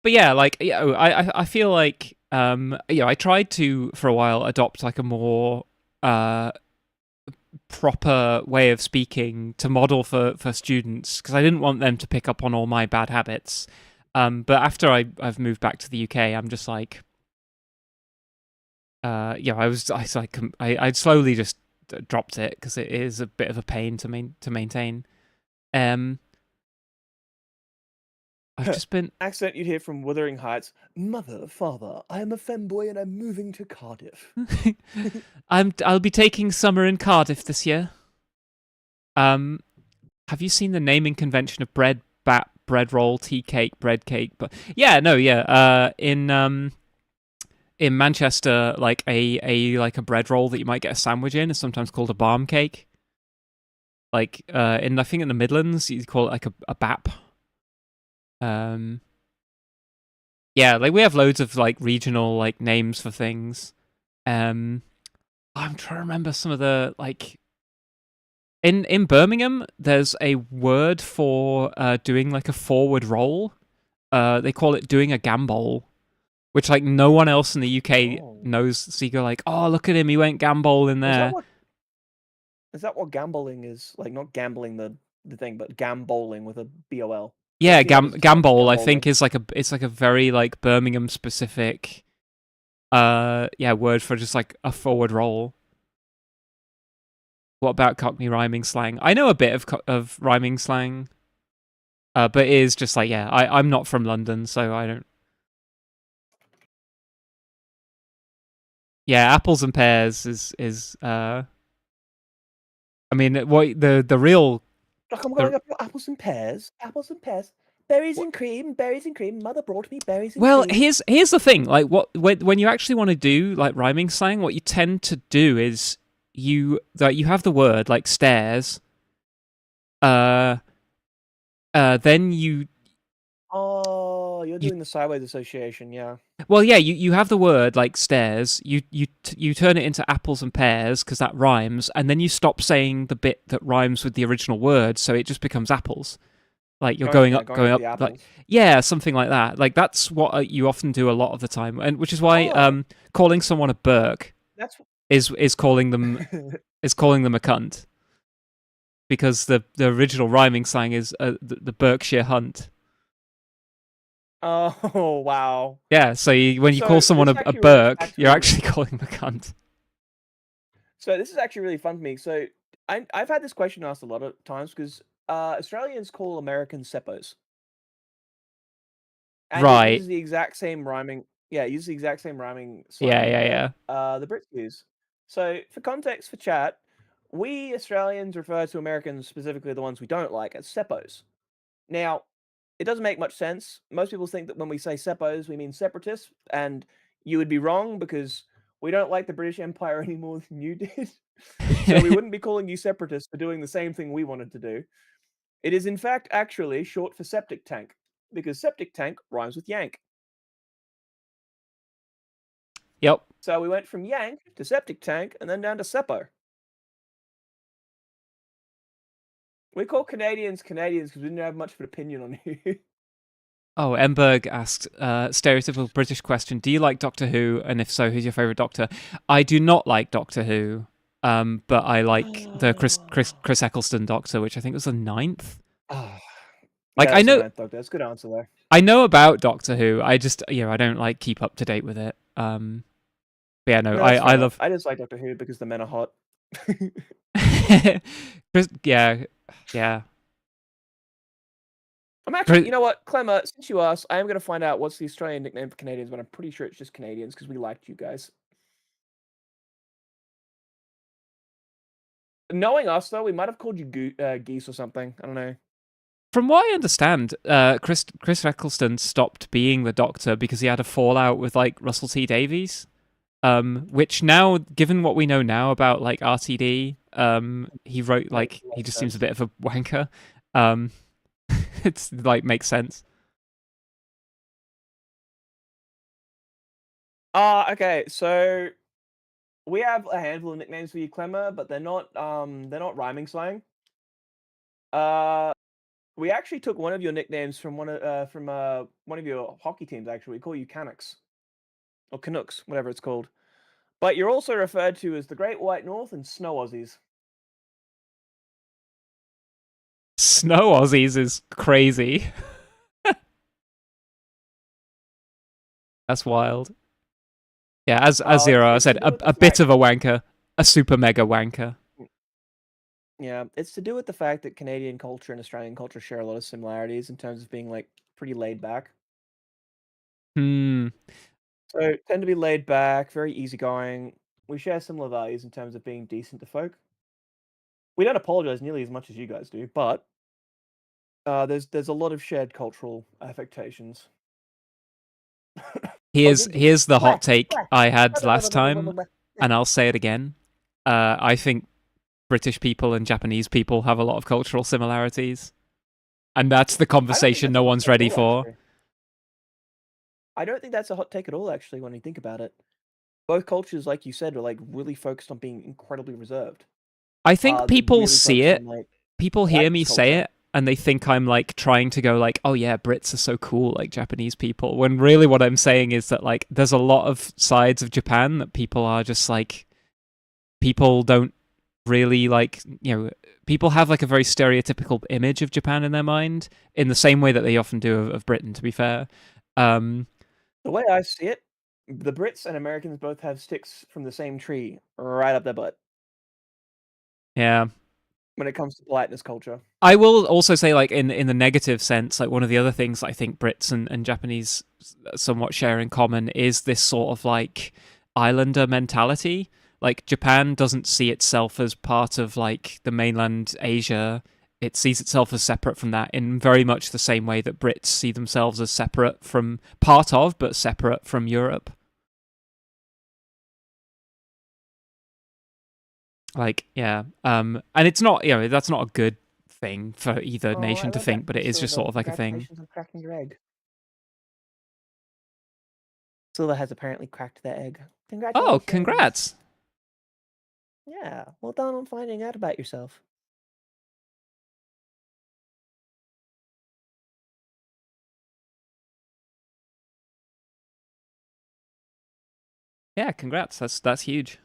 But yeah, like I feel like I tried to for a while adopt like a more proper way of speaking to model for students because I didn't want them to pick up on all my bad habits. But after I've moved back to the UK, I'm just like, I slowly just dropped it because it is a bit of a pain to maintain. I've just been accent you'd hear from Wuthering Heights. Mother, father, I am a femboy and I'm moving to Cardiff. I'll be taking summer in Cardiff this year. Have you seen the naming convention of bread, bat, bread roll, tea cake, bread cake? But in Manchester, like a bread roll that you might get a sandwich in is sometimes called a barm cake. Like I think in the Midlands you call it like a bap. Yeah, like we have loads of like regional like names for things. I'm trying to remember some of the like in Birmingham there's a word for doing like a forward roll. They call it doing a gambol, which like no one else in the UK knows. So you go like, oh, look at him, he went gambol in there. Is that what gambling is? Like not gambling the thing, but gamboling with a BOL. Yeah, gambol I think is like it's like a very like Birmingham specific word for just like a forward roll. What about Cockney rhyming slang? I know a bit of rhyming slang. But it is just like I'm not from London, so I don't. Yeah, apples and pears is I mean what the real like I'm going up apples and pears, berries and cream, mother brought me berries and well, cream. here's the thing, like when you actually want to do like rhyming slang, what you tend to do is you have the word like stairs, then you Oh, you're doing the sideways association, yeah. Well, yeah, you have the word like stairs. You turn it into apples and pears because that rhymes, and then you stop saying the bit that rhymes with the original word, so it just becomes apples. Like you're going up, like something like that. Like that's what you often do a lot of the time, and which is why calling someone a Burke is calling them is calling them a cunt, because the original rhyming slang is the Berkshire Hunt. Oh wow! Yeah, so when you call someone a Burke, you're actually calling them a cunt. So this is actually really fun for me. So I've had this question asked a lot of times because Australians call Americans seppos. And it uses the exact same rhyming. Yeah, it uses the exact same rhyming slang Yeah. The Brits use. So for context for chat, we Australians refer to Americans, specifically the ones we don't like, as seppos. Now, it doesn't make much sense. Most people think that when we say seppos, we mean separatists, and you would be wrong because we don't like the British Empire any more than you did. So we wouldn't be calling you separatists for doing the same thing we wanted to do. It is in fact actually short for septic tank, because septic tank rhymes with yank. Yep. So we went from yank to septic tank and then down to seppo. We call Canadians because we didn't have much of an opinion on you. Oh, Emberg asked, stereotypical British question: do you like Doctor Who? And if so, who's your favorite Doctor? I do not like Doctor Who, but I like the Chris Eccleston Doctor, which I think was the 9th. Like Yeah, I that's the know, ninth Doctor. That's a good answer there. I know about Doctor Who. I just, I don't like keep up to date with it. But yeah, no, No, that's fair I enough. love. I just like Doctor Who because the men are hot. Yeah. I'm actually, you know what, Clemmer, since you asked, I am going to find out what's the Australian nickname for Canadians, but I'm pretty sure it's just Canadians because we liked you guys. Knowing us, though, we might have called you geese or something. I don't know. From what I understand, Chris Eccleston stopped being the Doctor because he had a fallout with like Russell T Davies. Which now, given what we know now about like RTD, he wrote like he just seems a bit of a wanker. It's like makes sense. Okay, so we have a handful of nicknames for you, Clemmer, but they're not rhyming slang. We actually took one of your nicknames from one of your hockey teams. Actually, we call you Canucks or Canucks, whatever it's called. But you're also referred to as the Great White North and Snow Aussies. Snow Aussies is crazy. That's wild. Yeah, as Zero, I said, a bit of a wanker, a super mega wanker. Yeah, it's to do with the fact that Canadian culture and Australian culture share a lot of similarities in terms of being like pretty laid back. Hmm. So tend to be laid back, very easygoing. We share similar values in terms of being decent to folk. We don't apologize nearly as much as you guys do, but there's a lot of shared cultural affectations. Here's the hot take I had last time, and I'll say it again. I think British people and Japanese people have a lot of cultural similarities, and that's the conversation no one's ready for. I don't think that's a hot take at all, actually, when you think about it. Both cultures, like you said, are like really focused on being incredibly reserved. I think people really see focused it. on, like, People hear me culture. say it, and they think I'm like trying to go like, oh yeah, Brits are so cool like Japanese people. When really what I'm saying is that like there's a lot of sides of Japan that people are just like, people don't really like, people have like a very stereotypical image of Japan in their mind in the same way that they often do of Britain, to be fair. The way I see it, the Brits and Americans both have sticks from the same tree right up their butt. Yeah. When it comes to politeness culture. I will also say, like, in the negative sense, like, one of the other things I think Brits and Japanese somewhat share in common is this sort of, like, islander mentality. Like, Japan doesn't see itself as part of, like, the mainland Asia. It sees itself as separate from that in very much the same way that Brits see themselves as separate from, part of, but separate from Europe. Like, yeah. And it's not, that's not a good thing for either nation to think, but it is just sort of like a thing. Congratulations on cracking your egg. Silver has apparently cracked their egg. Congratulations. Oh, congrats. Yeah, well done on finding out about yourself. Yeah, congrats. That's huge.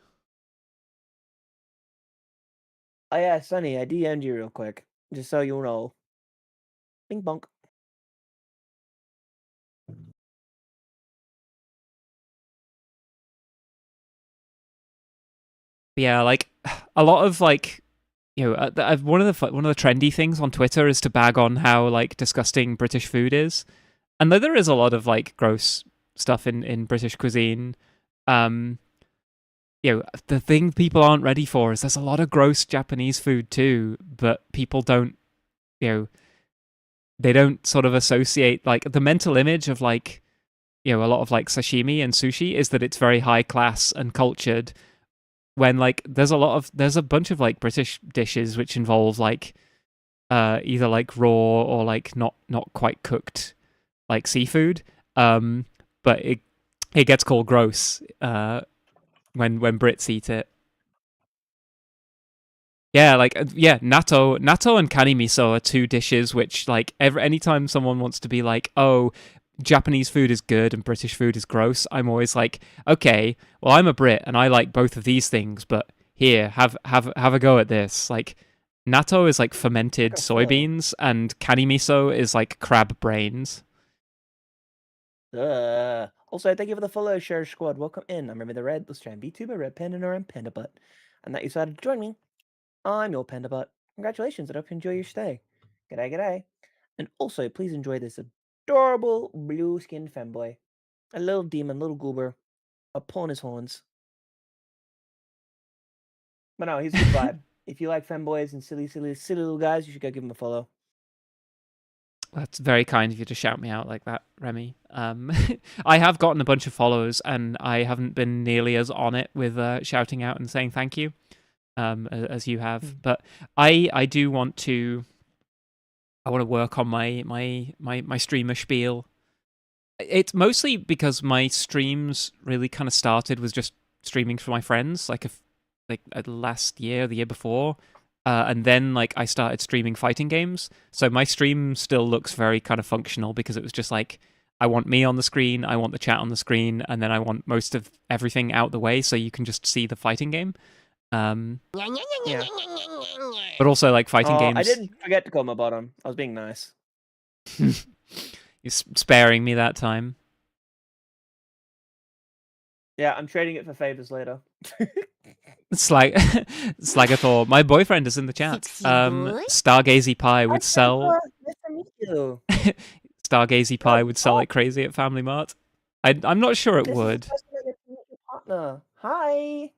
Oh yeah, Sonny, I DM'd you real quick, just so you know. Bing bonk. Yeah, like a lot of like, one of the trendy things on Twitter is to bag on how like disgusting British food is, and though there is a lot of like gross stuff in British cuisine, the thing people aren't ready for is there's a lot of gross Japanese food too, but people don't, they don't sort of associate, like, the mental image of like, a lot of like sashimi and sushi is that it's very high class and cultured, when like there's a bunch of like British dishes which involve like either like raw or like not quite cooked like seafood, but it gets called gross when Brits eat it. Yeah, like yeah, natto and kani miso are two dishes which like anytime someone wants to be like, "Oh, Japanese food is good and British food is gross," I'm always like, "Okay, well I'm a Brit and I like both of these things, but here, have a go at this." Like natto is like fermented Like a pho. soybeans and kani miso is like crab brains. Also, thank you for the follow, Share Squad. Welcome in. I'm Remy the Red. Let's try and beat Tuber, Red Panda, or Panda Butt. And that you decided to join me. I'm your Panda Butt. Congratulations, and I hope you enjoy your stay. G'day, g'day. And also, please enjoy this adorable blue-skinned femboy. A little demon, little goober, upon his horns. But no, he's a good vibe. If you like femboys and silly little guys, you should go give him a follow. That's very kind of you to shout me out like that, Remy. I have gotten a bunch of followers, and I haven't been nearly as on it with shouting out and saying thank you, as you have. But I do want to. I want to work on my streamer spiel. It's mostly because my streams really kind of started with just streaming for my friends, like last year, the year before. And then like I started streaming fighting games. So my stream still looks very kind of functional because it was just like I want me on the screen, I want the chat on the screen, and then I want most of everything out the way so you can just see the fighting game. Yeah. But also like fighting games. I didn't forget to call my bottom. I was being nice. You're sparing me that time. Yeah, I'm trading it for favors later. Slagathor. My boyfriend is in the chat. Stargazy Pie would sell. Nice to meet you. Stargazy Pie would sell like crazy at Family Mart. I'm not sure it This would. Is the first time I get to meet your partner. Hi.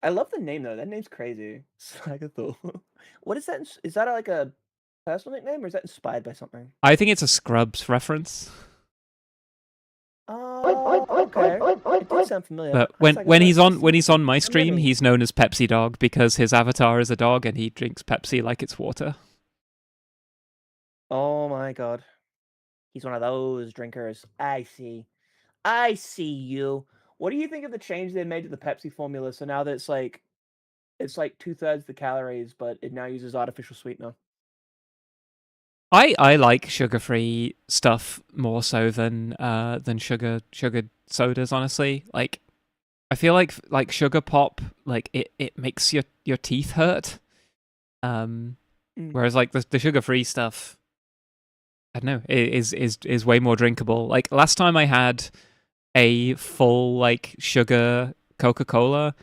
I love the name though. That name's crazy. Slagathor. What is that? Is that like a personal nickname or is that inspired by something? I think it's a Scrubs reference. Oh, okay. It did sound familiar. But when he's on my stream, he's known as Pepsi Dog because his avatar is a dog and he drinks Pepsi like it's water. Oh my god. He's one of those drinkers. I see. I see you. What do you think of the change they made to the Pepsi formula? So now that it's like 2/3 the calories, but it now uses artificial sweetener. I like sugar-free stuff more so than sugared sodas, honestly. Like I feel like sugar pop, like it makes your teeth hurt. Whereas like the sugar-free stuff, I don't know, is way more drinkable. Like last time I had a full like sugar Coca-Cola,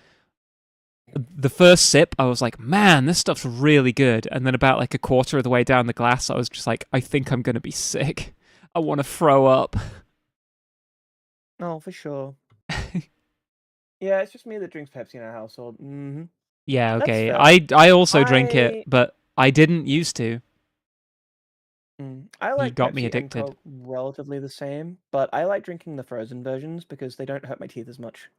the first sip I was like, man, this stuff's really good. And then about like a quarter of the way down the glass, I was just like, I think I'm gonna be sick. I want to throw up. Oh, for sure. Yeah, it's just me that drinks Pepsi in our household. Mm-hmm. Yeah, That's okay. fair. I also drink it, but I didn't used to. I like got Pepsi me and addicted. Coke relatively the same, but I like drinking the frozen versions because they don't hurt my teeth as much.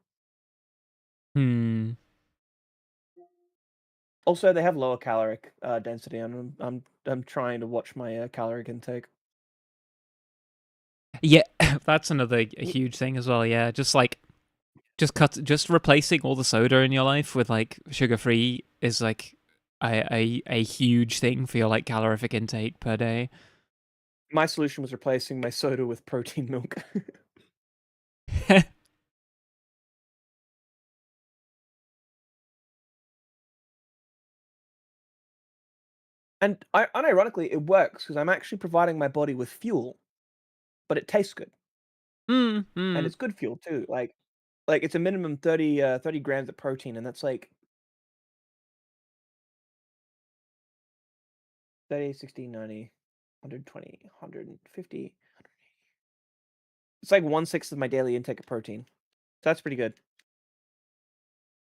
Also, they have lower caloric density, and I'm trying to watch my caloric intake. Yeah, that's another huge thing as well. Yeah, just replacing all the soda in your life with like sugar-free is like a huge thing for your like calorific intake per day. My solution was replacing my soda with protein milk. And unironically, it works because I'm actually providing my body with fuel, but it tastes good. And it's good fuel too. Like it's a minimum 30 grams of protein, and that's like 30, 60, 90, 120, 150. It's like 1/6 of my daily intake of protein. So that's pretty good.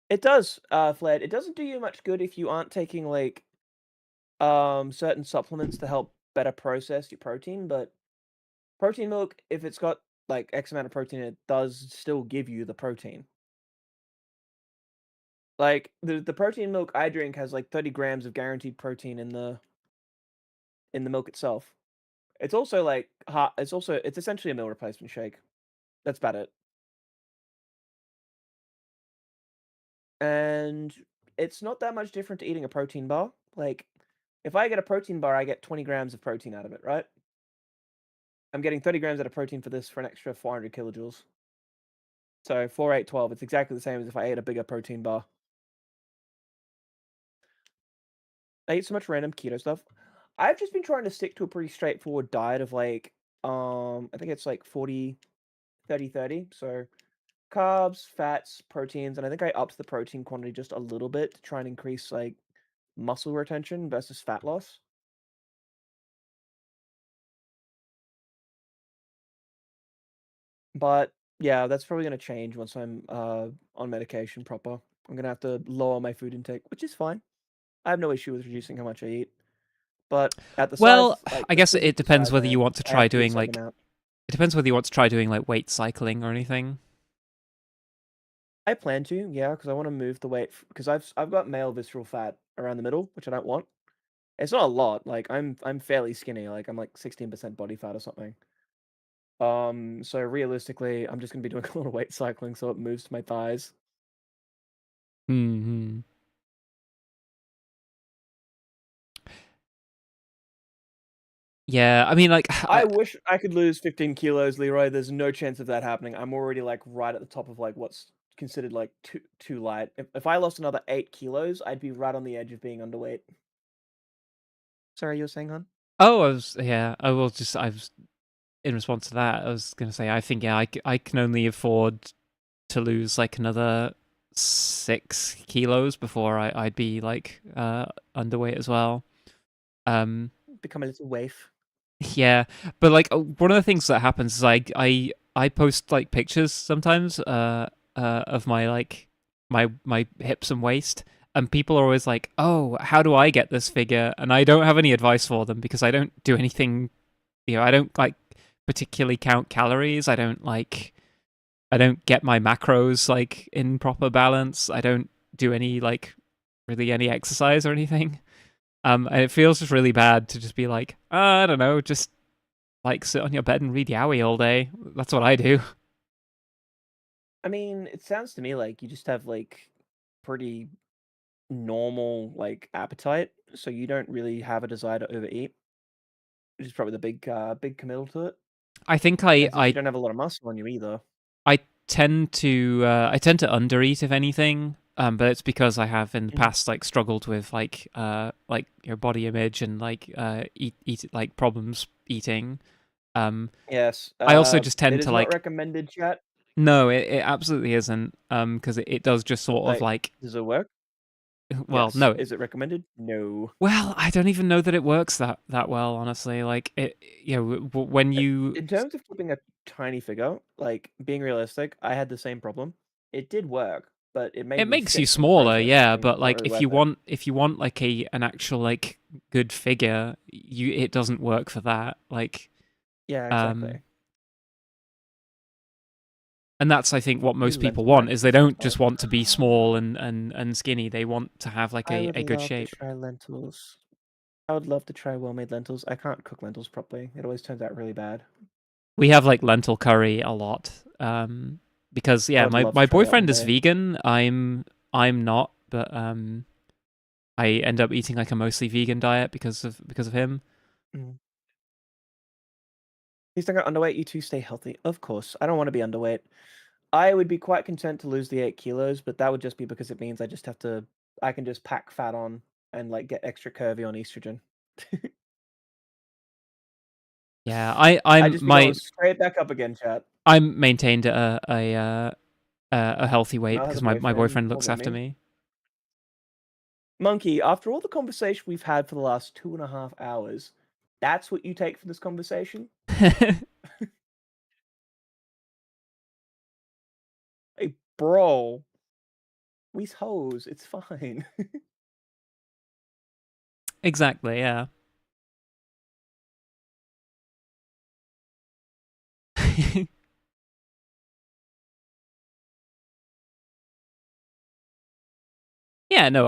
It does, Fled. It doesn't do you much good if you aren't taking like certain supplements to help better process your protein, but protein milk, if it's got like X amount of protein, it does still give you the protein. Like the protein milk I drink has like 30 grams of guaranteed protein in the milk itself. It's also like it's essentially a meal replacement shake. That's about it. And it's not that much different to eating a protein bar. Like, if I get a protein bar, I get 20 grams of protein out of it, right? I'm getting 30 grams out of protein for this for an extra 400 kilojoules. So 4, 8, 12. It's exactly the same as if I ate a bigger protein bar. I eat so much random keto stuff. I've just been trying to stick to a pretty straightforward diet of like, I think it's like 40, 30, 30. So carbs, fats, proteins, and I think I upped the protein quantity just a little bit to try and increase like muscle retention versus fat loss. But yeah, that's probably gonna change once I'm on medication proper. I'm gonna have to lower my food intake, which is fine. I have no issue with reducing how much I eat. But at the size, Well, like I the guess it physical depends size I whether you am, want to I have try to do a doing certain like amount. it depends whether you want to try doing like weight cycling or anything. I plan to, yeah, because I want to move the weight because I've got male visceral fat around the middle, which I don't want. It's not a lot. Like I'm fairly skinny. Like I'm like 16% body fat or something. So realistically, I'm just gonna be doing a lot of weight cycling, so it moves to my thighs. Hmm. Yeah, I mean, like, I wish I could lose 15 kilos, Leroy. There's no chance of that happening. I'm already like right at the top of like what's considered like too light. If I lost another 8 kilos, I'd be right on the edge of being underweight. Sorry, you were saying, hon? oh, I was in response to that. I was gonna say, I think, yeah, I can only afford to lose like another 6 kilos before I'd be like underweight as well. Become a little waif. Yeah, but like one of the things that happens is I post like pictures sometimes of my like my hips and waist, and people are always like, "Oh, how do I get this figure?" And I don't have any advice for them because I don't do anything, I don't like particularly count calories. I don't get my macros like in proper balance. I don't do any like really any exercise or anything. And it feels just really bad to just be like, I don't know, just like sit on your bed and read Yowie all day. That's what I do. I mean, it sounds to me like you just have like pretty normal like appetite, so you don't really have a desire to overeat, which is probably the big committal to it. I think And since you don't have a lot of muscle on you either. I tend to undereat if anything. But it's because I have in the past like struggled with like your body image and like eat like problems eating. Yes. I also just It tend is to not like recommended, chat. no, it absolutely isn't. Because it does just sort of Like, like does it work? well, Yes. no. Is it recommended? No. Well, I don't even know that it works that well, honestly. Like it, when you In terms of keeping a tiny figure, like being realistic, I had the same problem. It did work, but it made it me makes you sick in the smaller, process. yeah, And but not like really worth it. if you want like an actual like good figure, it doesn't work for that. Like Yeah, exactly. and that's I think what These most people lentil want is they macs are so don't hard. just want to be small and skinny. They want to have like I would a good love to shape. try lentils. I would love to try well-made lentils. I can't cook lentils properly. It always turns out really bad. We have like lentil curry a lot. Because I yeah, would love to my try that one boyfriend is day. vegan. I'm not, but I end up eating like a mostly vegan diet because of him. Please don't get underweight. You two stay healthy. Of course. I don't want to be underweight. I would be quite content to lose the 8 kilos, but that would just be because it means I can just pack fat on and like get extra curvy on estrogen. Yeah, I'd just be going straight back up again, chat. I'm maintained a healthy weight Mel has because a my boyfriend. boyfriend looks Wasn't after me. me. Monkey, after all the conversation we've had for the last 2.5 hours, that's what you take from this conversation? Hey, bro. We's hoes. It's fine. Exactly, yeah. Yeah, no,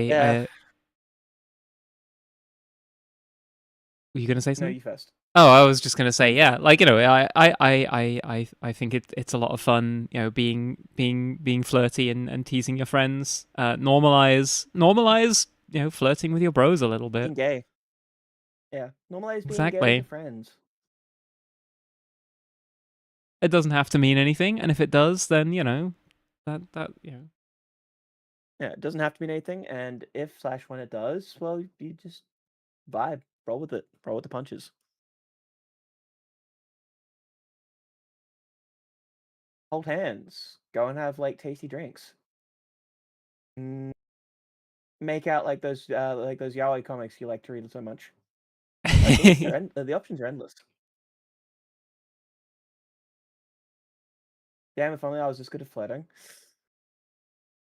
Yeah. were you gonna say No, something? you first. Oh, I was just gonna say, yeah, like I think it's a lot of fun, being flirty and teasing your friends. Normalize, flirting with your bros a little Being bit. gay. Yeah. Normalize being gay with Exactly. your friends. It doesn't have to mean anything, and if it does, then that. Yeah, it doesn't have to mean anything, and if/when it does, well, you just vibe, roll with it, roll with the punches. Hold hands, go and have like tasty drinks. Mm, make out like those yaoi comics you like to read so much. Like, the options are endless. Damn, if only I was this good at flirting.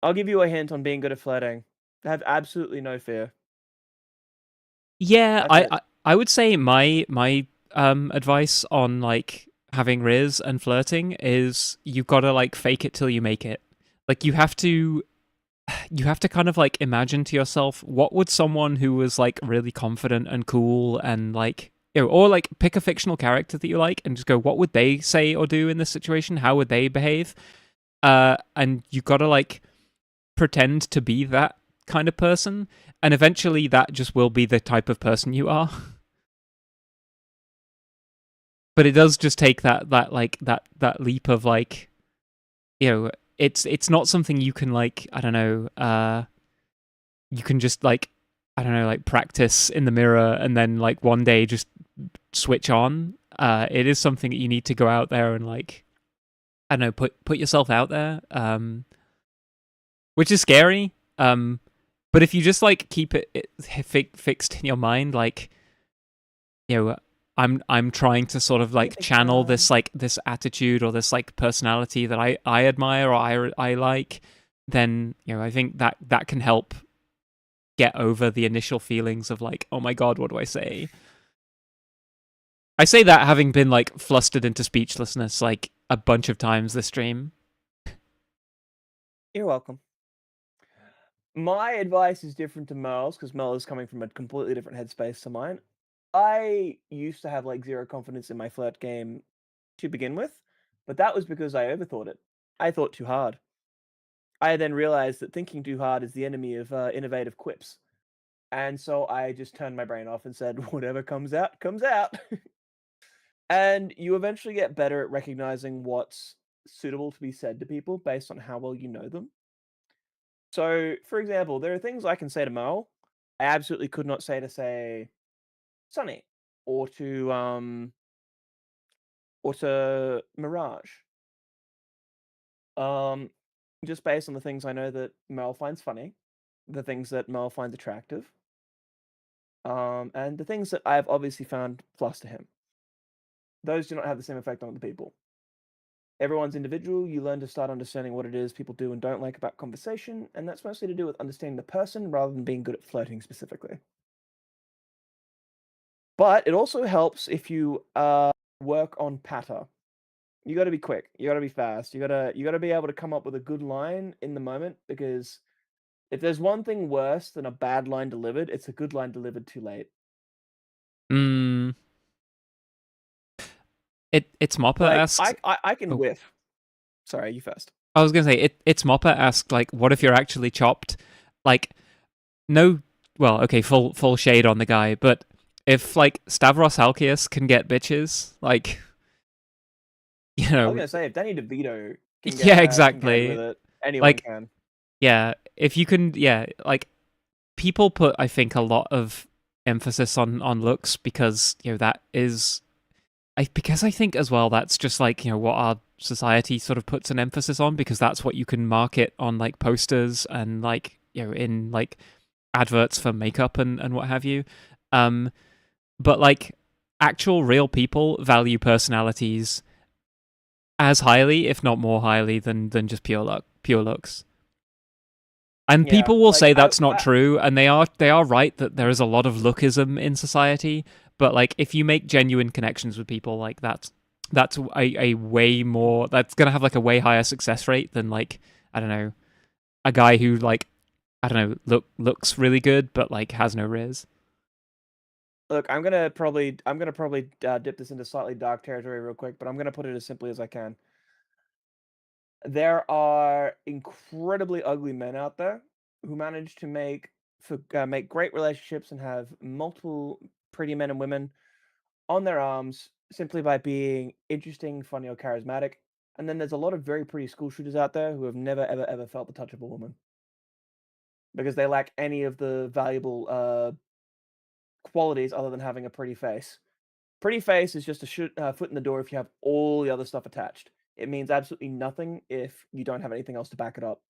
I'll give you a hint on being good at flirting. Have absolutely no fear. Yeah, That's it. I would say my advice on like having riz and flirting is you gotta like fake it till you make it. Like you have to kind of like imagine to yourself what would someone who was like really confident and cool and like or like pick a fictional character that you like and just go what would they say or do in this situation? How would they behave? And you gotta like pretend to be that kind of person, and eventually that just will be the type of person you are. But it does just take that leap of like, it's not something you can like, I don't know, you can just like, I don't know, like practice in the mirror and then like one day just switch on. It is something that you need to go out there and like, I don't know, put yourself out there, which is scary. But if you just like keep it fixed in your mind, like, I'm trying to sort of like channel this like this attitude or this like personality that I admire or I like, then I think that can help get over the initial feelings of like, oh my god, what do I say? I say that having been like flustered into speechlessness like a bunch of times this stream. You're welcome. My advice is different to Merle's because Merle is coming from a completely different headspace to mine. I used to have like zero confidence in my flirt game to begin with, but that was because I overthought it. I thought too hard. I then realized that thinking too hard is the enemy of innovative quips. And so I just turned my brain off and said, whatever comes out, comes out. And you eventually get better at recognizing what's suitable to be said to people based on how well you know them. So, for example, there are things I can say to Merle I absolutely could not say to, say, Sunny or to Mirage. Um, just based on the things I know that Mel finds funny, the things that Mel finds attractive, and the things that I've obviously found fluster him. Those do not have the same effect on other people. Everyone's individual. You learn to start understanding what it is people do and don't like about conversation, and that's mostly to do with understanding the person rather than being good at flirting specifically. But it also helps if you work on patter. You got to be quick. You got to be fast. You got to be able to come up with a good line in the moment, because if there's one thing worse than a bad line delivered, it's a good line delivered too late. It's Mopper Like, asks. I can whiff. Sorry, you first. I was gonna say it's Mopper asked like, what if you're actually chopped? Like, no, well, okay, full shade on the guy, but if like Stavros Halkias can get bitches, like, I was gonna say if Danny DeVito can get, yeah, exactly. can get with it, anyone like, can. Yeah, if you can, yeah, like people put, I think, a lot of emphasis on looks because that is, because I think as well that's just like what our society sort of puts an emphasis on, because that's what you can market on like posters and like in like adverts for makeup and what have you. But like actual real people value personalities as highly, if not more highly, than just pure looks. And Yeah, people will like, say that's not true, and they are right that there is a lot of lookism in society. But like, if you make genuine connections with people, like that's a way more. That's gonna have like a way higher success rate than like, I don't know, a guy who like, I don't know, looks really good but like has no riz. Look, I'm gonna probably dip this into slightly dark territory real quick, but I'm gonna put it as simply as I can. There are incredibly ugly men out there who manage to make great relationships and have multiple pretty men and women on their arms simply by being interesting, funny, or charismatic. And then there's a lot of very pretty school shooters out there who have never, ever, ever felt the touch of a woman because they lack any of the valuable qualities other than having a pretty face. Pretty face is just a foot in the door if you have all the other stuff attached. It means absolutely nothing if you don't have anything else to back it up.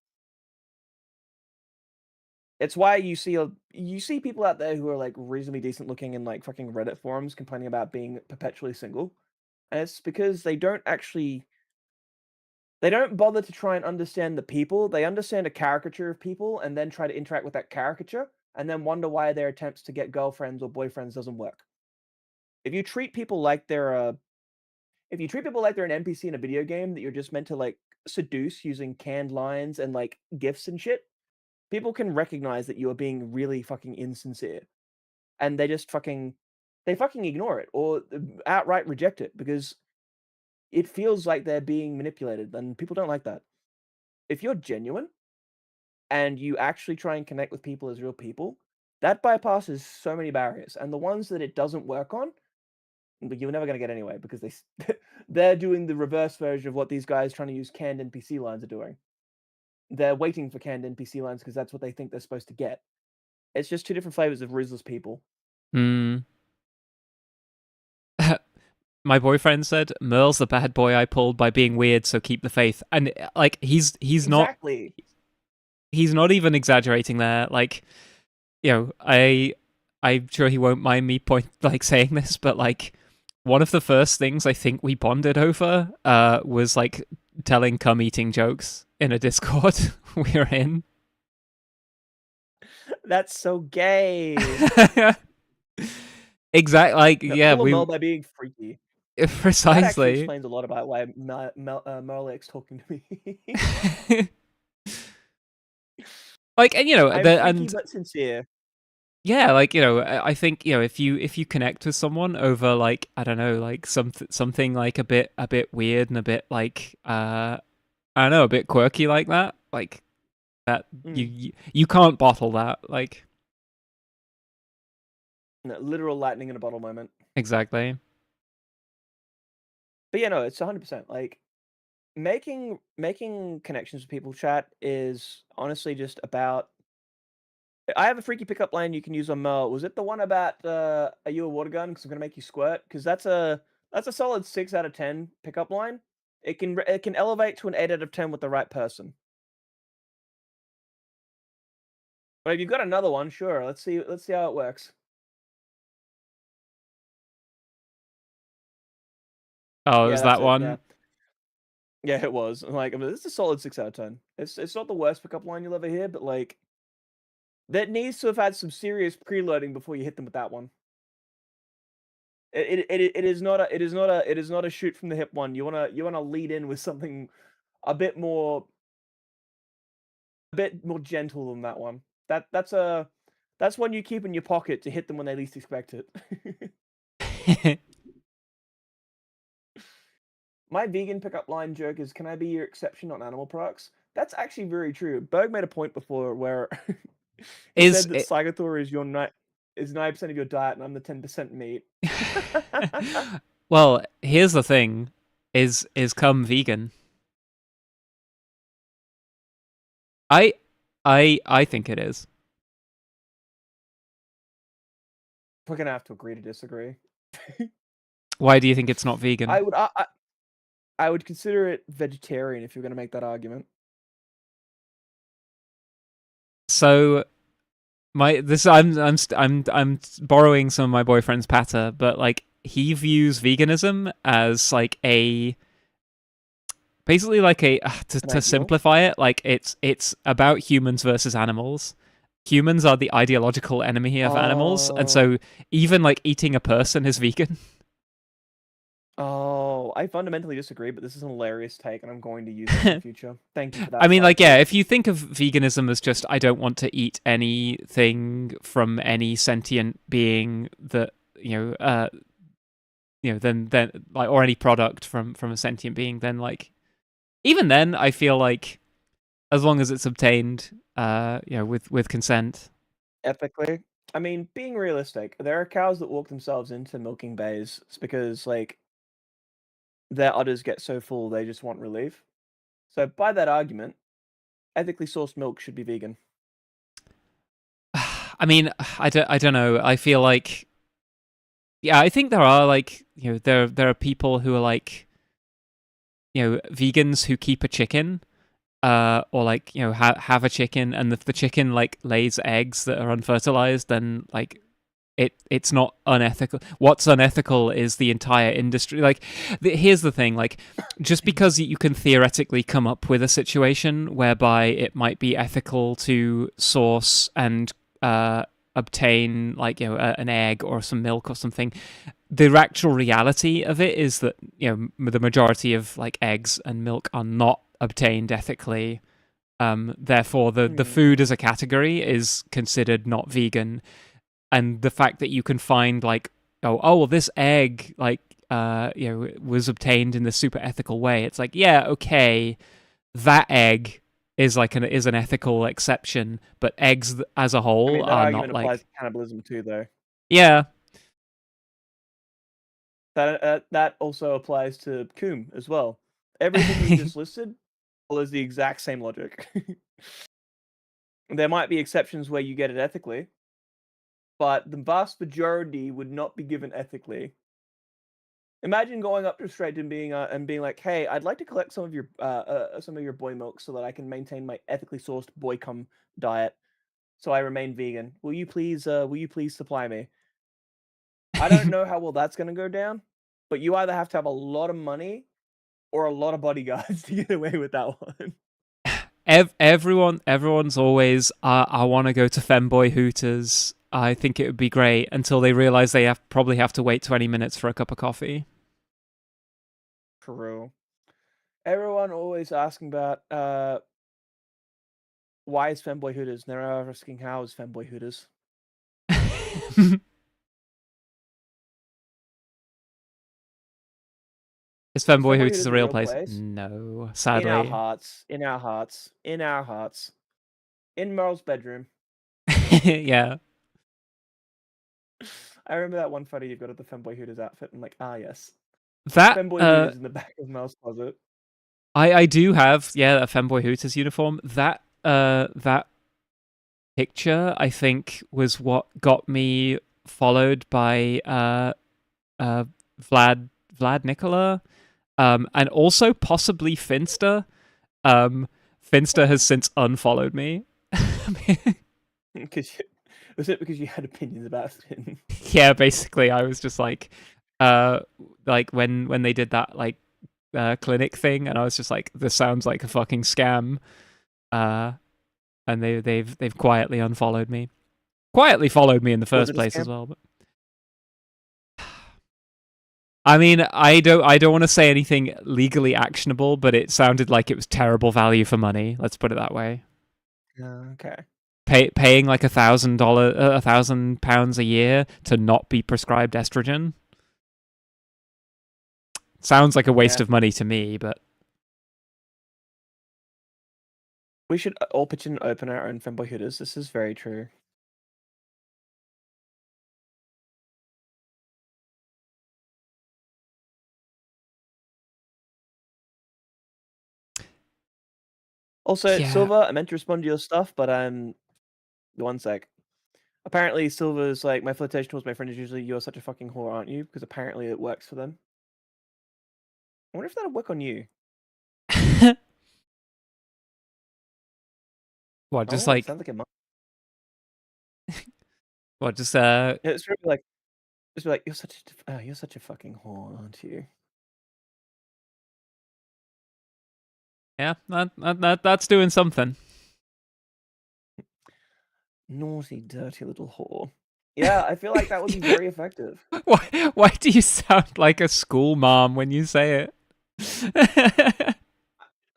It's why you see people out there who are like reasonably decent looking in like fucking Reddit forums complaining about being perpetually single. And it's because they don't bother to try and understand the people. They understand a caricature of people and then try to interact with that caricature and then wonder why their attempts to get girlfriends or boyfriends doesn't work. If you treat people like they're an NPC in a video game that you're just meant to like seduce using canned lines and like gifts and shit, people can recognize that you are being really fucking insincere. And they fucking ignore it or outright reject it because it feels like they're being manipulated, and people don't like that. If you're genuine and you actually try and connect with people as real people, that bypasses so many barriers. And the ones that it doesn't work on, you're never going to get anyway because they're doing the reverse version of what these guys trying to use canned NPC lines are doing. They're waiting for canned NPC lines because that's what they think they're supposed to get. It's just two different flavors of ruthless people. Hmm. My boyfriend said, "Merle's the bad boy I pulled by being weird, so keep the faith." And like he's Exactly. he's not even exaggerating there. Like, you know, I'm sure he won't mind me saying this, but like one of the first things I think we bonded over was like telling cum eating jokes in a Discord we were in. That's so gay. Exactly. Like, No, yeah, pull a we Mel by being freaky. That actually precisely. explains a lot about why Merle's talking to me. Like, and you know, I'm freaky but sincere. yeah, like, you know, I think, you know, if you connect with someone over like, I don't know, like something like a bit weird and a bit like I don't know, a bit quirky like that, like that you can't bottle that, like No, literal lightning in a bottle moment. exactly. But yeah, no, it's 100%. Like making connections with people, chat is honestly just about. I have a freaky pickup line you can use on Mel. Was it the one about are you a water gun? Because I'm gonna make you squirt. Because that's a solid 6 out of 10 pickup line. It can elevate to an 8 out of 10 with the right person. But if you've got another one, sure. Let's see how it works. Oh, Yeah, is that's that it, one? yeah. Yeah, it was. Like, I mean, this is a solid 6 out of 10. It's not the worst pickup line you'll ever hear, but like, that needs to have had some serious preloading before you hit them with that one. It is not a shoot from the hip one. You wanna lead in with something a bit more gentle than that one. That's one you keep in your pocket to hit them when they least expect it. My vegan pickup line joke is, "Can I be your exception on animal products?" That's actually very true. Berg made a point before where he said that Cygathor is 9% of your diet, and I'm the 10% meat. Well, here's the thing: is cum vegan? I think it is. We're gonna have to agree to disagree. Why do you think it's not vegan? I would consider it vegetarian if you're gonna make that argument. So I'm borrowing some of my boyfriend's patter, but like he views veganism as like basically like to simplify it, like it's about humans versus animals. Humans are the ideological enemy of animals, and so even like eating a person is vegan. Oh, I fundamentally disagree, but this is an hilarious take, and I'm going to use it in the future. Thank you for that. I mean, like, yeah, if you think of veganism as just, I don't want to eat anything from any sentient being that then like, or any product from a sentient being, then like even then I feel like as long as it's obtained with consent. Ethically, I mean, being realistic, there are cows that walk themselves into milking bays. It's because like their udders get so full they just want relief. So by that argument, ethically sourced milk should be vegan. I mean, I don't know. I feel like, yeah, I think there are like, there are people who are like, vegans who keep a chicken, or like, have a chicken, and if the chicken like lays eggs that are unfertilized, then like it's not unethical. What's unethical is the entire industry. Like, here's the thing: like, just because you can theoretically come up with a situation whereby it might be ethical to source and obtain, like, an egg or some milk or something, the actual reality of it is that the majority of like eggs and milk are not obtained ethically. Therefore, the food as a category is considered not vegan. And the fact that you can find like, well, this egg like was obtained in this super ethical way. It's like, yeah, okay, that egg is like an ethical exception, but eggs as a whole I mean, that are argument not applies like, to cannibalism too, though. yeah. That also applies to coom as well. Everything you just listed follows the exact same logic. There might be exceptions where you get it ethically, but the vast majority would not be given ethically. Imagine going up to a straight and being like, "Hey, I'd like to collect some of your boy milk so that I can maintain my ethically sourced boy cum diet, so I remain vegan. Will you please supply me?" I don't know how well that's gonna go down, but you either have to have a lot of money or a lot of bodyguards to get away with that one. Everyone's always, I want to go to femboy Hooters. I think it would be great, until they realize they probably have to wait 20 minutes for a cup of coffee. True. Everyone always asking about why is femboy Hooters? Never asking how is femboy Hooters. Is femboy Femboy Hooters a real place? place? No, In sadly. our hearts. In our hearts. In our hearts. In Merle's bedroom. Yeah. I remember that one photo you've got of the femboy Hooters outfit. I'm like, yes. That Femboy Hooters in the back of Merle's closet. I do have, yeah, a femboy Hooters uniform. That picture, I think, was what got me followed by Vlad Nicola, and also possibly Finster. Finster has since unfollowed me. Was it because you had opinions about Finn? Yeah, basically, I was just like when they did that like clinic thing, and I was just like, this sounds like a fucking scam. And they've quietly unfollowed me. Quietly followed me in the first place as well, but I mean, I don't want to say anything legally actionable, but it sounded like it was terrible value for money. Let's put it that way. Okay. Paying like £1,000 a year to not be prescribed estrogen sounds like a waste of money to me, but we should all pitch in and open our own femboy Hooters. This is very true. Also, Yeah. Silver, I meant to respond to your stuff, but one sec. Apparently, Silver's like, my flirtation towards my friend is usually, "You're such a fucking whore, aren't you?" Because apparently it works for them. I wonder if that'll work on you. What, just Oh, like sounds like it might. what, just It's really like, you're such a fucking whore, aren't you? yeah, that's doing something. Naughty, dirty little whore. Yeah, I feel like that would be very effective. Why do you sound like a school mom when you say it?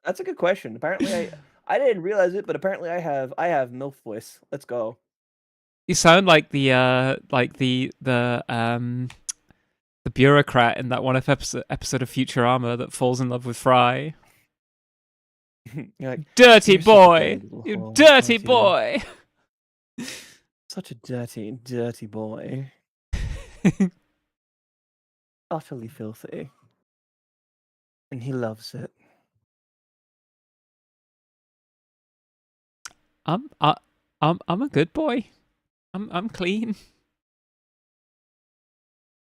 That's a good question. Apparently, I didn't realize it, but apparently I have MILF voice. Let's go. You sound like the bureaucrat in that one episode of Futurama that falls in love with Fry. You're like, Dirty "You're such a boy, dirty little you whore, dirty aren't you? boy. Such a dirty, dirty boy. Utterly filthy. And he loves it. I'm a good boy. I'm clean.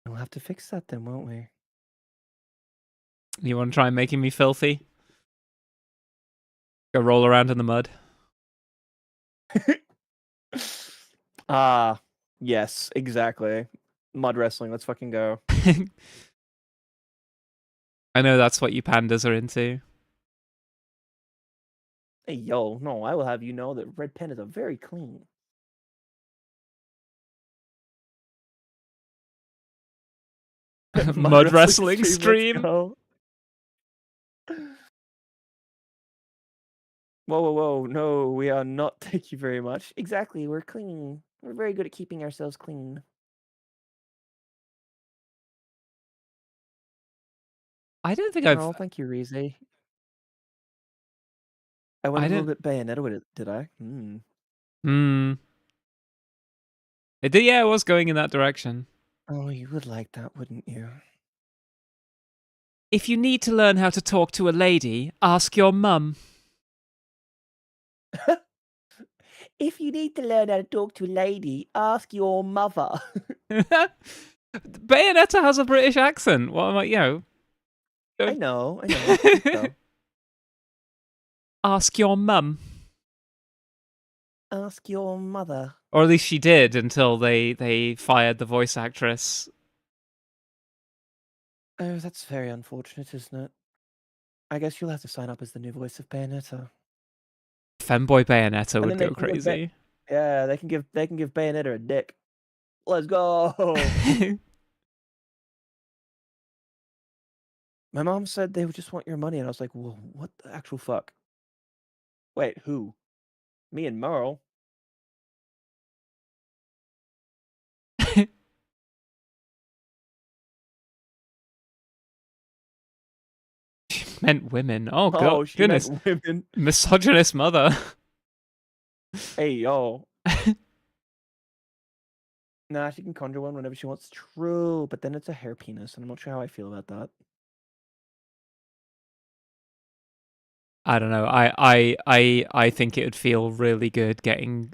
We'll have to fix that then, won't we? You want to try making me filthy? Go roll around in the mud. Ah, yes, exactly. Mud wrestling, let's fucking go. I know that's what you pandas are into. Hey, yo, no, I will have you know that red pandas are very clean. Mud wrestling stream. Let's go. Whoa, whoa, whoa. No, we are not. Thank you very much. Exactly, we're clean. We're very good at keeping ourselves clean. I don't think I've. Oh, thank you, Rize. I went I a little don't. bit Bayonetta with it, did I? Hmm. It did. Yeah, it was going in that direction. Oh, you would like that, wouldn't you? If you need to learn how to talk to a lady, ask your mum. If you need to learn how to talk to a lady, ask your mother. Bayonetta has a British accent. What am I, I know. Please go. Ask your mum. Ask your mother. Or at least she did until they fired the voice actress. Oh, that's very unfortunate, isn't it? I guess you'll have to sign up as the new voice of Bayonetta. Femboy Bayonetta would then they go can give crazy. Yeah, they can give Bayonetta a dick. Let's go. My mom said they would just want your money, and I was like, "Well, what the actual fuck?" Wait, who? Me and Merle? She meant women. Oh, Oh, God, she goodness. meant women. Misogynist mother. Hey, yo. Nah, she can conjure one whenever she wants. True, but then it's a hair penis, and I'm not sure how I feel about that. I don't know. I think it would feel really good getting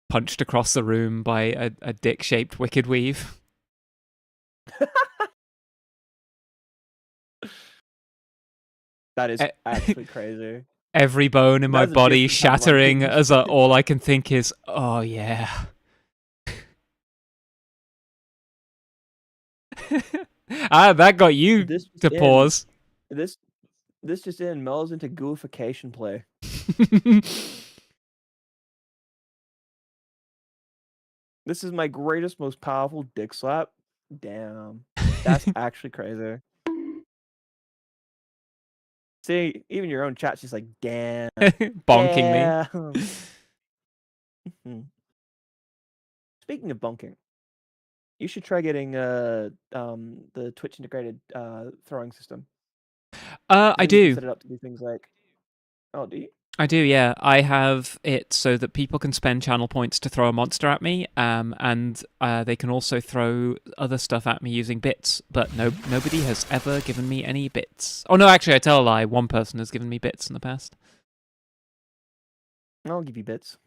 punched across the room by a dick-shaped wicked weave. That is actually crazy. Every bone in my That's a body different kind of shattering unhinged. as all I can think is, oh yeah. That got you This to in. pause. This just in. Mel's into goofication play. This is my greatest, most powerful dick slap. Damn. That's actually crazy. See, even your own chat, she's like, damn. Bonking me. Mhm. Speaking of bonking, you should try getting the Twitch integrated throwing system. I Then you can do. set it up to do things like, oh, do you? I do, yeah. I have it so that people can spend channel points to throw a monster at me, and they can also throw other stuff at me using bits, but nobody has ever given me any bits. Oh, no, actually, I tell a lie. One person has given me bits in the past. I'll give you bits.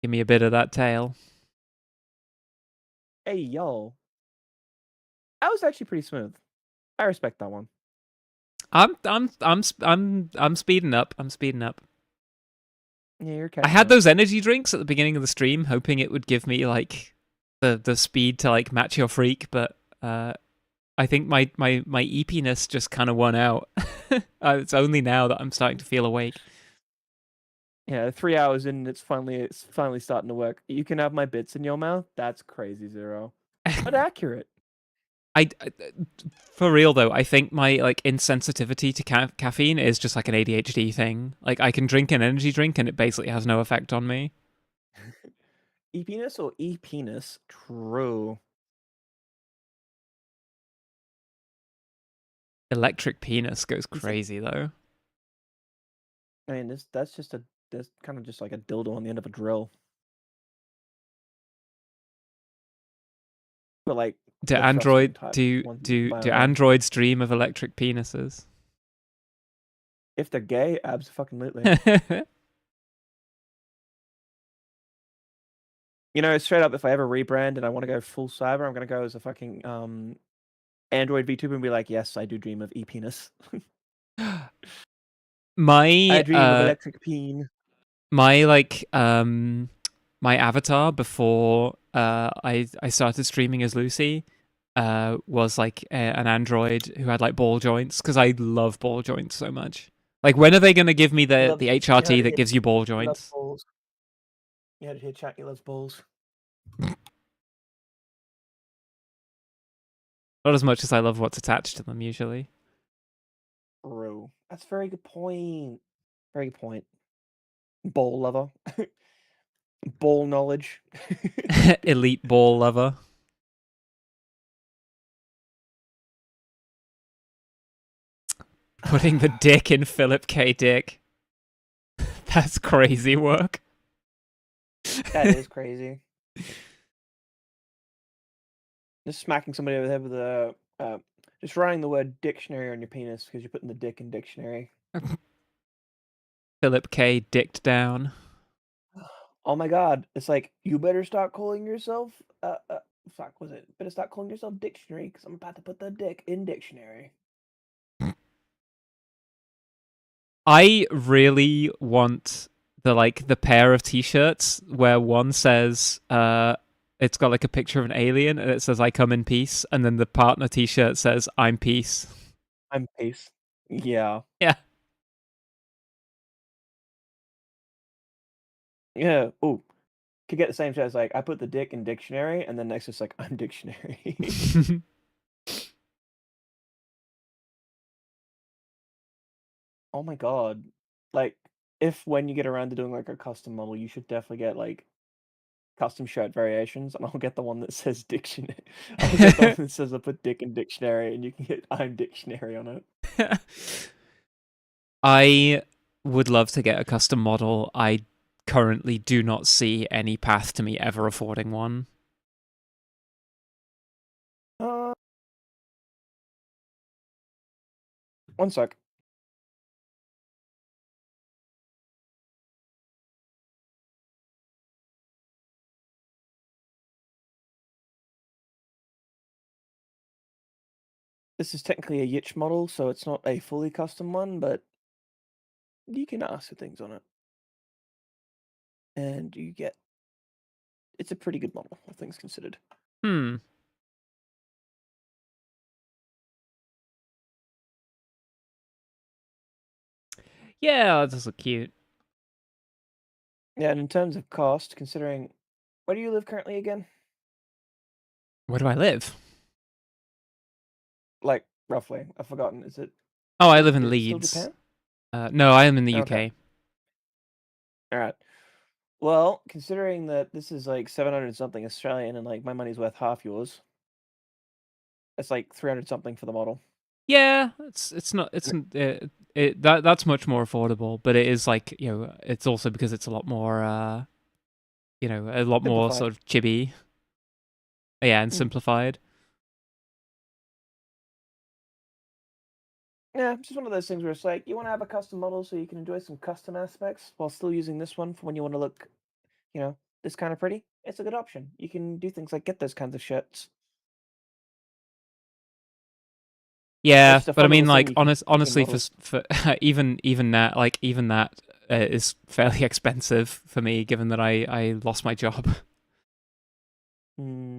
Give me a bit of that tail. Hey, yo. That was actually pretty smooth. I respect that one. I'm speeding up. I'm speeding up. Yeah, you're I catching had up. those energy drinks at the beginning of the stream, hoping it would give me like the speed to like match your freak, but I think my eepiness just kind of won out. It's only now that I'm starting to feel awake. Yeah, 3 hours in, it's finally starting to work. You can have my bits in your mouth. That's crazy, Zero. But accurate. For real though, I think my like insensitivity to caffeine is just like an ADHD thing. Like I can drink an energy drink and it basically has no effect on me. E-penis or E-penis? True. Electric penis goes Is it- crazy though. I mean, that's kind of just like a dildo on the end of a drill. But like Do the thrusting type do ones do by do around. androids dream of electric penises? If they're gay, absolutely. You know, straight up, if I ever rebrand and I want to go full cyber, I'm gonna go as a fucking Android VTuber and be like, yes, I do dream of e-penis. I dream of electric peen. My like my avatar before I started streaming as Lucy was like an android who had like ball joints because I love ball joints so much. Like when are they going to give me the HRT that gives you ball joints? Balls. You heard it here, chat. He loves balls. Not as much as I love what's attached to them usually. Bro, that's a very good point. Very good point. Ball lover. Ball knowledge. Elite ball lover. Putting the dick in Philip K. Dick. That's crazy work. That is crazy. Just smacking somebody over the head with a just writing the word dictionary on your penis because you're putting the dick in dictionary. Philip K. Dicked down. Oh my god. It's like, you better start calling yourself fuck, was it? Better start calling yourself dictionary because I'm about to put the dick in dictionary. I really want the pair of t-shirts where one says it's got like a picture of an alien and it says I come in peace, and then the partner t-shirt says I'm peace. I'm peace. Yeah. Yeah. Yeah. Ooh. Could get the same shit as like, I put the dick in dictionary and then next it's like, I'm dictionary. Oh my god. Like, if when you get around to doing like a custom model, you should definitely get like custom shirt variations, and I'll get the one that says dictionary. I'll get the one that says I put dick in dictionary, and you can get I'm dictionary on it. I would love to get a custom model. I currently do not see any path to me ever affording one. One sec. This is technically a Yitch model, so it's not a fully custom one, but you can ask for things on it. And you get... It's a pretty good model, all things considered. Hmm. Yeah, that does look cute. Yeah, and in terms of cost, considering... Where do you live currently again? Where do I live? Like, roughly. I've forgotten. Is it... Oh, I live in Still Leeds. Japan? No, I am in the UK. Okay. Alright. Well, considering that this is like 700 something Australian and like my money's worth half yours, it's like 300 something for the model. Yeah, it's not that's much more affordable, but it is like, you know, it's also because it's a lot more you know, a lot more Simplified. sort of chibi. Yeah, and simplified. Yeah, it's just one of those things where it's like, you want to have a custom model so you can enjoy some custom aspects while still using this one for when you want to look, you know, this kind of pretty. It's a good option. You can do things like get those kinds of shirts. Yeah, It's just a but I fun mean, little like, thing you can do honestly, models. for even that is fairly expensive for me, given that I lost my job. Mm,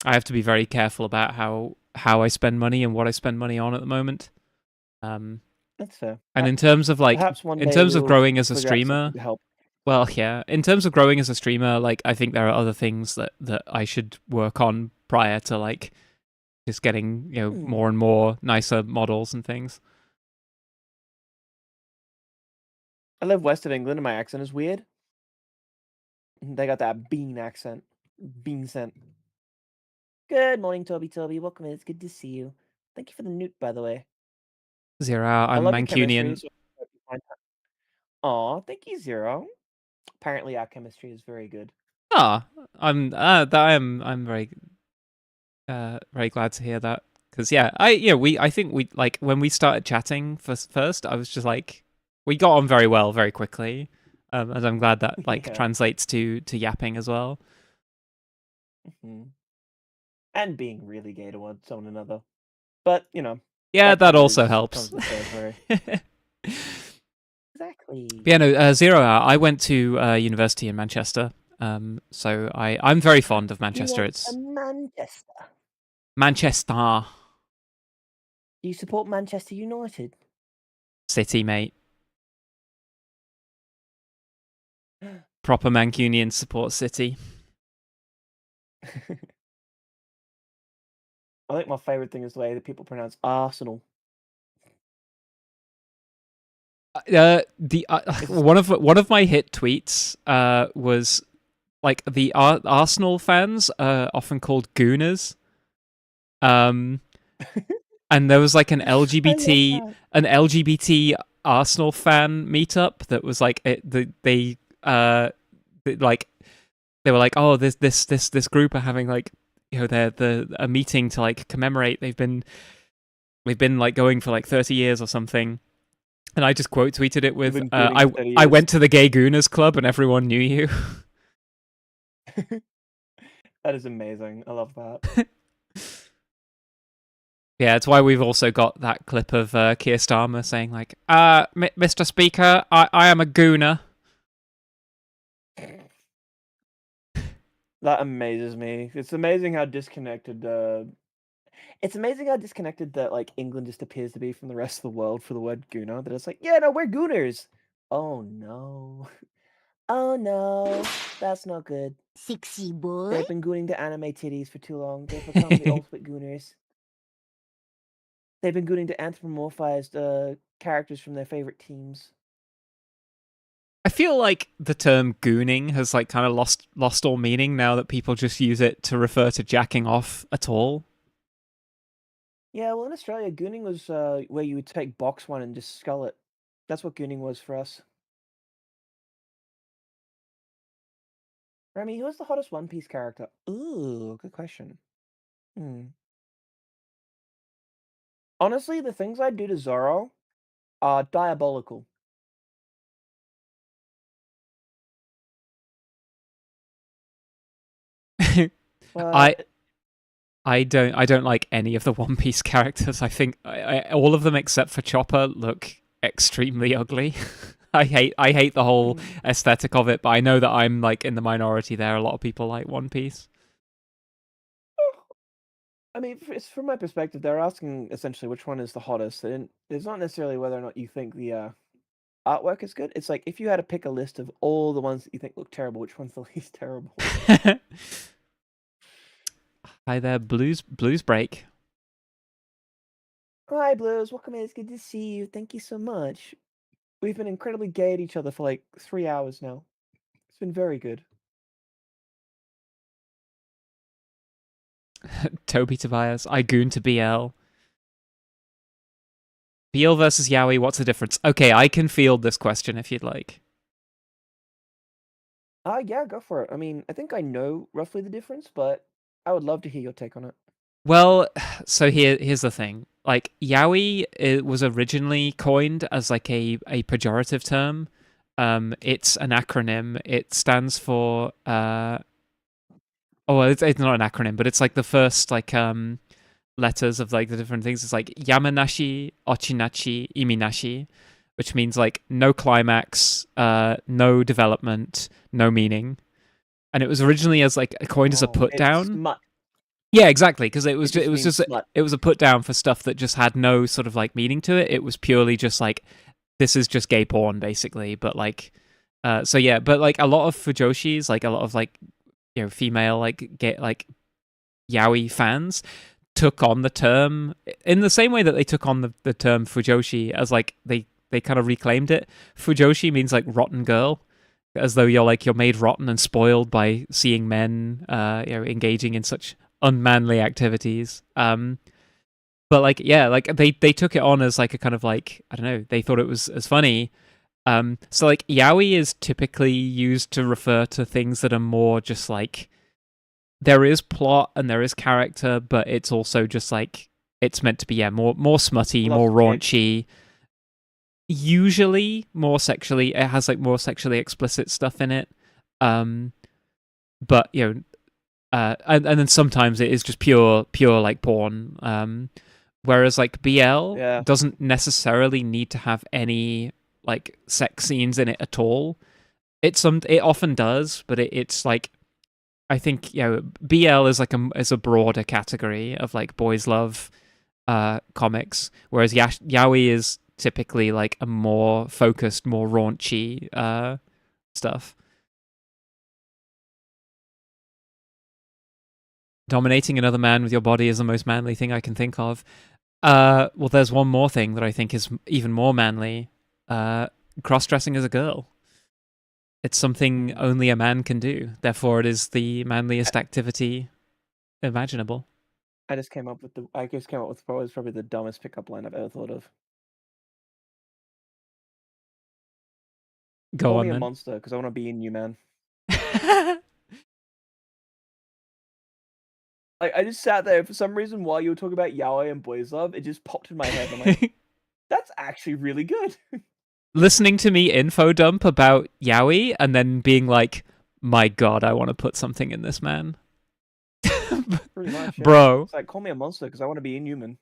I have to be very careful about how I spend money and what I spend money on at the moment. that's fair. And in terms of like, Perhaps one in day terms of we'll growing as a figure out something streamer, to help. well, yeah, in terms of growing as a streamer, like, I think there are other things that I should work on prior to like just getting more and more nicer models and things. I live west of England and my accent is weird. They got that bean accent. Bean scent. Good morning, Toby. Welcome in. It's good to see you. Thank you for the newt, by the way. Zero, I I'm love your chemistry, Mancunian. so I hope you find that- Aw, thank you, Zero. Apparently our chemistry is very good. Ah, I'm very very glad to hear that. Because I think we like when we started chatting first, I was just like, we got on very well very quickly, and I'm glad that like Yeah. translates to yapping as well. Mhm. And being really gay to one another. But, Yeah, that also comes helps. with the territory. Exactly. Yeah, no, Zero Hour. I went to university in Manchester, so I'm very fond of Manchester. You It's went to Manchester. Manchester Do you support Manchester United? City, mate. Proper Mancunian support City. I think my favourite thing is the way that people pronounce Arsenal. One of my hit tweets was like the Arsenal fans are often called gooners. And there was like an LGBT Arsenal fan meetup that was like they were like, oh, this group are having like a meeting to like commemorate they've been like going for like 30 years or something. And I just quote tweeted it with, I went to the Gay Gooners Club and everyone knew you. That is amazing. I love that. Yeah, it's why we've also got that clip of Keir Starmer saying like, Mr. Speaker, I am a gooner. That amazes me. It's amazing how disconnected that like England just appears to be from the rest of the world for the word gooner. That it's like, yeah, no, we're gooners. Oh no. Oh no. That's not good. Sexy boy. They've been gooning to anime titties for too long. They've become the ultimate gooners. They've been gooning to anthropomorphized characters from their favorite teams. I feel like the term gooning has like kind of lost all meaning now that people just use it to refer to jacking off at all. Yeah, well, in Australia, gooning was where you would take box one and just skull it. That's what gooning was for us. Remy, who is the hottest One Piece character? Ooh, good question. Honestly, the things I do to Zoro are diabolical. But I don't like any of the One Piece characters. I think all of them except for Chopper look extremely ugly. I hate the whole aesthetic of it, but I know that I'm like in the minority there. A lot of people like One Piece. I mean, it's from my perspective, they're asking essentially which one is the hottest. And it's not necessarily whether or not you think the artwork is good. It's like if you had to pick a list of all the ones that you think look terrible, which one's the least terrible? Hi there, Blues Break. Hi, Blues. Welcome in. It's good to see you. Thank you so much. We've been incredibly gay at each other for like 3 hours now. It's been very good. Toby Tobias, I goon to BL. BL versus Yaoi, what's the difference? Okay, I can field this question if you'd like. Yeah, go for it. I mean, I think I know roughly the difference, but I would love to hear your take on it. Well, so here's the thing. Like, yaoi, it was originally coined as like a pejorative term. It's an acronym. It stands for it's not an acronym, but it's like the first like letters of like the different things. It's like yamanashi, ochinachi, iminashi, which means like no climax, no development, no meaning. And it was originally as like coined as a put down. Smut. Yeah, exactly, because it was a put down for stuff that just had no sort of like meaning to it. It was purely just like, this is just gay porn basically. But like, so yeah, but like a lot of fujoshis, like a lot of like female like gay like yaoi fans, took on the term in the same way that they took on the term fujoshi as like they kind of reclaimed it. Fujoshi means like rotten girl, as though you're made rotten and spoiled by seeing men engaging in such unmanly activities. But like yeah, like they took it on as like a kind of like, I don't know, they thought it was as funny. So like yaoi is typically used to refer to things that are more just like, there is plot and there is character, but it's also just like, it's meant to be more smutty, more raunchy. Usually more sexually, it has like more sexually explicit stuff in it. But and then sometimes it is just pure like porn. Whereas like BL doesn't necessarily need to have any like sex scenes in it at all. It often does, but it's like, I think BL is like a broader category of like boys love comics, whereas yaoi is typically like a more focused, more raunchy stuff. Dominating another man with your body is the most manly thing I can think of. Well, there's one more thing that I think is even more manly. Cross-dressing as a girl. It's something only a man can do. Therefore, it is the manliest activity imaginable. I just came up with probably the dumbest pickup line I've ever thought of. Call me a monster because I want to be in you, man. Like, I just sat there for some reason while you were talking about yaoi and boys love. It just popped in my head. I'm like, that's actually really good. Listening to me info dump about yaoi and then being like, my god, I want to put something in this, man. Pretty much, yeah. Bro. It's like, call me a monster because I want to be inhuman.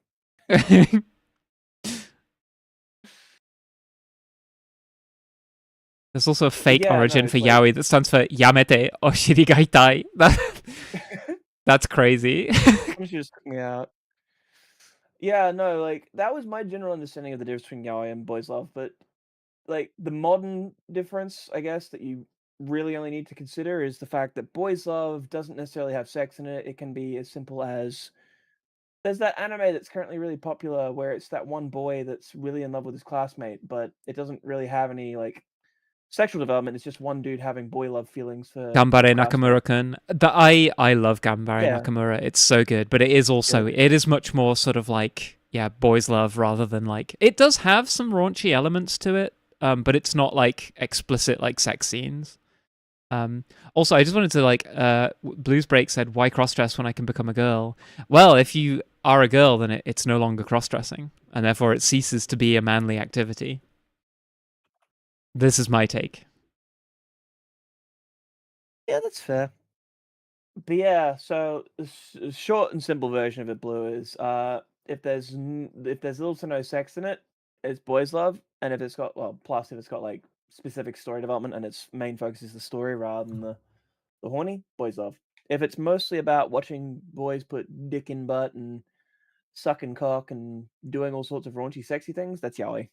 There's also a fake origin for yaoi that stands for yamete oshiri ga itai. That's crazy. Just yeah. Yeah, no, like that was my general understanding of the difference between yaoi and boys love, but like the modern difference, I guess, that you really only need to consider is the fact that boys love doesn't necessarily have sex in it. It can be as simple as, there's that anime that's currently really popular where it's that one boy that's really in love with his classmate, but it doesn't really have any like sexual development. It's just one dude having boy love feelings for Gambare Nakamura-kun. I love Gambare Nakamura. It's so good, but it is also it is much more sort of like boys love rather than like, it does have some raunchy elements to it, but it's not like explicit like sex scenes. Also, I just wanted to like Blues Break said, why cross-dress when I can become a girl? Well, if you are a girl, then it's no longer cross-dressing, and therefore it ceases to be a manly activity. This is my take. Yeah, that's fair. But yeah, so the short and simple version of it, Blue, is if there's little to no sex in it, it's boys love, and if it's got plus if it's got like specific story development and its main focus is the story rather than the horny, boys love. If it's mostly about watching boys put dick in butt and sucking cock and doing all sorts of raunchy, sexy things, that's yaoi.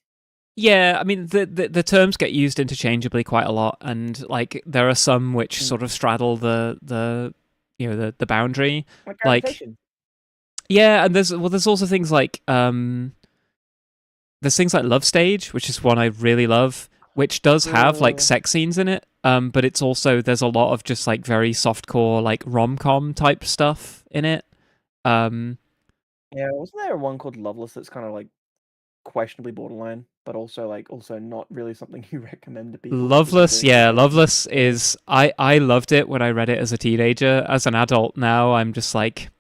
Yeah, I mean the terms get used interchangeably quite a lot, and like there are some which sort of straddle the boundary. Like yeah, and there's also things like there's things like Love Stage, which is one I really love, which does have like sex scenes in it. But it's also, there's a lot of just like very softcore like rom-com type stuff in it. Yeah, wasn't there one called Loveless that's kind of like questionably borderline, but also not really something you recommend to people? Loveless, yeah, Loveless is, I loved it when I read it as a teenager. As an adult now, I'm just like,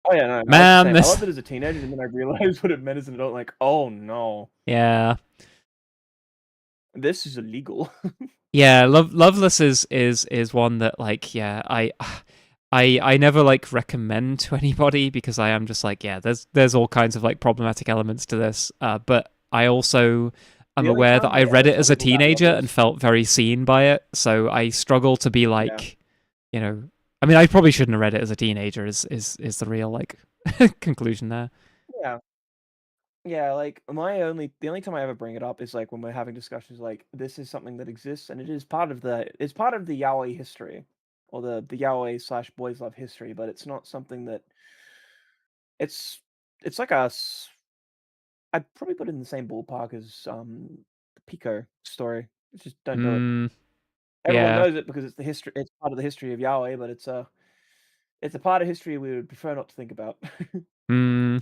oh yeah, no, man, I loved it as a teenager, and then I realized what it meant as an adult. Like, oh no, yeah, this is illegal. yeah, Loveless is one that like, yeah, I never like recommend to anybody because I am just like, yeah, there's all kinds of like problematic elements to this. But I also am aware that I read it as a teenager and felt very seen by it. So I struggle to be like, I mean, I probably shouldn't have read it as a teenager is the real like conclusion there. Yeah. Yeah, like the only time I ever bring it up is like when we're having discussions like this is something that exists and it's part of the yaoi history or the yaoi / boys love history, but it's not something that It's like a I'd probably put it in the same ballpark as the Pico story. Just don't do it. Mm, Everyone yeah. knows it because it's the history. It's part of the history of Yahweh, but it's a part of history we would prefer not to think about. Mm,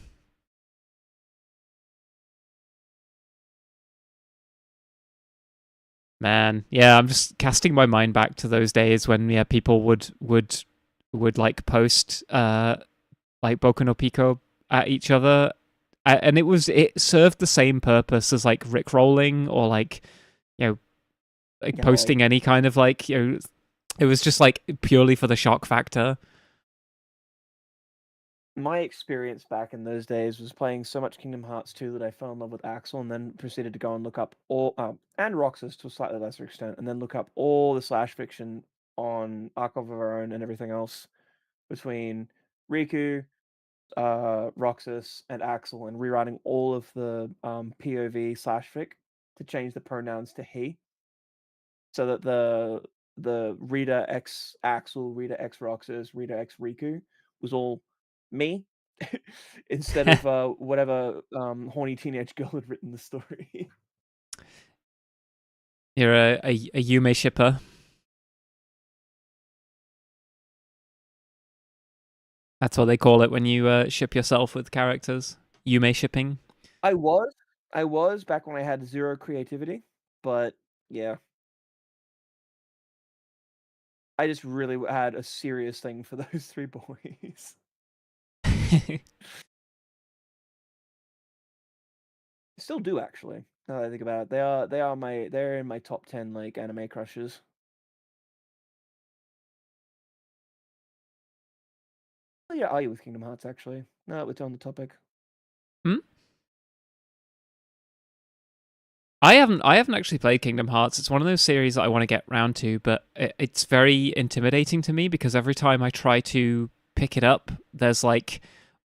man. Yeah, I'm just casting my mind back to those days when people would like post like Boku no Pico at each other, and it served the same purpose as like rickrolling or like like Yeah, posting any kind of like it was just like purely for the shock factor. my experience back in those days was playing so much Kingdom Hearts 2 that I fell in love with Axel, and then proceeded to go and look up all and Roxas to a slightly lesser extent, and then look up all the slash fiction on Archive of Our Own and everything else between Riku, Roxas, and Axel, and rewriting all of the POV slash fic to change the pronouns to he, so that the Rita X Axel, Rita X Roxas, Rita X Riku was all me instead of whatever horny teenage girl had written the story. You're a Yume shipper. That's what they call it when you ship yourself with characters. Yume shipping. I was back when I had zero creativity, but yeah, I just really had a serious thing for those three boys. Still do actually. Now that I think about it, they're in my top 10 like anime crushes. Oh, yeah, are you with Kingdom Hearts actually? Now that we're on the topic. Hmm? I haven't actually played Kingdom Hearts. It's one of those series that I want to get round to, but it's very intimidating to me because every time I try to pick it up, there's like,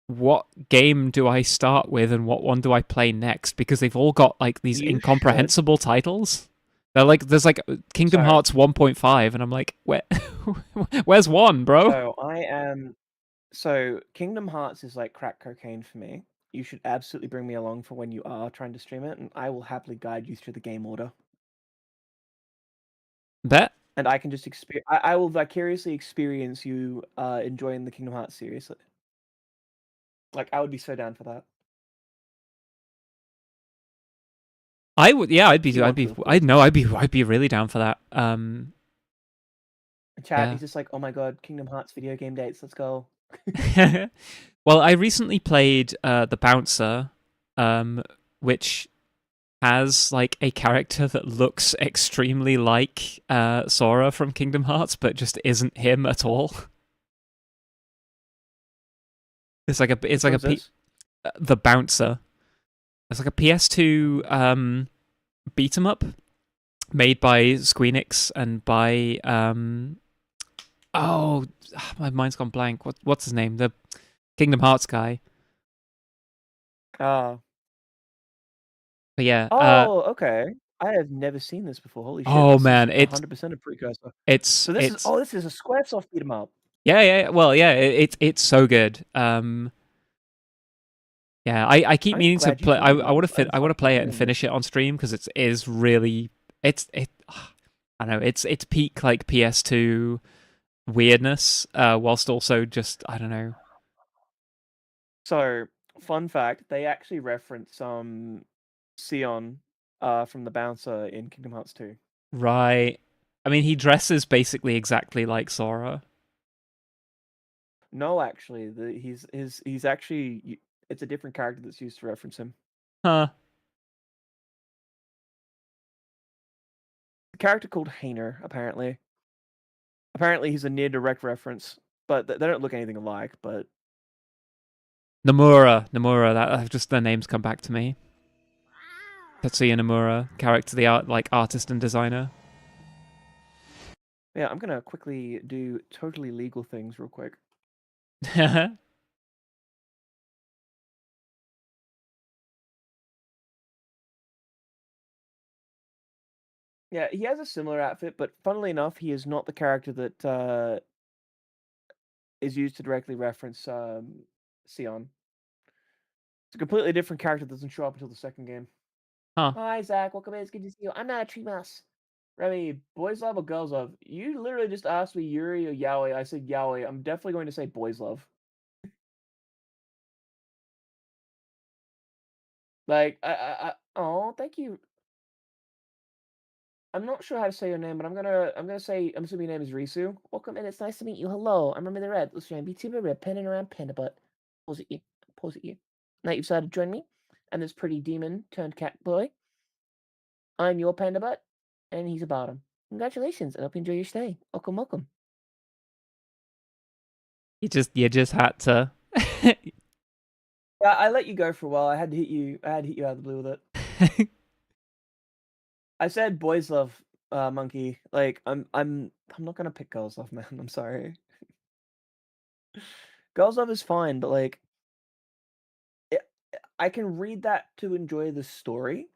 what game do I start with and what one do I play next? Because they've all got like these You should. incomprehensible titles. They're like, there's like Kingdom So- Hearts 1.5, and I'm like, where's one, bro? So Kingdom Hearts is like crack cocaine for me. You should absolutely bring me along for when you are trying to stream it, and I will happily guide you through the game order. Bet. And I can just I will vicariously experience you enjoying the Kingdom Hearts series. Like, I would be so down for that. I would, yeah, You want to, of course. I'd be really down for that. Chat, yeah. he's just like, oh my god, Kingdom Hearts video game dates, let's go. Well, I recently played The Bouncer, which has like a character that looks extremely like Sora from Kingdom Hearts, but just isn't him at all. It's like The Bouncer. It's like a PS2 beat 'em up made by Squeenix and by my mind's gone blank. What's his name? The Kingdom Hearts guy. But yeah. Okay. I have never seen this before. Holy shit! Oh this man, is it's 100% a precursor. it's So this it's is a SquareSoft beat 'em up. yeah. Well, yeah, it's so good. Yeah, I keep I'm meaning to glad you play. I told me want this. to I'm I want to fucking play it and doing finish it on stream because it is really I don't know. It's peak like PS2 weirdness, whilst also just I don't know. So, fun fact, they actually reference Sion from the Bouncer in Kingdom Hearts 2. Right. I mean, he dresses basically exactly like Sora. No, actually, he's actually it's a different character that's used to reference him. Huh. A character called Hainer, apparently. Apparently, he's a near direct reference, but they don't look anything alike. But Nomura. That just their names come back to me. Tetsuya Nomura, character, the artist and designer. yeah, I'm gonna quickly do totally legal things real quick. Yeah, he has a similar outfit, but funnily enough, he is not the character that is used to directly reference Sion. It's a completely different character that doesn't show up until the second game. Huh. Hi, Zach. Welcome in. It's good to see you. I'm not a tree mouse. Remy, boys love or girls love? You literally just asked me Yuri or Yaoi. I said Yaoi. I'm definitely going to say boys love. Like, oh, thank you. I'm not sure how to say your name, but I'm assuming your name is Risu. Welcome in. It's nice to meet you. Hello. I'm Remy the Red. Let's try and be super red, penning around Panda Butt. Pose at you. Pose at you. Now you've decided to join me and this pretty demon turned cat boy. I'm your Panda Butt, and he's a bottom. Congratulations, and hope you enjoy your stay. Welcome, welcome. You just had to. Yeah, I let you go for a while. I had to hit you out of the blue with it. I said boys love monkey. Like I'm not gonna pick girls love, man. I'm sorry. Girls love is fine, but like I can read that to enjoy the story.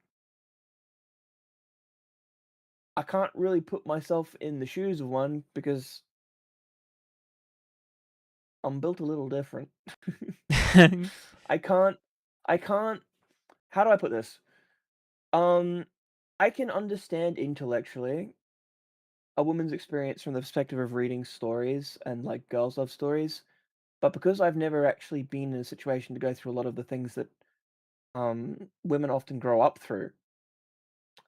I can't really put myself in the shoes of one because I'm built a little different. I can't how do I put this? I can understand intellectually a woman's experience from the perspective of reading stories and like girls love stories, but because I've never actually been in a situation to go through a lot of the things that women often grow up through,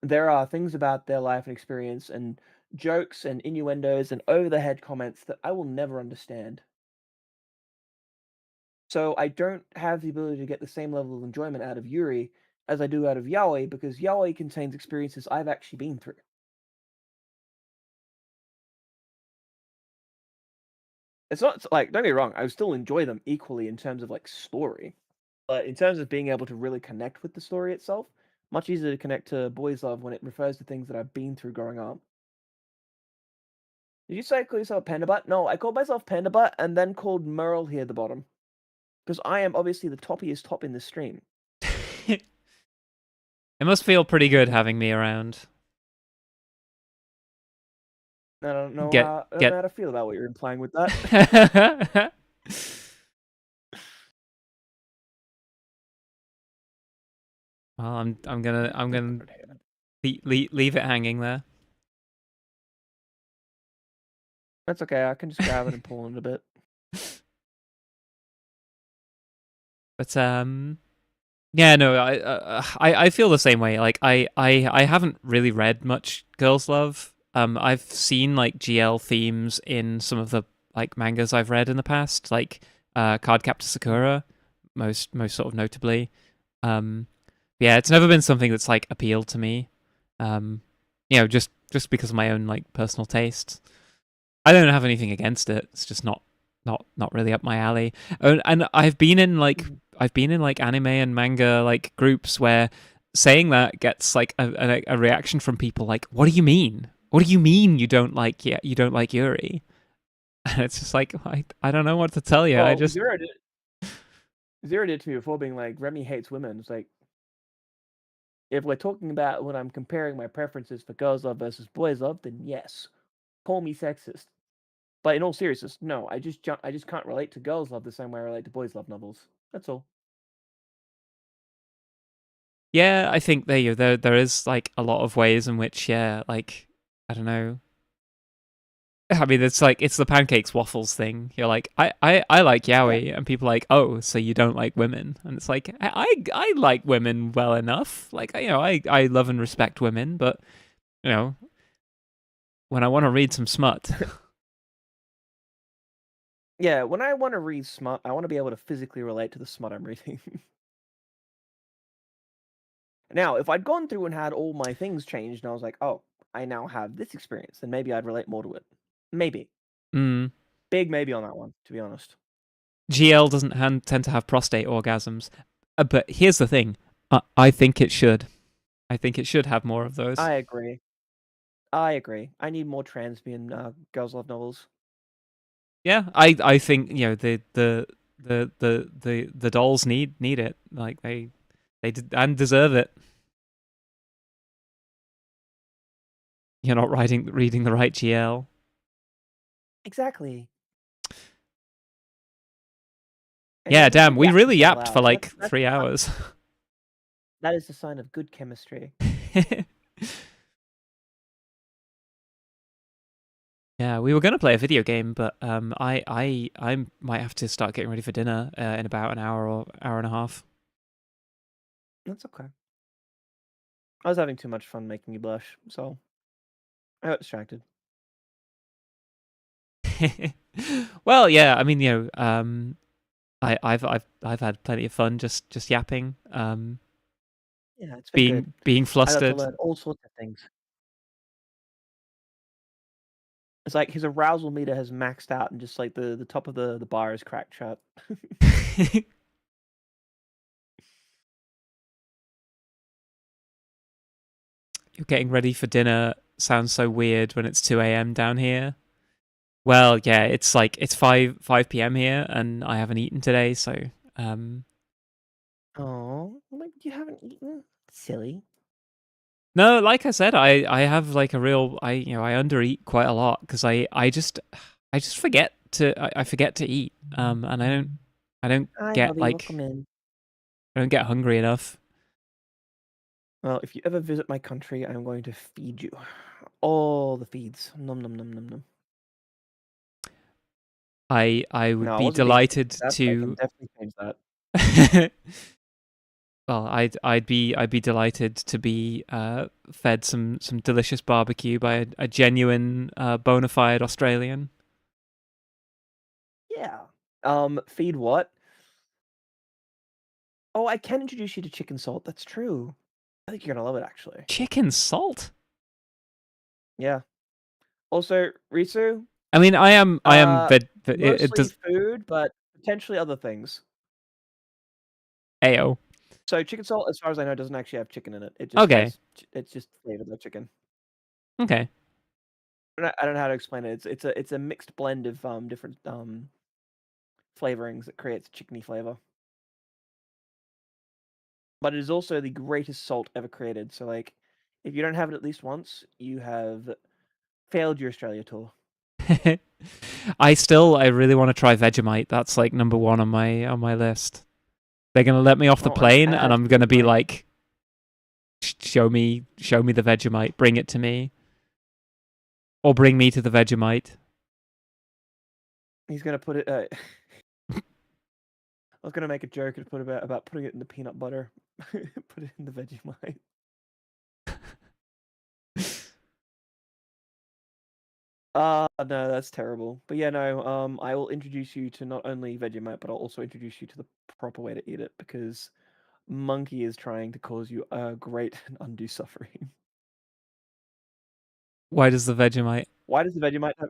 there are things about their life and experience and jokes and innuendos and over the head comments that I will never understand. So I don't have the ability to get the same level of enjoyment out of Yuri as I do out of Yaoi because Yaoi contains experiences I've actually been through. It's not like, don't get me wrong, I still enjoy them equally in terms of like story, but in terms of being able to really connect with the story itself, much easier to connect to Boys Love when it refers to things that I've been through growing up. Did you say I call yourself Panda Butt? No, I called myself Panda Butt and then called Merle here at the bottom. Because I am obviously the toppiest top in this stream. It must feel pretty good having me around. I don't know Get how to feel about what you're implying with that. Well, I'm gonna leave it hanging there. That's okay. I can just grab it and pull it a bit. But yeah, no, I feel the same way. Like I haven't really read much girls' love. I've seen like GL themes in some of the like mangas I've read in the past, like Cardcaptor Sakura, most sort of notably. Yeah, it's never been something that's like appealed to me. Just because of my own like personal tastes. I don't have anything against it. It's just not really up my alley. And I've been in like anime and manga like groups where saying that gets like a reaction from people like, "What do you mean? What do you mean you don't like Yuri?" And it's just like I don't know what to tell you. Well, I just Zero did to me before being like, Remy hates women. It's like, if we're talking about when I'm comparing my preferences for girls love versus boys love, then yes, call me sexist. But in all seriousness, no, I just can't relate to girls love the same way I relate to boys love novels. That's all. yeah, I think there is like a lot of ways in which like I don't know. I mean, it's like it's the pancakes waffles thing. You're like, I like yaoi, and people are like, oh, so you don't like women? And it's like, I like women well enough. Like, I love and respect women, but when I want to read some smut, Yeah, when I want to read smut, I want to be able to physically relate to the smut I'm reading. Now, if I'd gone through and had all my things changed, and I was like, oh, I now have this experience, then maybe I'd relate more to it. Maybe. Big maybe on that one, to be honest. GL doesn't tend to have prostate orgasms, but here's the thing: I think it should. I think it should have more of those. I agree. I need more transbian girls love novels. Yeah, I think the dolls need it. Like they and deserve it. You're not reading the right GL. Exactly. Yeah, you damn, could we yap really for several yapped for hours. like That's 3 hours. that is a sign of good chemistry. Yeah, we were gonna play a video game, but I might have to start getting ready for dinner in about an hour or hour and a half. That's okay. I was having too much fun making you blush, so I got distracted. Well, yeah, I mean, I've had plenty of fun just yapping, Yeah, it's been good. being I got to flustered. learn all sorts of things. It's like his arousal meter has maxed out, and just like the top of the bar is cracked shut. You're getting ready for dinner sounds so weird when it's 2 a.m. down here. Well, yeah, it's like it's 5 p.m. here, and I haven't eaten today, so um, Oh, like you haven't eaten? Silly. no, like I said, I have like a real I undereat quite a lot because I just forget to I forget to eat, and I don't Hi, get Bobby. Welcome in. I don't get hungry enough. Well, if you ever visit my country, I'm going to feed you all the feeds. Nom nom nom nom nom. I would No, I be wasn't being delighted that, but I can to. definitely change that. Well, I'd be delighted to be fed some delicious barbecue by a genuine bona fide Australian. Yeah. Feed what? Oh, I can introduce you to chicken salt. That's true. I think you're gonna love it, actually. Chicken salt? Yeah. Also, Risu, I mean, I am it mostly does food, but potentially other things. AO. So chicken salt, as far as I know, doesn't actually have chicken in it. It just Okay. has. It's just flavored like chicken. Okay. I don't know how to explain it. It's a mixed blend of different flavorings that creates a chickeny flavor. But it is also the greatest salt ever created. So like, if you don't have it at least once, you have failed your Australia tour. I really want to try Vegemite. That's like number one on my list. They're gonna let me off the Oh, I'm plane, and bad I'm at gonna be Vegemite. like, show me the Vegemite, bring it to me, or bring me to the Vegemite. He's gonna put it. I was gonna make a joke and put about putting it in the peanut butter. Put it in the Vegemite. No, that's terrible. But yeah, no, I will introduce you to not only Vegemite, but I'll also introduce you to the proper way to eat it, because Monkey is trying to cause you a great and undue suffering. Why does the Vegemite? Why does the Vegemite have...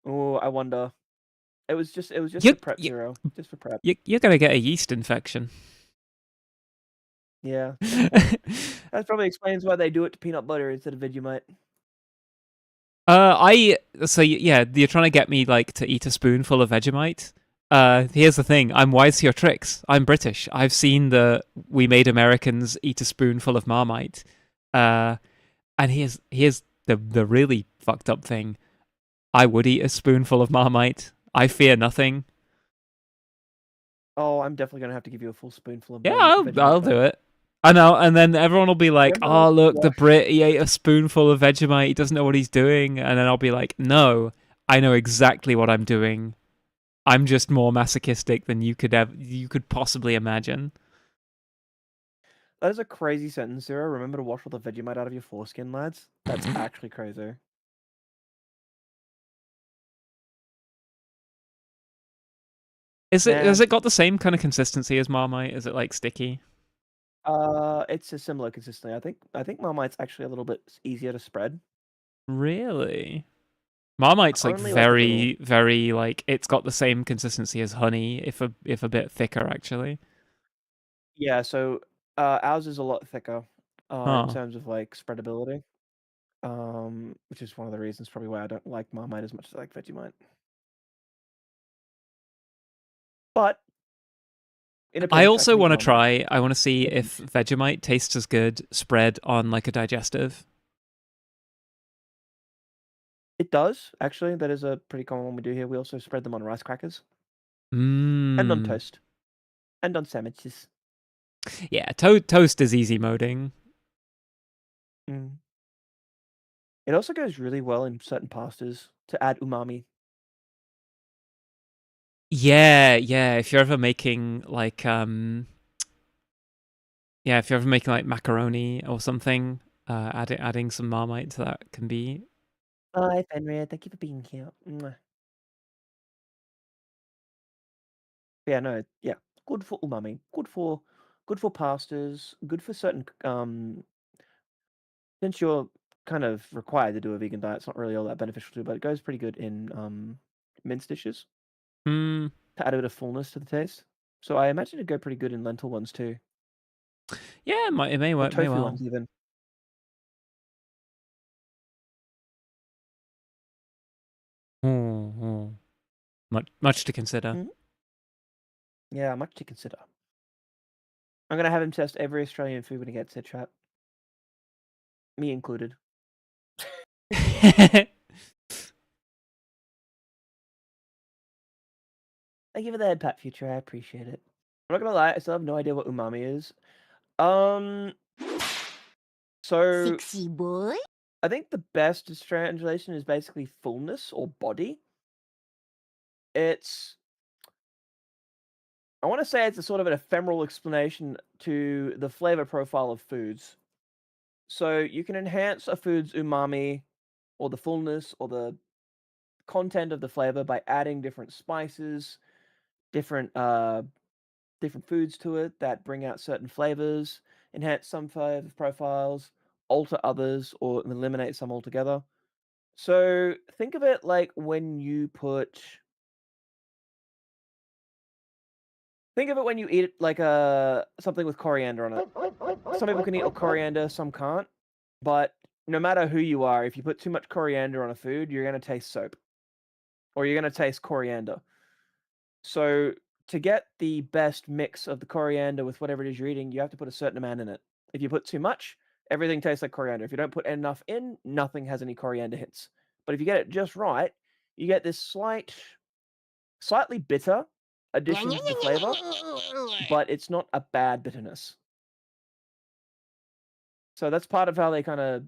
Oh, I wonder. It was just You for prep, you Zero. Just for prep. you're gonna get a yeast infection. Yeah, fair point. That probably explains why they do it to peanut butter instead of Vegemite. Yeah, you're trying to get me like to eat a spoonful of Vegemite. Here's the thing, I'm wise to your tricks. I'm British. I've seen the We Made Americans Eat a Spoonful of Marmite. And here's the really fucked up thing. I would eat a spoonful of Marmite. I fear nothing. Oh, I'm definitely gonna have to give you a full spoonful of Yeah, Vegemite. I'll do it. I know, and then everyone will be like, Remember "Oh, look, the Wash? Brit, he ate a spoonful of Vegemite. He doesn't know what he's doing." And then I'll be like, "No, I know exactly what I'm doing. I'm just more masochistic than you could possibly imagine." That is a crazy sentence, Zero. Remember to wash all the Vegemite out of your foreskin, lads. That's actually crazy. Has Man, it got the same kind of consistency as Marmite? Is it like sticky? it's a similar consistency. I think Marmite's actually a little bit easier to spread. Really? Marmite's like Only like a little. very like it's got the same consistency as honey, if a bit thicker actually. Yeah, so ours is a lot thicker in Huh. terms of like spreadability. Which is one of the reasons probably why I don't like Marmite as much as I like Vegemite. But in a I pinch, I also can eat want to Marmite. try. I want to see In a if pinch. Vegemite tastes as good spread on like a digestive. It does, actually. That is a pretty common one we do here. We also spread them on rice crackers and on Mmm. toast. And on sandwiches. Yeah, toast is easy moding. Mm. It also goes really well in certain pastas to add umami. Yeah, yeah. If you're ever making like yeah, if you're ever making like macaroni or something, adding some Marmite to that can be. Hi, Fenrir. Thank you for being here. Mwah. Yeah, no, yeah. Good for umami. Good for pastas. Good for certain since you're kind of required to do a vegan diet, it's not really all that beneficial to you, but it goes pretty good in mince dishes Hmm. to add a bit of fullness to the taste. So I imagine it'd go pretty good in lentil ones too. Yeah, it may Or work. May tofu well. ones even. Much to consider. Mhm. Yeah, much to consider. I'm gonna have him test every Australian food when he gets here, chat. Me included. Thank you for the head pat, Future. I appreciate it. I'm not gonna lie, I still have no idea what umami is. So Sexy boy. I think the best translation is basically fullness or body. It's I want to say it's a sort of an ephemeral explanation to the flavor profile of foods. So you can enhance a food's umami or the fullness or the content of the flavor by adding different spices, different different foods to it that bring out certain flavors, enhance some flavor profiles, alter others, or eliminate some altogether. So think of it like when you put think of it when you eat like something with coriander on it. Some people can eat coriander, some can't. But no matter who you are, if you put too much coriander on a food, you're gonna taste soap. Or you're gonna taste coriander. So to get the best mix of the coriander with whatever it is you're eating, you have to put a certain amount in it. If you put too much, everything tastes like coriander. If you don't put enough in, nothing has any coriander hints. But if you get it just right, you get this slightly bitter addition to the flavor, but it's not a bad bitterness. So that's part of how they kind of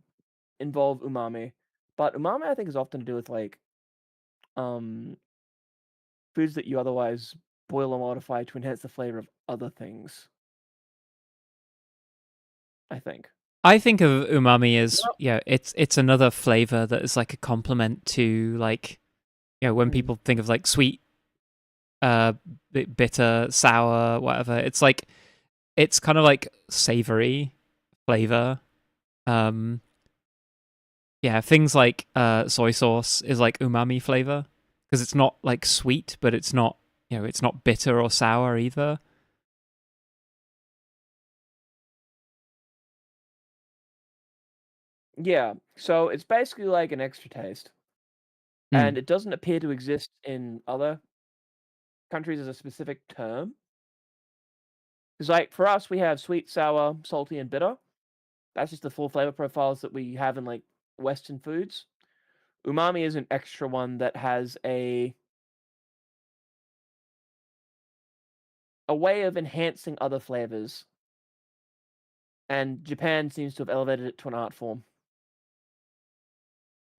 involve umami. But umami, I think, is often to do with like um foods that you otherwise boil or modify to enhance the flavor of other things. I think. I think of umami as Well, yeah, it's another flavor that is like a complement to like when Mm. people think of like sweet, bitter, sour, whatever. It's like it's kind of like savory flavor. Um, yeah, things like soy sauce is like umami flavor because it's not like sweet, but it's not it's not bitter or sour either. Yeah, so it's basically like an extra taste, and Mm. it doesn't appear to exist in other countries as a specific term. Because, like, for us, we have sweet, sour, salty, and bitter. That's just the full flavor profiles that we have in like Western foods. Umami is an extra one that has a way of enhancing other flavors, and Japan seems to have elevated it to an art form.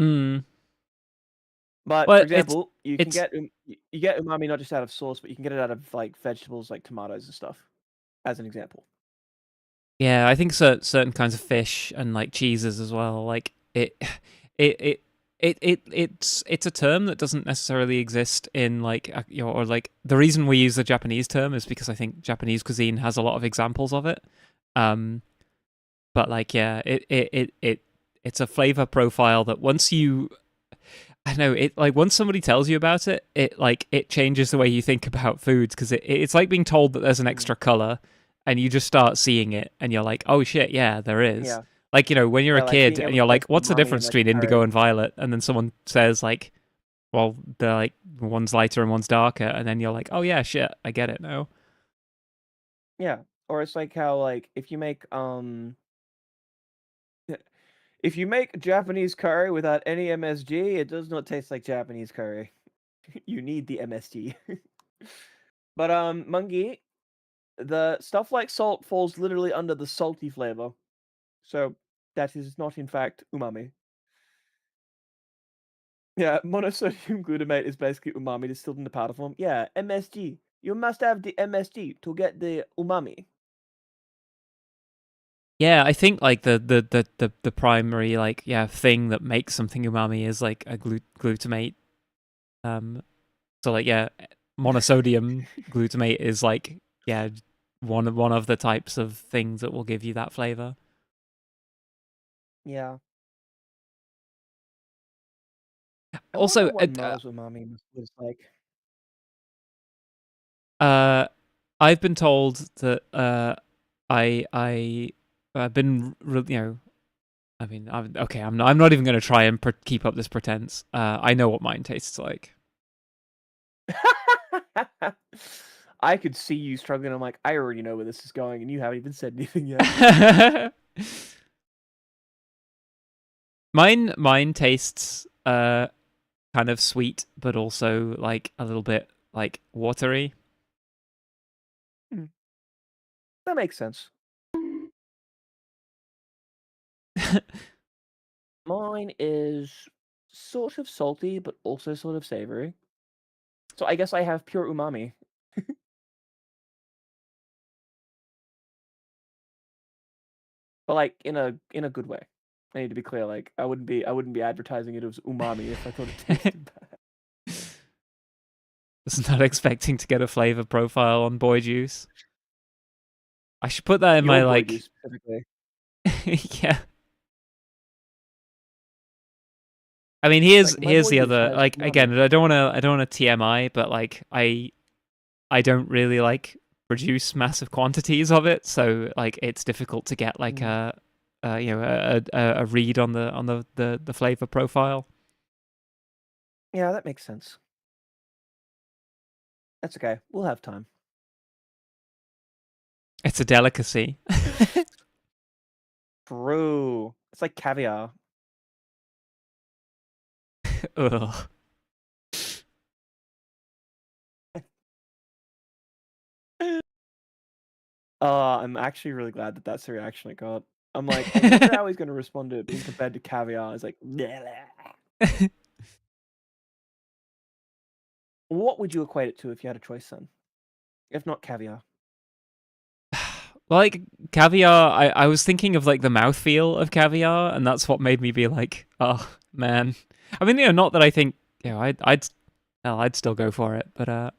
Mm. But Well, for example, you can it's get you get umami not just out of sauce, but you can get it out of like vegetables, like tomatoes and stuff, as an example. yeah, I think certain kinds of fish and like cheeses as well. Like it, it's a term that doesn't necessarily exist in like or like the reason we use the Japanese term is because I think Japanese cuisine has a lot of examples of it. But like yeah, it's a flavor profile that once you I don't know it like once somebody tells you about it, it changes the way you think about foods because it's like being told that there's an extra color, and you just start seeing it, and you're like, oh shit, yeah, there is. Yeah, Like when you're yeah, a like kid being and able you're to like, taste what's the umami in difference like between a indigo curry. and violet? And then someone says like, well, they're like one's lighter and one's darker, and then you're like, oh yeah, shit, I get it now. Yeah, or it's like how like if you make Japanese curry without any MSG, it does not taste like Japanese curry. You need the MSG. But Mungi, The stuff like salt falls literally under the salty flavor. So that is not in fact umami. Yeah, monosodium glutamate is basically umami distilled in the powder form. Yeah, MSG. You must have the MSG to get the umami. Yeah, I think like the primary like thing that makes something umami is like a glutamate. So like monosodium glutamate is like one of the types of things that will give you that flavor. Yeah. I Also, wonder what Merle's umami was like. I've been told that I've been I mean I'm not even going to try and keep up this pretense. I know what mine tastes like. I could see you struggling. I'm like, I already know where this is going, and you haven't even said anything yet. Mine tastes kind of sweet, but also like a little bit like watery. That makes sense. Mine is sort of salty, but also sort of savory. So I guess I have pure umami. But like in a good way. I need to be clear. Like I wouldn't be advertising it as umami if I thought it tasted bad. Just not expecting to get a flavor profile on boy juice. I should put that in my Your boy like. juice specifically. Yeah. I mean, here's Like, my here's boy the juice other has like umami. again. I don't want to TMI, but like I don't really like produce massive quantities of it, so like it's difficult to get like a read on the flavor profile. Yeah, that makes sense. That's okay. We'll have time. It's a delicacy. True. It's like caviar. Ugh. I'm actually really glad that that's the reaction I got. I'm like, I wonder how he's going to respond to it being compared to caviar. It's like, what would you equate it to if you had a choice, then? If not caviar. Well, like caviar, I was thinking of like the mouthfeel of caviar, and that's what made me be like, oh man. I mean, not that I think, I'd still go for it, but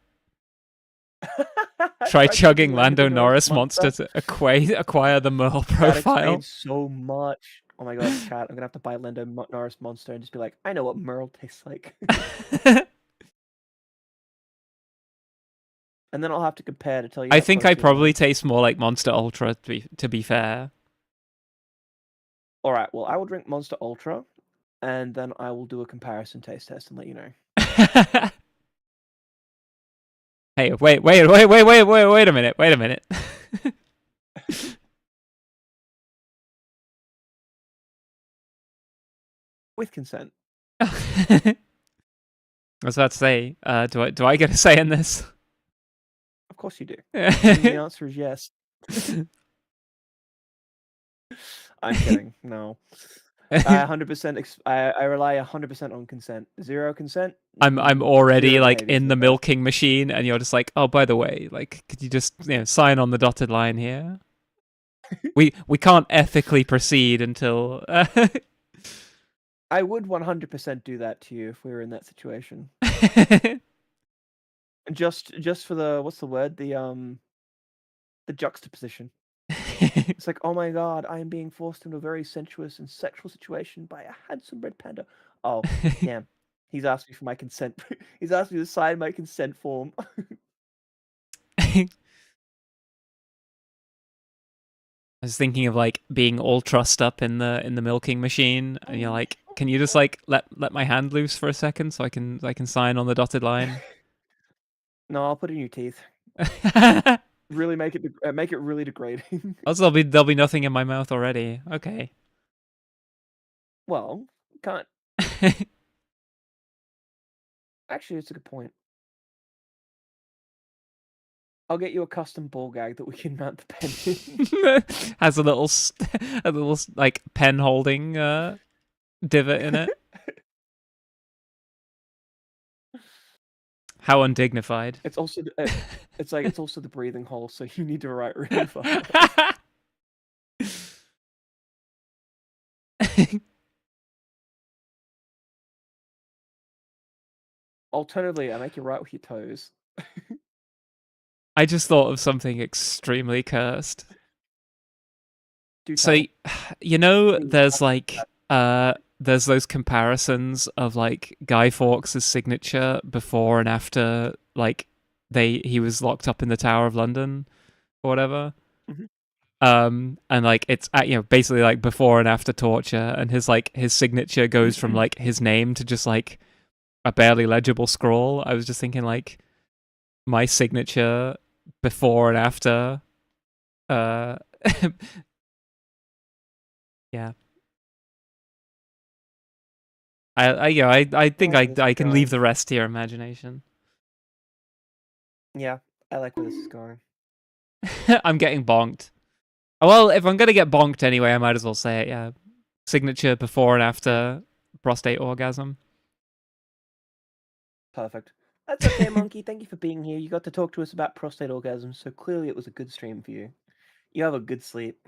try chugging Lando Norris monster to acquire the Merle That profile. explains so much. Oh my god, chat! I'm gonna have to buy Lando Norris monster and just be like, I know what Merle tastes like, and then I'll have to compare to tell you. I how think close I we are. probably taste more like Monster Ultra to be fair. All right. Well, I will drink Monster Ultra, and then I will do a comparison taste test and let you know. Hey, wait a minute. Wait a minute. With consent. I was about to say, do I get a say in this? Of course you do. And the answer is yes. I'm kidding. No. I 100%. I rely 100% on consent. Zero consent. I'm already zero like behaviors in the like that. milking machine, and you're just like, oh, by the way, like, could you just sign on the dotted line here? we can't ethically proceed until. I would 100% do that to you if we were in that situation. And just for the what's the word? The juxtaposition. It's like, oh my god, I am being forced into a very sensuous and sexual situation by a handsome red panda. Oh, damn. He's asked me for my consent. He's asked me to sign my consent form. I was thinking of like being all trussed up in the milking machine, and you're like, can you just like let my hand loose for a second so I can sign on the dotted line? No, I'll put it in your teeth. Really make it really degrading. Also, there'll be nothing in my mouth already. Okay. Well, can't. Actually, it's a good point. I'll get you a custom ball gag that we can mount the pen in. Has a little like pen holding divot in it. How undignified. It's also it's also the breathing hole, so you need to write really fast. Alternatively, I make you write with your toes. I just thought of something extremely cursed. Do So tell. you know, Please, there's like there's those comparisons of like Guy Fawkes' signature before and after like he was locked up in the Tower of London or whatever. Mhm. And like it's basically like before and after torture, and his signature goes from like his name to just like a barely legible scrawl. I was just thinking like my signature before and after yeah. I think Where is I it can leave going? the rest to your imagination. Yeah, I like where this is going. I'm getting bonked. Well, if I'm gonna get bonked anyway, I might as well say it, yeah. Signature before and after prostate orgasm. Perfect. That's okay, Monkey. Thank you for being here. You got to talk to us about prostate orgasms, so clearly it was a good stream for you. You have a good sleep.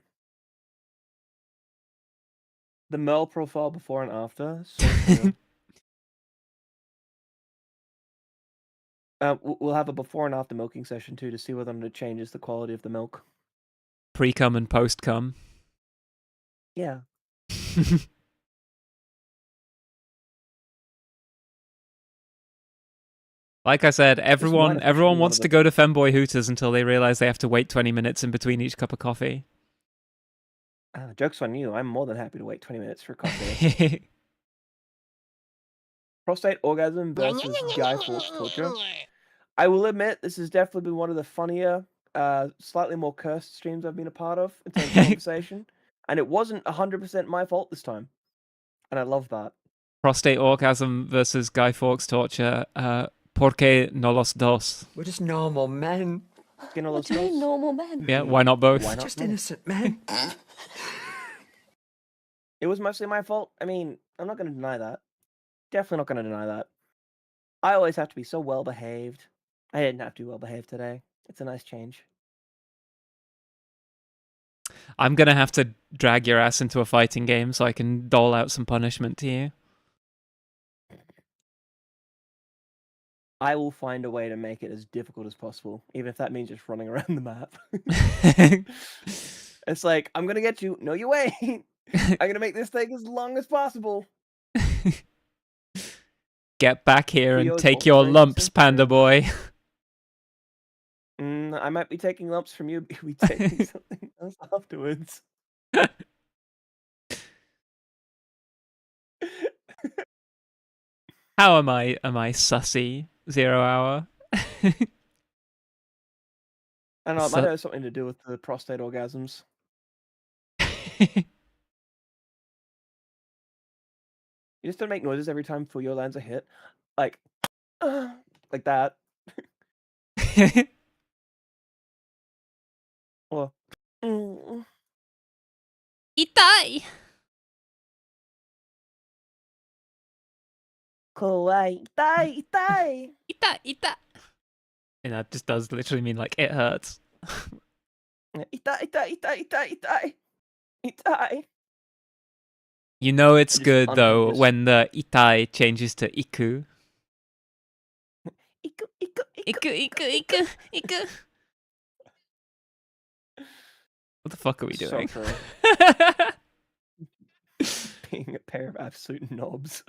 The Merle profile before and after. So true. We'll have a before and after milking session too to see whether or not it changes the quality of the milk. Pre-cum and post-cum. Yeah. Like I said, might everyone officially be one wants of to the- go to Femboy Hooters until they realize they have to wait 20 minutes in between each cup of coffee. Joke's on you. I'm more than happy to wait 20 minutes for coffee. Prostate orgasm versus Guy Fawkes torture. I will admit, this has definitely been one of the funnier, slightly more cursed streams I've been a part of in terms of conversation. And it wasn't 100% my fault this time. And I love that. Prostate orgasm versus Guy Fawkes torture. Porque no los dos? We're just normal men. You know, What do you mean, normal men? Yeah, why not both? Why We're not just more? innocent men. It was mostly my fault. I mean, I'm not going to deny that. Definitely not going to deny that. I always have to be so well behaved. I didn't have to be well behaved today. It's a nice change. I'm gonna have to drag your ass into a fighting game so I can dole out some punishment to you. I will find a way to make it as difficult as possible, even if that means just running around the map. It's like, I'm going to get you. No, you ain't. I'm going to make this thing as long as possible. Get back here and Leo's take also your very lumps, sensitive. panda boy. I might be taking lumps from you, but we taking something else afterwards. How am I sussy? 0 hour. I don't know, it So- might have something to do with the prostate orgasms. You just don't make noises every time Fuyo lands a hit. Like that. Or, Itai. kawaii, itai, itai. Ita. And that just does literally mean like it hurts. Itai, itai, itai, itai, itai. Itai. You know it's Just good though unconscious. when the itai changes to iku. Iku, iku, Iku. What the fuck are we So doing? true. Being a pair of absolute knobs.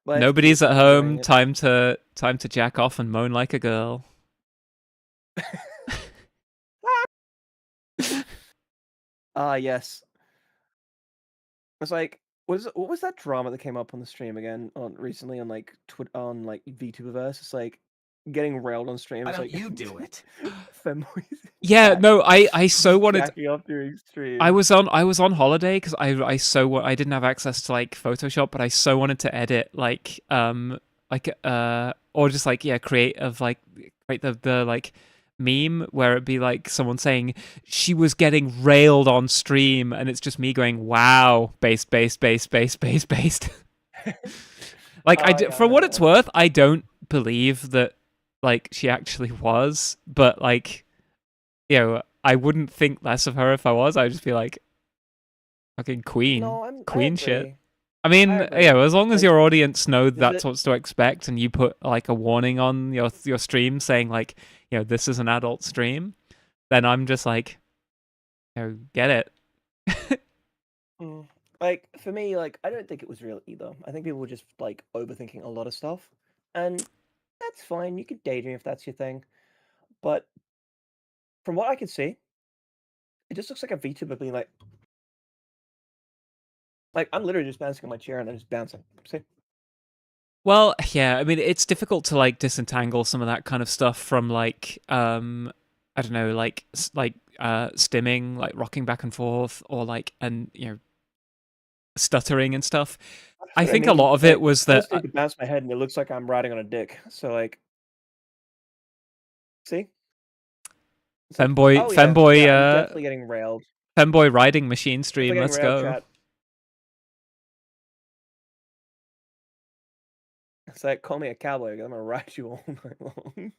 But Nobody's at enjoying home. it. Time to jack off and moan like a girl. Ah, yes. It's like, what was that drama that came up on the stream again recently on like on like VTuberverse? It's like getting railed on stream. Why It's don't like you do it? femboys. Yeah, Jack- no, I so wanted. jacking off during stream. I was on holiday because I didn't have access to like Photoshop, but I so wanted to edit or just like create right? The like meme where it'd be like someone saying she was getting railed on stream, and it's just me going, "Wow, based, based, based, based, based, based." Like Yeah, for I what know it's that one. worth, I don't believe that like she actually was, but like, I wouldn't think less of her if I was. I'd just be like, fucking queen, No, I queen shit. agree. I I mean, agree. as long as Like, your audience know is that's it? what to expect, and you put like a warning on your stream saying like, this is an adult stream, then I'm just like, get it. Mm, Like for me, like I don't think it was real either. I think people were just like overthinking a lot of stuff, and that's fine. You could daydream if that's your thing, but from what I could see, it just looks like a VTuber being like I'm literally just bouncing on my chair and I'm just bouncing. See? Well, yeah, I mean, it's difficult to like disentangle some of that kind of stuff from like I don't know, like stimming, like rocking back and forth, or like and stuttering and stuff. That's I what I think a mean. lot It's of it like was I that just need to bounce my head and it looks like I'm riding on a dick. So like, see? It's like, femboy oh yeah, femboy yeah, I'm definitely getting railed. femboy riding machine Definitely stream. getting Let's railed, go. chat. It's like, call me a cowboy. I'm gonna ride you all night long.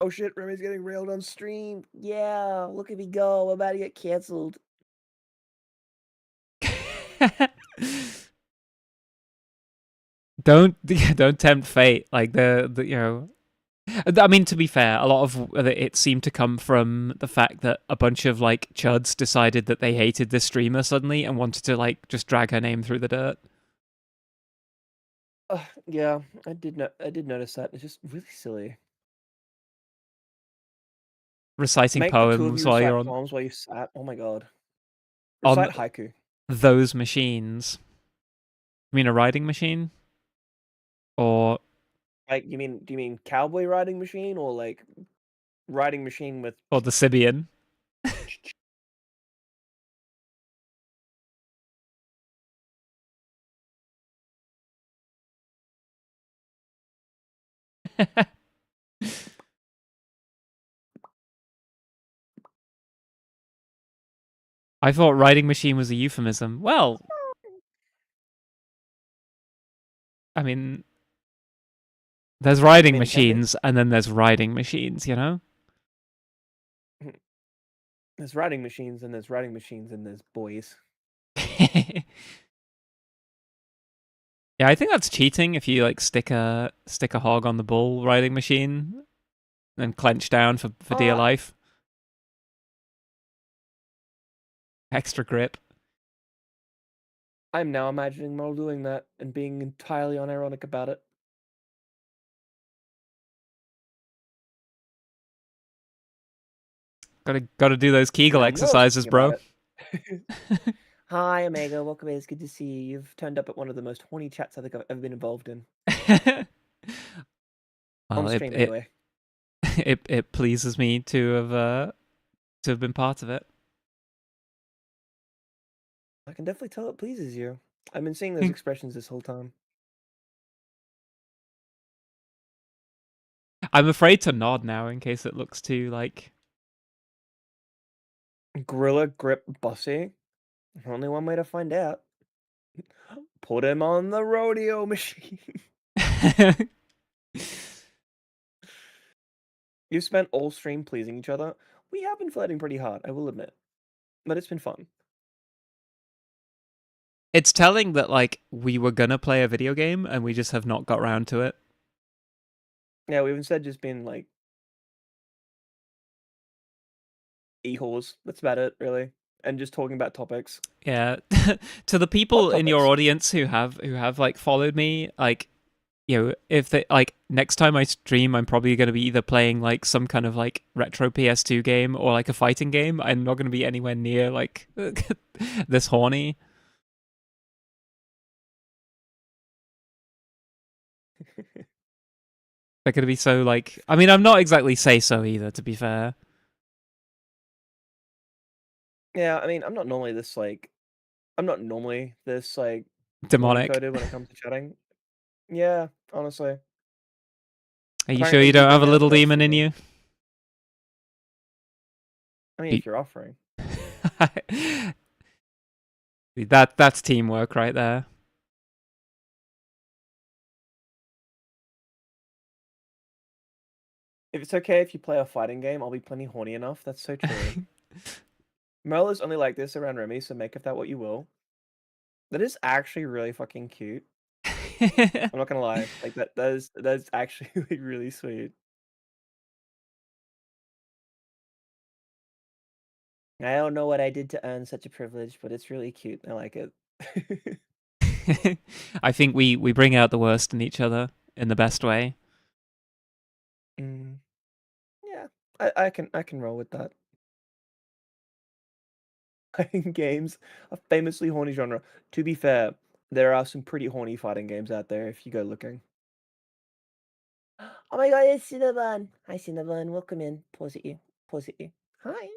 Oh shit, Remy's getting railed on stream. Yeah, look at me go. I'm about to get canceled. don't don't tempt fate. Like I mean, to be fair, a lot of it seemed to come from the fact that a bunch of like chuds decided that they hated this streamer suddenly and wanted to like just drag her name through the dirt. Yeah, I did notice that. It's just really silly. Reciting Make the two of poems you while recite you're poems while you sat. Oh my god. on Recite haiku. those machines. You mean a riding machine? Or Like, do you mean cowboy riding machine or like riding machine with? the Sibian? I thought riding machine was a euphemism. Well, I mean, there's riding Definitely. machines and then there's riding machines, you know? There's riding machines and there's riding machines and there's boys. Yeah, I think that's cheating if you like stick a hog on the bull riding machine and clench down for dear Uh, life. Extra grip. I'm now imagining Mel doing that and being entirely unironic about it. Gotta do those Kegel And you're exercises, thinking about bro. it. Hi, Omega. Welcome in. It's good to see you. You've turned up at one of the most horny chats I think I've ever been involved in. Well, On stream, anyway. it pleases me to have been part of it. I can definitely tell it pleases you. I've been seeing those expressions this whole time. I'm afraid to nod now in case it looks too like Gorilla grip bussy. Only one way to find out. Put him on the rodeo machine. You've spent all stream pleasing each other. We have been flirting pretty hard, I will admit. But it's been fun. It's telling that like we were gonna play a video game and we just have not got around to it. Yeah, we've instead just been like e-whores. That's about it, really. And just talking about topics. Yeah. To the people Hot in your topics. audience who have like followed me, like if they like next time I stream, I'm probably going to be either playing like some kind of like retro PS2 game or like a fighting game. I'm not going to be anywhere near like this horny. They're going to be so like. I mean, I'm not exactly say so either. To be fair. Yeah, I mean, I'm not normally this like Demonic. horny coded when it comes to chatting. Yeah, honestly. Are you sure Apparently you don't have a keeping little close demon to in me. you? I mean, if you're offering. That's teamwork right there. If it's okay if you play a fighting game, I'll be plenty horny enough. That's so true. Merla's only like this around Remy, so make of that what you will. That is actually really fucking cute. I'm not gonna lie. Like that's actually like, really sweet. I don't know what I did to earn such a privilege, but it's really cute. I like it. I think we bring out the worst in each other in the best way. Mm. Yeah, I can roll with that. Fighting games, a famously horny genre. To be fair, there are some pretty horny fighting games out there if you go looking. Oh my god, it's Cinnabon. Hi Cinnabon, welcome in. Pause at you. Pause at you. Hi.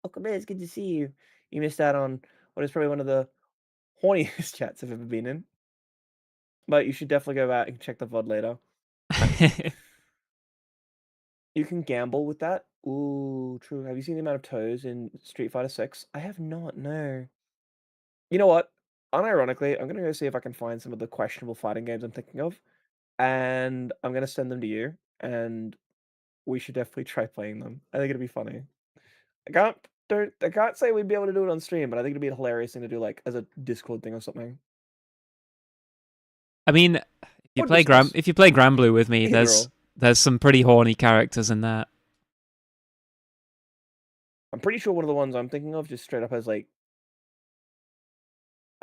Welcome in. It's good to see you. You missed out on what is probably one of the horniest chats I've ever been in. But you should definitely go back and check the VOD later. You can gamble with that. Ooh, true. Have you seen the amount of toes in Street Fighter 6? I have not, no. You know what? Unironically, I'm gonna go see if I can find some of the questionable fighting games I'm thinking of, and I'm gonna send them to you, and we should definitely try playing them. I think it'd be funny. I can't say we'd be able to do it on stream, but I think it'd be a hilarious thing to do like as a Discord thing or something. I mean, Or discuss. if you play Granblue with me, Either or. there's some pretty horny characters in that. I'm pretty sure one of the ones I'm thinking of just straight up has like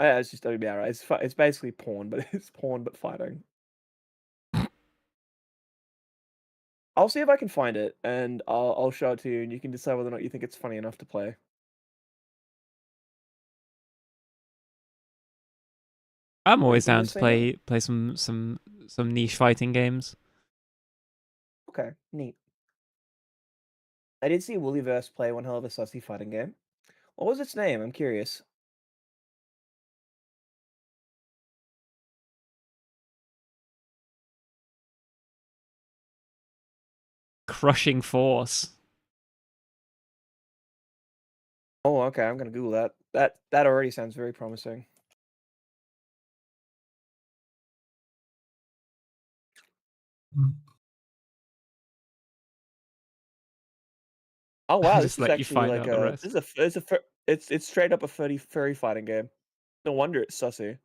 it's just OBR, right? It's basically porn, but it's porn but fighting. I'll see if I can find it, and I'll show it to you, and you can decide whether or not you think it's funny enough to play. I'm always Anything down to to say now? play some niche fighting games. Okay, neat. I did see Woollyverse play one hell of a sussy fighting game. What was its name? I'm curious. Crushing Force. Oh, okay, I'm gonna Google that. That already sounds very promising. Oh wow, Just this is let you actually find like out the a rest. it's straight up a furry fighting game. No wonder it's sussy.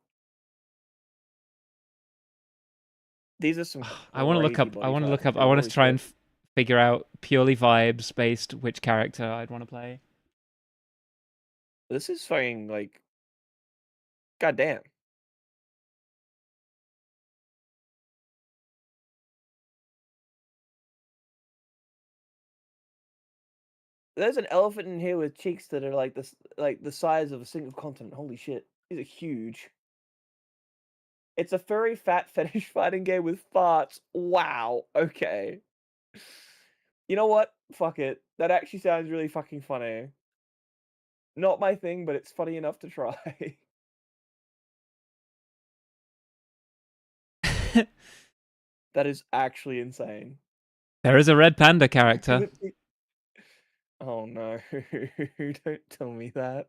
These are some I want to look crazy up. I body want to look types up. I too. want Holy to try and shit. figure out purely vibes based which character I'd want to play. This is fucking like goddamn. There's an elephant in here with cheeks that are like this, like the size of a single continent. Holy shit, these are huge. It's a furry fat fetish fighting game with farts. Wow. Okay. You know what? Fuck it. That actually sounds really fucking funny. Not my thing, but it's funny enough to try. That is actually insane. There is a red panda character. Oh no. Don't tell me that.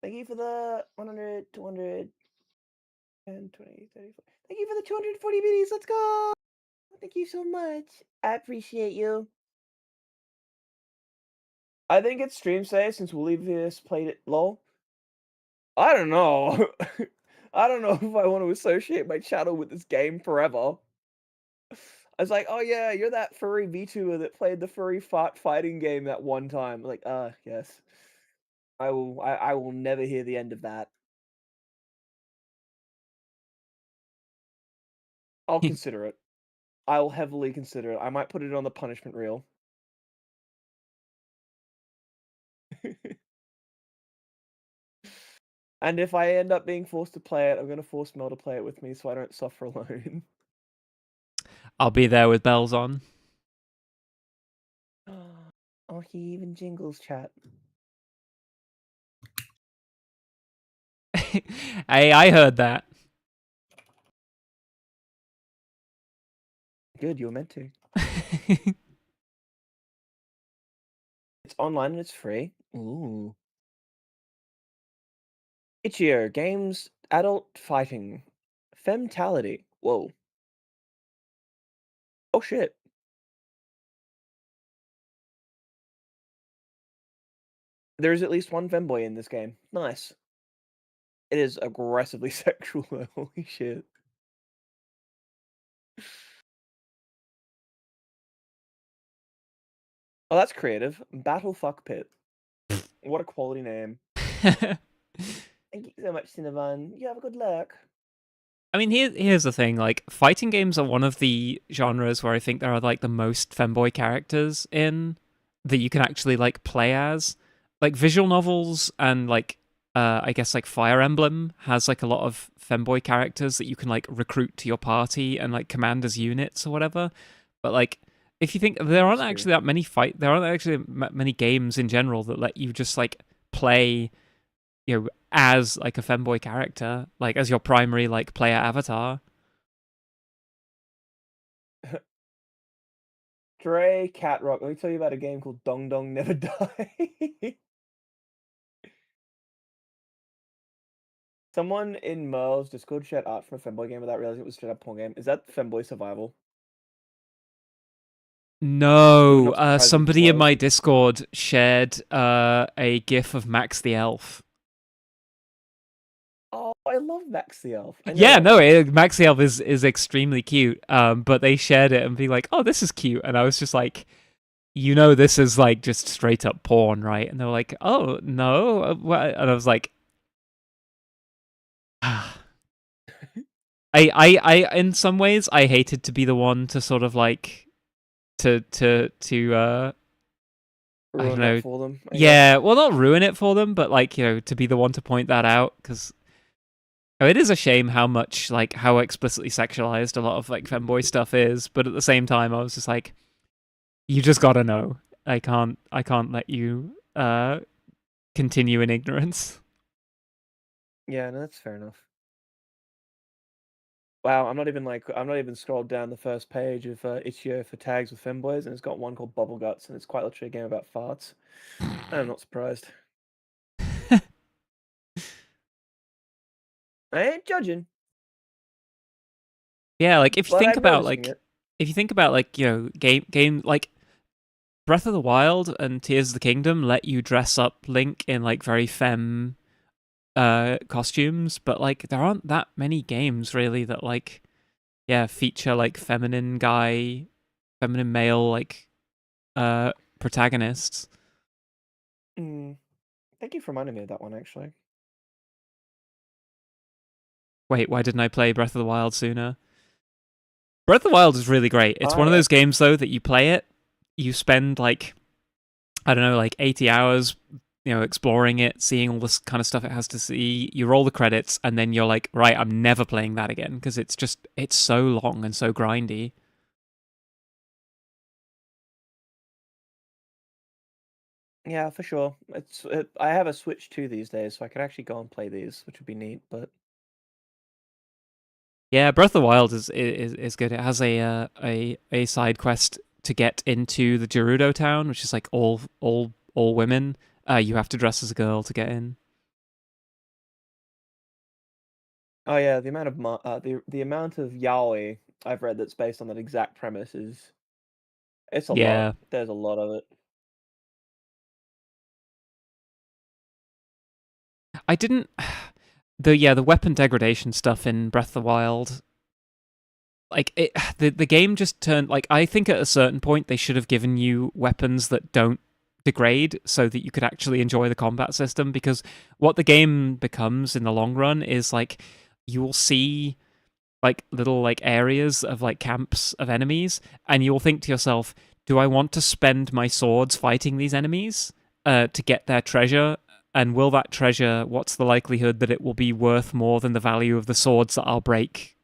Thank you for the 100, 200, and 20, 34. Thank you for the 240 biddies. Let's go. Thank you so much. I appreciate you. I think it's stream say since Willivius played it. Lol. I don't know. I don't know if I want to associate my channel with this game forever. I was like, oh yeah, you're that furry VTuber that played the furry fighting game that one time. Like, yes. I will never hear the end of that. I'll consider it. I'll heavily consider it. I might put it on the punishment reel. And if I end up being forced to play it, I'm gonna force Mel to play it with me so I don't suffer alone. I'll be there with bells on. Oh, he even jingles chat. Hey, I heard that. Good, you were meant to. It's online and it's free. Ooh. Itchier games, adult fighting, femtality. Whoa. Oh shit. There's at least one femboy in this game. Nice. It is aggressively sexual though. Holy shit. Oh, that's creative. Battle Fuck Pit. What a quality name. Thank you so much, Cinnabon. You have a good luck. I mean, here's the thing. Like, fighting games are one of the genres where I think there are like the most femboy characters in that you can actually like play as. Like visual novels and like I guess like Fire Emblem has like a lot of femboy characters that you can like recruit to your party and like command as units or whatever. But like, if you think there aren't actually that many there aren't actually many games in general that let you just like play, you know, as like a femboy character, like as your primary like player avatar. Dre Cat Rock. Let me tell you about a game called Dong Dong Never Die. Someone in Merle's Discord shared art for a femboy game without realizing it was straight up porn game. Is that femboy survival? No, not surprised if it somebody in was. my Discord shared a GIF of Max the Elf. Oh, I love Max the Elf. I know Yeah, that no, one. Max the Elf is extremely cute. But they shared it and be like, "Oh, this is cute," and I was just like, "You know, this is like just straight up porn, right?" And they were like, "Oh no," and I was like, I, in some ways, I hated to be the one to sort of like to I don't Ruin know. that for them. I guess. Yeah, well, not ruin it for them, but like, you know, to be the one to point that out, because it is a shame how much like how explicitly sexualized a lot of like femboy stuff is. But at the same time, I was just like, you just gotta know. I can't let you continue in ignorance. Yeah, no, that's fair enough. Wow, I'm not even scrolled down the first page of Itch.io for tags with femboys, and it's got one called Bubble Guts, and it's quite literally a game about farts. I'm not surprised. I ain't judging. Yeah, like if you But think I'm about noticing like it. if you think about like, you know, game like Breath of the Wild and Tears of the Kingdom let you dress up Link in like very femme costumes, but like there aren't that many games really that like feature like feminine male like protagonists. Thank you for reminding me of that one, actually. Wait, why didn't I play Breath of the Wild sooner? Breath of the Wild is really great. It's one of those games though that you play it, you spend like, I don't know, like 80 hours, you know, exploring it, seeing all this kind of stuff it has to see. You roll the credits, and then you're like, right, I'm never playing that again because it's so long and so grindy. Yeah, for sure. I have a Switch 2 these days, so I could actually go and play these, which would be neat. But Yeah, Breath of the Wild is good. It has a side quest to get into the Gerudo town, which is like all women. You have to dress as a girl to get in. oh yeah, the amount of the amount of yaoi I've read that's based on that exact premise it's a Yeah. lot. There's a lot of it. I didn't the weapon degradation stuff in Breath of the Wild, like the game just turned, like, I think at a certain point they should have given you weapons that don't degrade so that you could actually enjoy the combat system, because what the game becomes in the long run is like you will see like little like areas of like camps of enemies, and you'll think to yourself, do I want to spend my swords fighting these enemies to get their treasure? And will that treasure, what's the likelihood that it will be worth more than the value of the swords that I'll break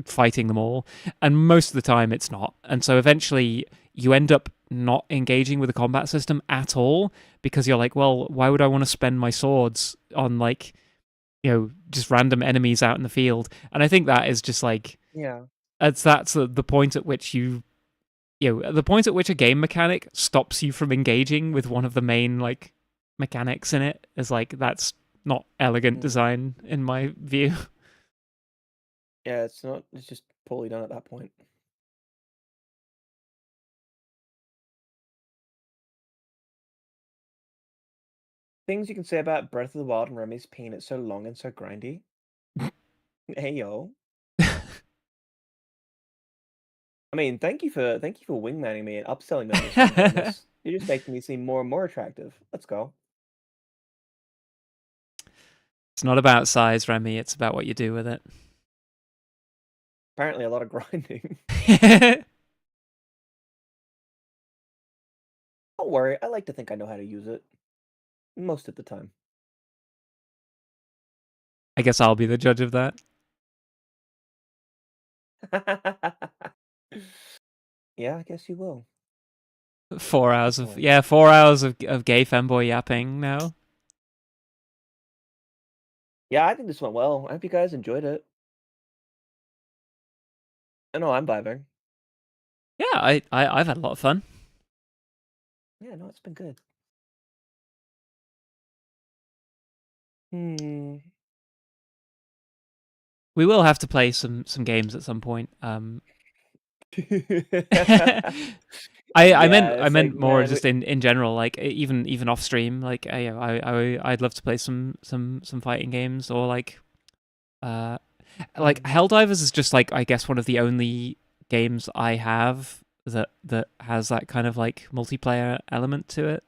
fighting them all? And most of the time it's not. And so eventually you end up not engaging with the combat system at all, because you're like, well, why would I want to spend my swords on like, just random enemies out in the field. And I think that is just like Yeah. that's the point at which the point at which a game mechanic stops you from engaging with one of the main like mechanics in it is like that's not elegant design in my view. Yeah, it's not. It's just poorly done at that point. Things you can say about Breath of the Wild and Remy's peanut so long and so grindy. Hey yo. I mean, thank you for wingmanning me and upselling me on this one, Magnus. You're just making me seem more and more attractive. Let's go. It's not about size, Remy. It's about what you do with it. Apparently, a lot of grinding. Don't worry, I like to think I know how to use it. Most of the time. I guess I'll be the judge of that. Yeah, I guess you will. 4 hours of Excellent. 4 hours of gay femboy yapping now. Yeah, I think this went well. I hope you guys enjoyed it. I know I'm vibing. Yeah, I've had a lot of fun. Yeah, no, it's been good. Hmm. We will have to play some games at some point. I it's like, meant more man, just in general, like even off stream. Like I'd love to play some fighting games or like Helldivers is just like I guess one of the only games I have that has that kind of like multiplayer element to it.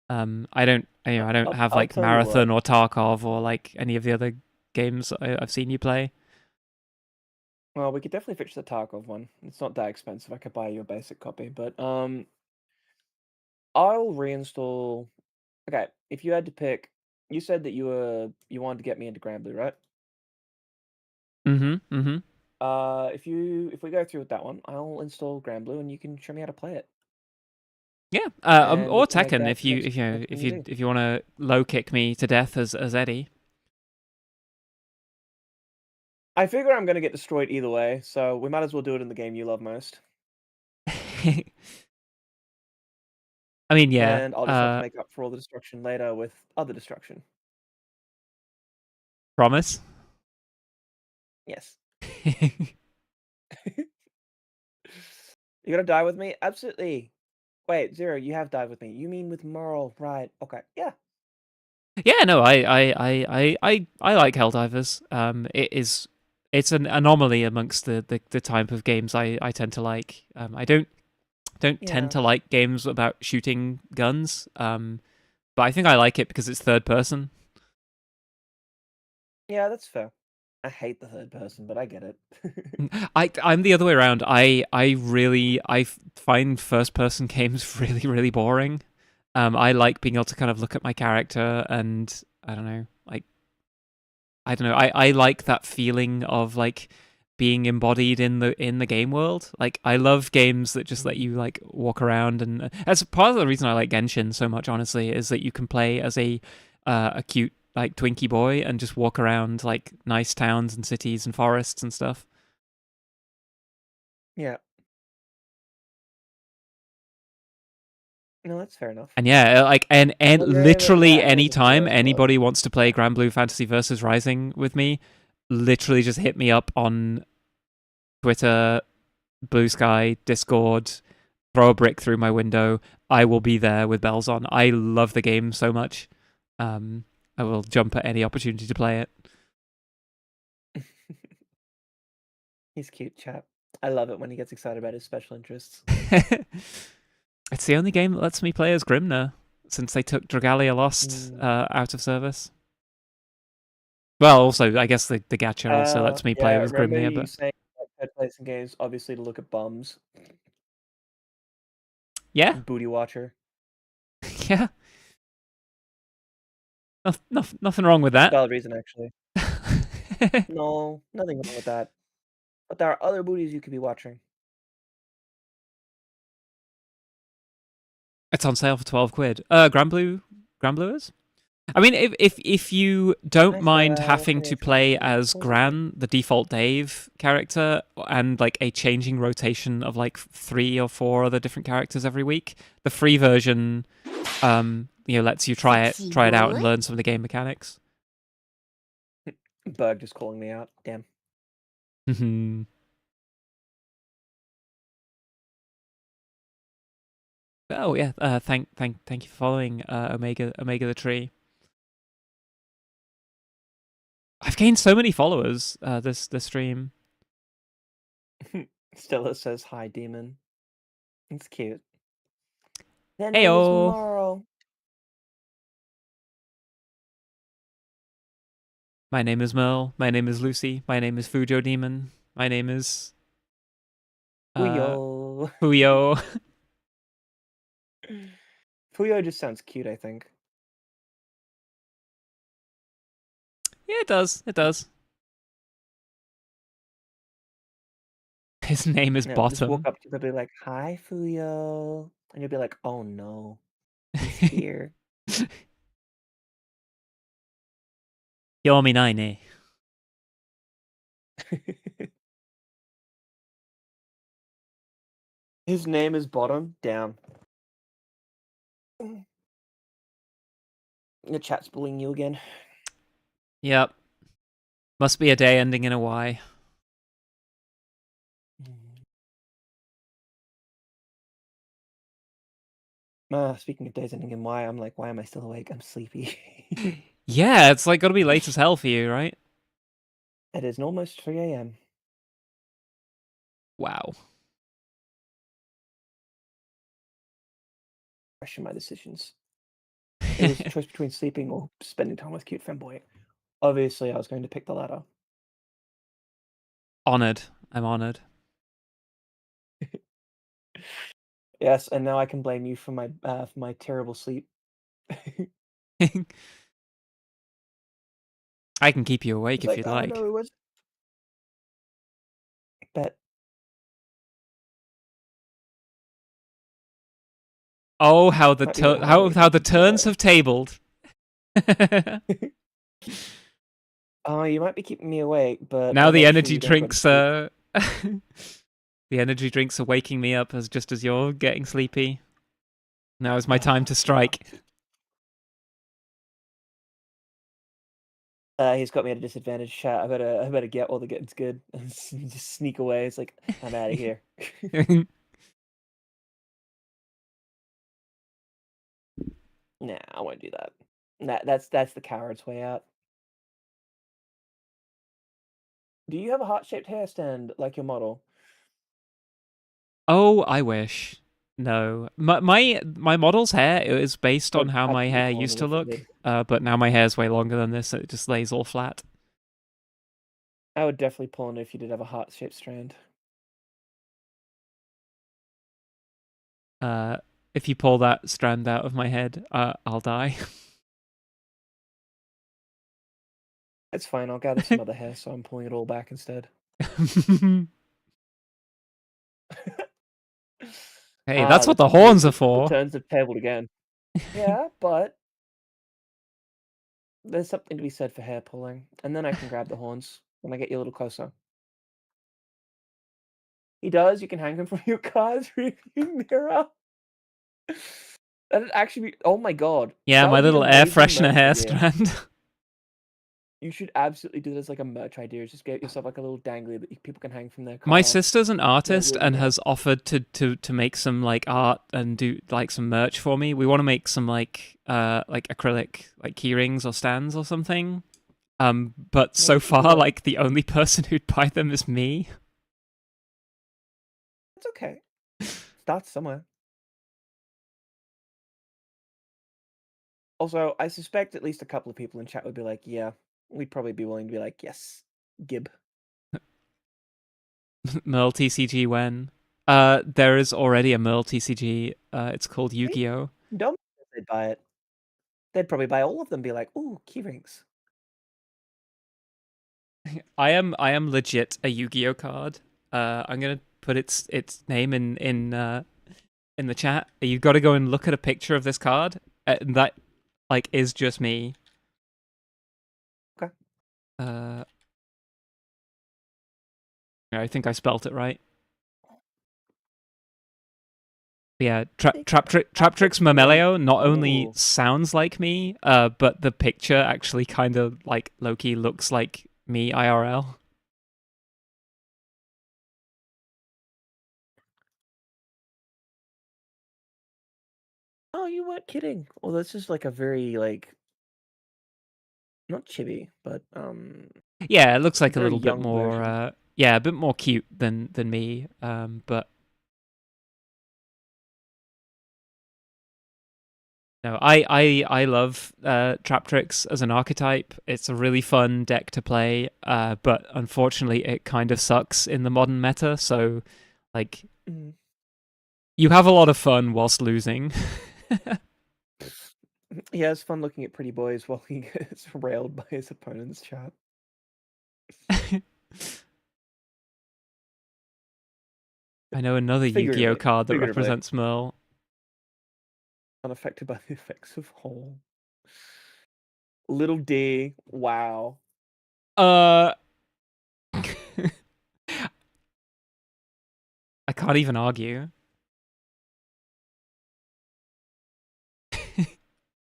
I don't have I'll like tell you what. Marathon or Tarkov or like any of the other games I've seen you play. Well, we could definitely fix the Tarkov one. It's not that expensive. I could buy you a basic copy, but I'll reinstall. Okay, if you had to pick, you said that you wanted to get me into Granblue, right? Mm-hmm. If we go through with that one, I'll install Granblue and you can show me how to play it. Yeah, And we or can make Tekken that if you next thing we do. if you want to low kick me to death as Eddie. I figure I'm gonna get destroyed either way, so we might as well do it in the game you love most. I mean, yeah. And I'll just have to make up for all the destruction later with other destruction. Promise. Yes. You gonna die with me? Absolutely. Wait, Zero, you have died with me. You mean with Merle, right? Okay. Yeah. Yeah, no, I like Helldivers. It's an anomaly amongst the type of games I tend to like. I don't Yeah. tend to like games about shooting guns. But I think I like it because it's third person. Yeah, that's fair. I hate the third person, but I get it. I'm the other way around. I find first person games really boring. I like being able to kind of look at my character and I don't know, I like that feeling of like being embodied in the game world. Like I love games that just let you like walk around, and that's part of the reason I like Genshin so much. Honestly, is that you can play as a cute like Twinkie boy and just walk around like nice towns and cities and forests and stuff. Yeah. No, that's fair enough. And yeah, like and Well, you're literally yeah, any it's fair time as well. anybody wants to play Granblue Fantasy versus Rising with me, literally just hit me up on Twitter, Blue Sky, Discord, throw a brick through my window. I will be there with bells on. I love the game so much. I will jump at any opportunity to play it. He's cute, chap. I love it when he gets excited about his special interests. It's the only game that lets me play as Grimner since they took Dragalia Lost out of service. Well, also, I guess the gacha also lets me play with remember Grimnir, you but saying third placing games obviously to look at bums. yeah, Booty watcher. yeah. Nothing wrong with that. Valid reason, actually. No, nothing wrong with that. But there are other booties you could be watching. It's on sale for 12 quid. Granblue is? I mean, if you don't Nice, mind what having can to you play say? as Cool. Gran, the default Dave character, and like a changing rotation of like 3 or 4 other different characters every week, the free version, lets you try it out and learn some of the game mechanics. Bug just calling me out. Damn. Oh yeah, thank you for following Omega the Tree. I've gained so many followers this stream. Stella says hi, demon. It's cute. Their name is Heyo. Morrow. My name is Merle. My name is Lucy. My name is Fujo Demon. My name is Fuyo. Fuyo. Fuyo just sounds cute, I think. Yeah, it does. It does. His name is Yeah, just Bottom. walk up to them and be like, hi, Fuyo. And you'll be like, oh no. He's here. Yomi Nine. His name is Bottom. Down. The chat's bullying you again. Yep. Must be a day ending in a Y. Speaking of days ending in Y, I'm like, why am I still awake? I'm sleepy. Yeah, it's like gotta be late as hell for you, right? It is almost 3 a.m. Wow. Question my decisions. It was a choice between sleeping or spending time with cute femboy. Obviously, I was going to pick the latter. Honored. I'm honored. Yes, and now I can blame you for my terrible sleep. I can keep you awake It's if you'd oh, like. no, it was. Bet. Oh, how the Might be a bit hard how to the keep turns awake. have tabled. Oh, you might be keeping me awake, but Now I'll the make sure energy you don't go to drinks sleep. the energy drinks are waking me up just as you're getting sleepy. Now is my time to strike. He's got me at a disadvantage, chat. I better get while the getting's good and just sneak away. It's like I'm out of here. Nah, I won't do that. That's the coward's way out. Do you have a heart-shaped hair stand like your model? Oh, I wish. No, my model's hair is based on how my hair used to look, but now my hair's way longer than this, so it just lays all flat. I would definitely pull on it if you did have a heart-shaped strand. If you pull that strand out of my head, I'll die. It's fine. I'll gather some other hair, so I'm pulling it all back instead. Hey, that's what the horns are for. The turns have tabled again. Yeah, but there's something to be said for hair pulling, and then I can grab the horns when I get you a little closer. He does. You can hang him from your car's rearview mirror. That'd actually be. Oh my god. Yeah, That my would be an little air amazing freshener merch hair idea. strand. You should absolutely do this like a merch idea. Just get yourself like a little dangly that people can hang from their car. My sister's an artist really and nice. has offered to make some like art and do like some merch for me. We want to make some like acrylic like key rings or stands or something. But so far like the only person who'd buy them is me. It's okay. Start somewhere. Also, I suspect at least a couple of people in chat would be like, yeah, we'd probably be willing to be like, yes, Gib. Merle TCG when? There is already a Merle TCG. It's called Yu-Gi-Oh. Don't they'd buy it. They'd probably buy all of them. Be like, ooh, keyrings. I am legit a Yu-Gi-Oh card. I'm gonna put its name in the chat. You've got to go and look at a picture of this card. That like is just me. Okay. Yeah, I think I spelt it right. Yeah, Traptrix Mamelio not only Ooh. sounds like me, but the picture actually kind of like Loki looks like me IRL. Oh, you weren't kidding. Well, this is like a very like not chibi, but Yeah, it looks like a very little bit young more, version. yeah, a bit more cute than me. But no, I love Traptrix as an archetype. It's a really fun deck to play. But unfortunately, it kind of sucks in the modern meta. So, like, Mhm. you have a lot of fun whilst losing. Yeah, it's fun looking at pretty boys while he gets railed by his opponent's chat. I know another Yu-Gi-Oh card that Figuratively. represents Merle. Unaffected by the effects of Hole. Little D. Wow. I can't even argue.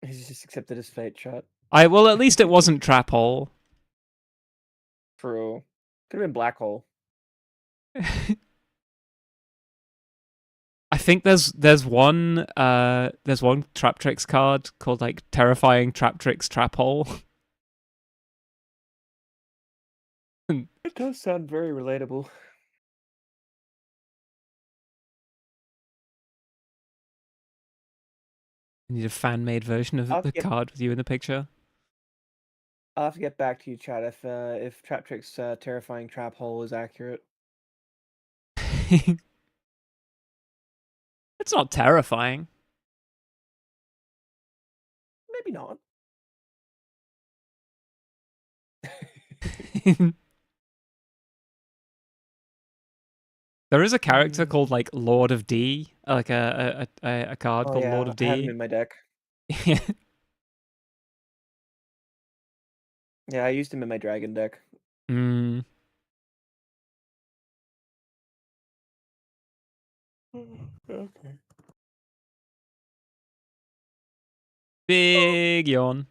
He's just accepted his fate, chat. Well, at least it wasn't Trap Hole. True. Could have been Black Hole. I think there's one Traptrix card called like Terrifying Traptrix Trap Hole. It does sound very relatable. I need a fan-made version of the card with you in the picture. I'll have to get back to you, chat, if Traptrix Terrifying Trap Hole is accurate. It's not terrifying. Maybe not. There is a character called like Lord of D, like a card called Lord of I have him D. in my deck. Yeah. Yeah, I used him in my dragon deck. Mm. Okay. Big yawn.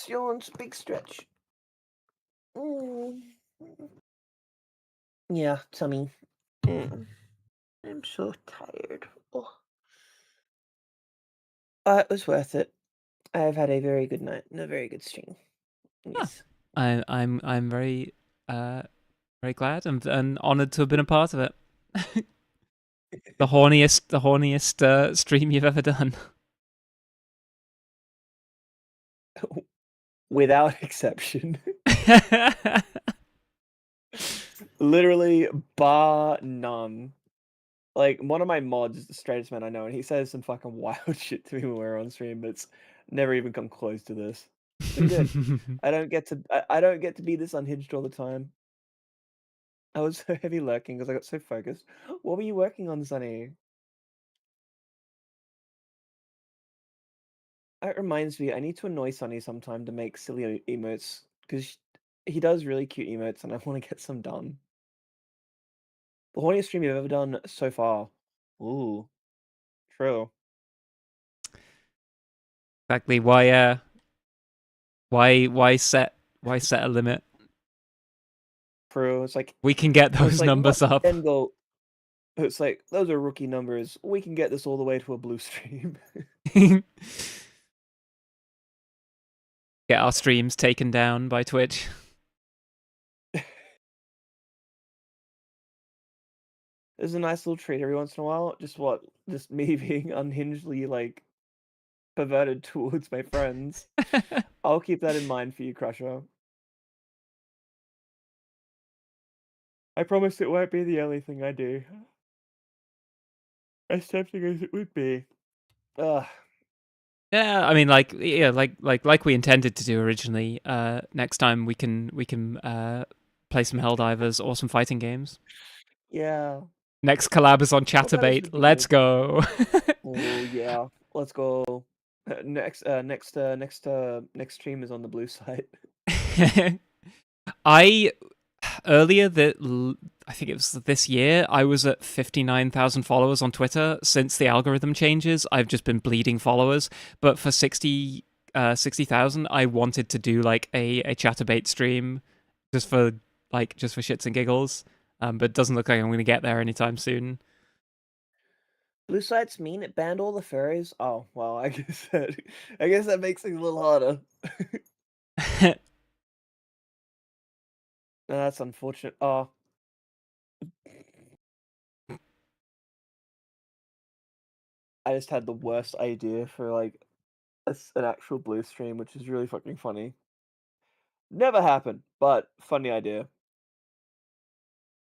Yawns, big stretch. Yeah, tummy. I'm so tired. Oh. It was worth it. I've had a very good night and a very good stream. Yes. I'm very very glad and honored to have been a part of it. The horniest stream you've ever done. Without exception. Literally, bar none. Like, one of my mods is the straightest man I know, and he says some fucking wild shit to me when we're on stream, but it's never even come close to this. Pretty good. I don't get to be this unhinged all the time. I was so heavy lurking because I got so focused. What were you working on, Sunny? That reminds me, I need to annoy Sunny sometime to make silly emotes, because he does really cute emotes, and I want to get some done. The horniest stream you've ever done so far. Ooh, true. Exactly. Why set a limit? True. It's like We can get it's those like numbers what up. end goal. It's like those are rookie numbers. We can get this all the way to a blue stream. Get our streams taken down by Twitch. It's a nice little treat every once in a while. Just me being unhingedly like perverted towards my friends. I'll keep that in mind for you, Crusher. I promise it won't be the only thing I do. As tempting as it would be. Ugh. Yeah, I mean, like, yeah, like we intended to do originally. Next time we can play some Helldivers or some fighting games. Yeah. Next collab is on Helldivers Chatterbait. would be Let's good. go. Oh yeah. Let's go. Next stream is on the blue site. I earlier I think it was this year, I was at 59,000 followers on Twitter. Since the algorithm changes, I've just been bleeding followers. But for 60,000, I wanted to do like a Chatterbait stream just for shits and giggles. But it doesn't look like I'm going to get there anytime soon. Blue sites mean it banned all the furries. Oh well, I guess that makes things a little harder. That's unfortunate. Oh. I just had the worst idea for like an actual blue stream, which is really fucking funny. Never happened, but funny idea.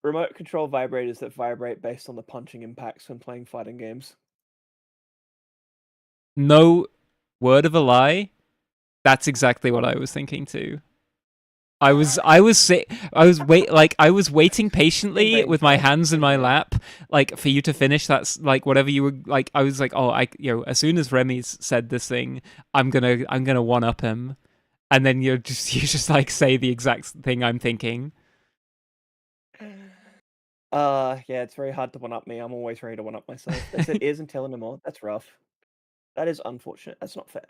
Remote control vibrators that vibrate based on the punching impacts when playing fighting games. No word of a lie. That's exactly what I was thinking too. I was waiting patiently with my hands in my lap, like for you to finish. That's like whatever you were like. I was like, oh, as soon as Remy's said this thing, I'm gonna one up him, and then you just like say the exact thing I'm thinking. Yeah, it's very hard to one up me. I'm always ready to one up myself. They said ears and tail anymore. That's rough. That is unfortunate. That's not fair.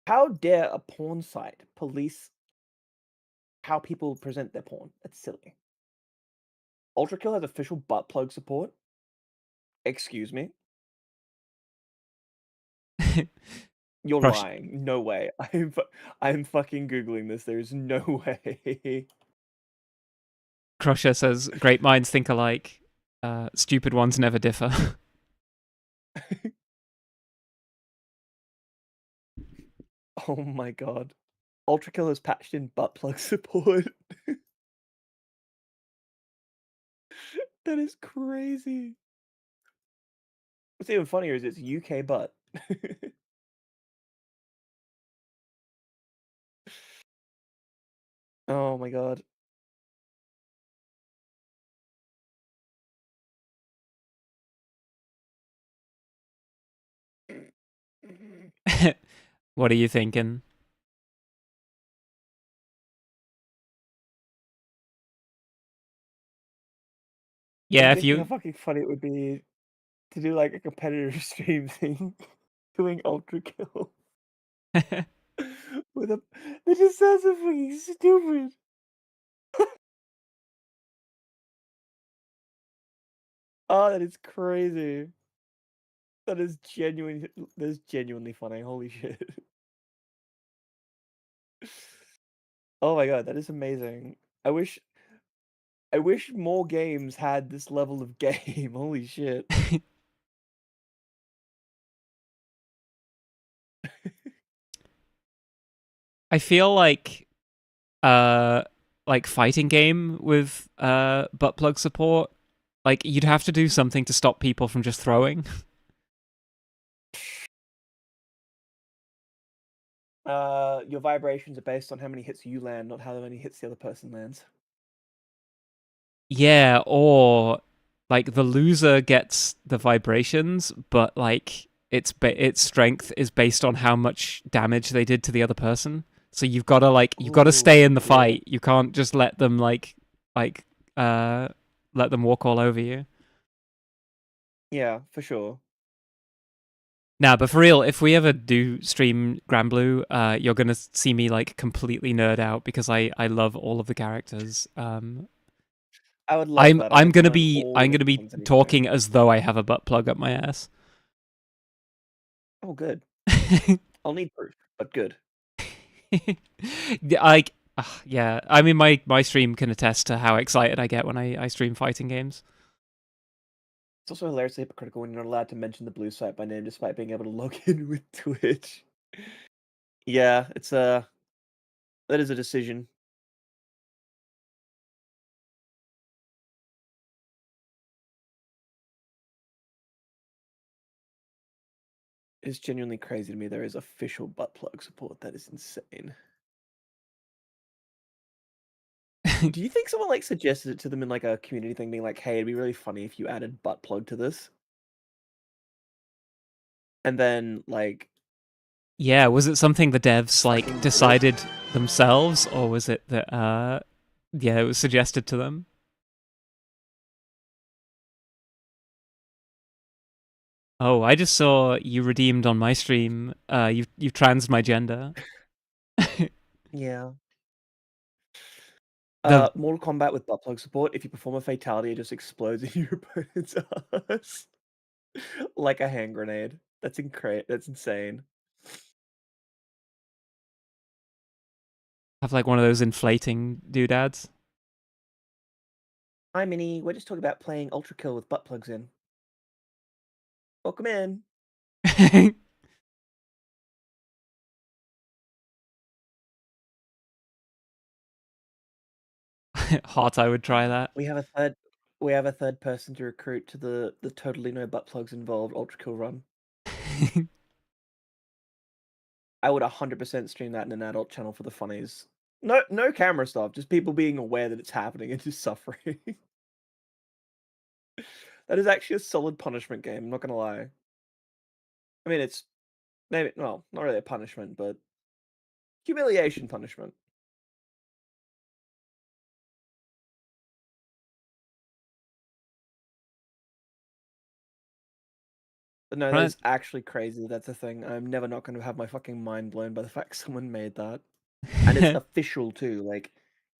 How dare a porn site police how people present their porn? That's silly. Ultrakill has official butt plug support. Excuse me? You're Crush. lying. No way. I'm fucking googling this. There's no way. Crusher says, "Great minds think alike. Stupid ones never differ." Oh my god. Ultrakill has patched in butt plug support. That is crazy. What's even funnier is it's UK butt. Oh my god. What are you thinking? Yeah, I'm if thinking how you fucking funny it would be to do like a competitive stream thing, doing Ultrakill with a. That just sounds so fucking stupid. Oh, that is crazy. That is genuine. That is genuinely funny. Holy shit. Oh my god, that is amazing. I wish more games had this level of game. Holy shit. I feel like fighting game with butt plug support, like you'd have to do something to stop people from just throwing. Your vibrations are based on how many hits you land, not how many hits the other person lands. Yeah, or like the loser gets the vibrations, but like its strength is based on how much damage they did to the other person. So you've got to stay in the fight. You can't just let them let them walk all over you. Yeah, for sure. Nah, but for real, if we ever do stream Granblue, you're gonna see me like completely nerd out because I love all of the characters. I would love that. I'm get to gonna learn be all the be things that he's talking doing. as though I have a butt plug up my ass. Oh, good. I'll need proof, but good. Yeah, I mean my stream can attest to how excited I get when I stream fighting games. It's also hilariously hypocritical when you're not allowed to mention the blue site by name despite being able to log in with Twitch. Yeah, that is a decision. It's genuinely crazy to me there is official butt plug support. That is insane. Do you think someone like suggested it to them in like a community thing, being like, "Hey, it'd be really funny if you added butt plug to this"? and then like Yeah, was it something the devs like fucking decided themselves, or was it that yeah, it was suggested to them? Oh, I just saw you redeemed on my stream. You've transed my gender. yeah. The Mortal Kombat with butt plug support. If you perform a fatality, it just explodes in your opponent's ass like a hand grenade. That's That's insane. have like one of those inflating doodads. Hi, Minnie. We're just talking about playing Ultra Kill with butt plugs in. Welcome in. Hot, I would try that. We have a third person to recruit to the totally no butt plugs involved Ultra Kill run. I would 100% stream that in an adult channel for the funnies. No camera stuff, just people being aware that it's happening and just suffering. That is actually a solid punishment game, I'm not gonna lie. I mean, it's maybe, well, not really a punishment, but humiliation punishment. But no, that Right. is actually crazy. That's a thing. I'm never not going to have my fucking mind blown by the fact someone made that. And it's official too. Like,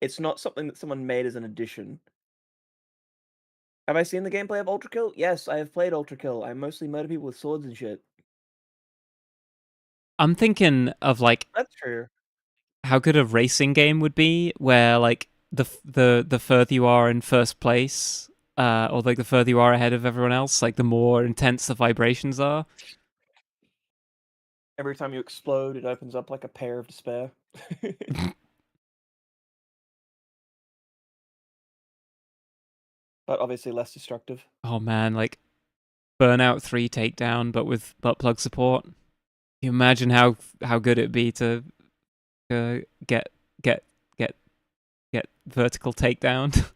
it's not something that someone made as an addition. Have I seen the gameplay of Ultra Kill? Yes, I have played Ultra Kill. I mostly murder people with swords and shit. I'm thinking of like That's true. how good a racing game would be, where like the further you are in first place, or like the further you are ahead of everyone else, like the more intense the vibrations are. Every time you explode, it opens up like a pair of despair. But obviously less destructive. Oh man, like Burnout 3 takedown, but with butt plug support. Can you imagine how good it'd be to get get get vertical takedown?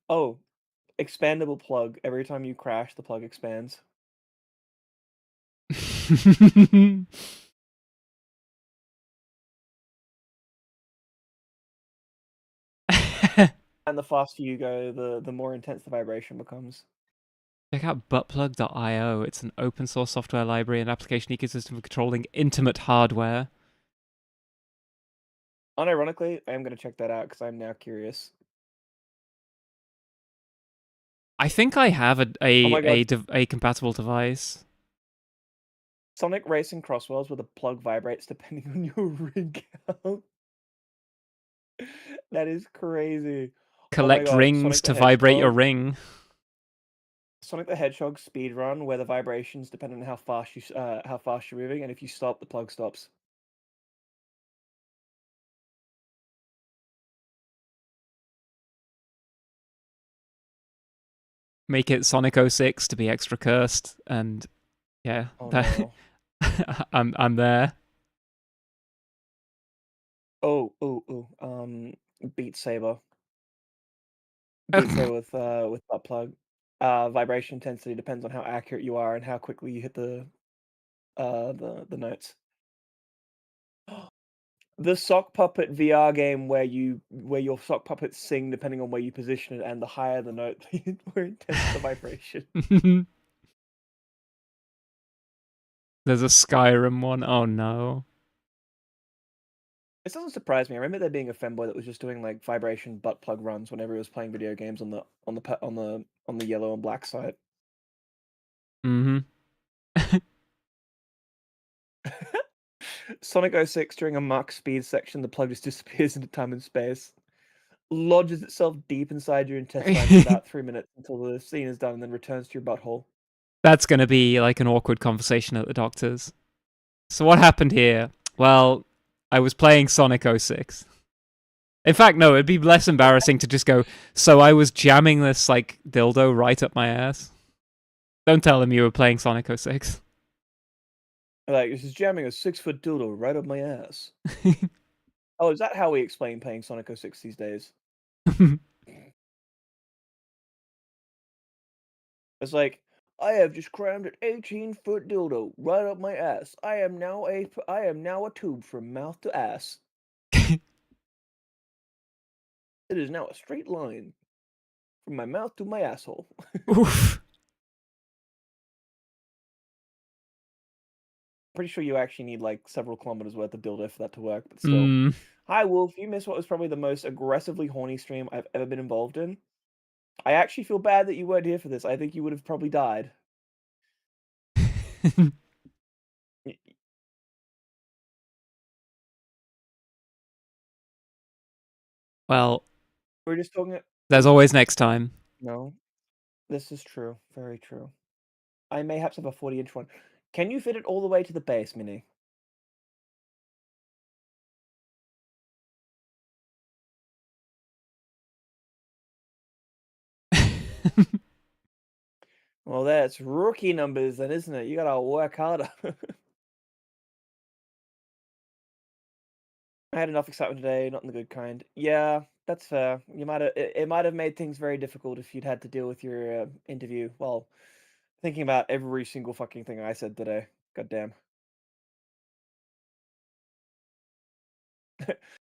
Oh, expandable plug. Every time you crash, the plug expands. And the faster you go, the more intense the vibration becomes. Check out buttplug.io. It's an open source software library and application ecosystem for controlling intimate hardware. Unironically, I am going to check that out because I'm now curious. I think I have Oh my God. a compatible device. Sonic Racing Crossworlds where the plug vibrates depending on your ring count. That is crazy. Oh my Collect God, rings Sonic to the vibrate your Hedgehog. ring. Sonic the Hedgehog speedrun where the vibrations depend on how fast you're moving, and if you stop, the plug stops. Make it Sonic 06 to be extra cursed, and yeah, Oh that, no. I'm there. Oh. Beat Saber. Beat Saber with butt plug. Vibration intensity depends on how accurate you are and how quickly you hit the notes. The sock puppet VR game where your sock puppets sing depending on where you position it, and the higher the note, the more intense the vibration. There's a Skyrim one. Oh no. This doesn't surprise me. I remember there being a femboy that was just doing like vibration butt plug runs whenever he was playing video games on the yellow and black side. Mm-hmm. Sonic 06 during a max speed section, the plug just disappears into time and space, lodges itself deep inside your intestines for about 3 minutes until the scene is done, and then returns to your butthole. That's gonna be like an awkward conversation at the doctor's. So what happened here? Well, I was playing Sonic 06. In fact, no, it'd be less embarrassing to just go, so I was jamming this, like, dildo right up my ass. Don't tell him you were playing Sonic 06. Like, this is jamming a 6-foot dildo right up my ass. Oh, is that how we explain playing Sonic 06 these days? It's like, I have just crammed an 18-foot dildo right up my ass. I am now a tube from mouth to ass. It is now a straight line from my mouth to my asshole. Oof. Pretty sure you actually need like several kilometers worth of dildo for that to work, but still. Mm. Hi, Wolf. You missed what was probably the most aggressively horny stream I've ever been involved in. I actually feel bad that you weren't here for this. I think you would have probably died. Y- Well, We're just talking. there's always next time. No, this is true. Very true. I mayhaps have a 40-inch one. Can you fit it all the way to the base, Mini? Well, that's rookie numbers then, isn't it? You gotta work harder. I had enough excitement today, not in the good kind. Yeah, that's fair. You might have it might have made things very difficult if you'd had to deal with your interview while thinking about every single fucking thing I said today. God damn.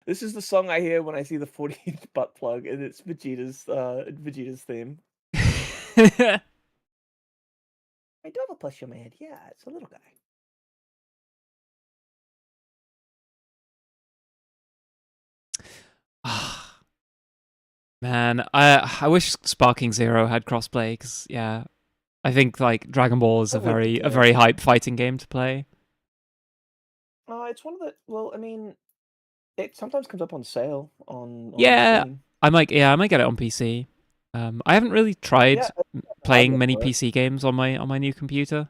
This is the song I hear when I see the 40th butt plug, and it's Vegeta's theme. I do have a plushie on my head. Yeah, it's a little guy. Man, I wish Sparking Zero had crossplay because yeah, I think like Dragon Ball is a That would be very good. hype fighting game to play. It's one of the well, I mean, it sometimes comes up on sale on Yeah, Steam. I might get it on PC. I haven't really tried Yeah, playing go many for it. PC games on my new computer.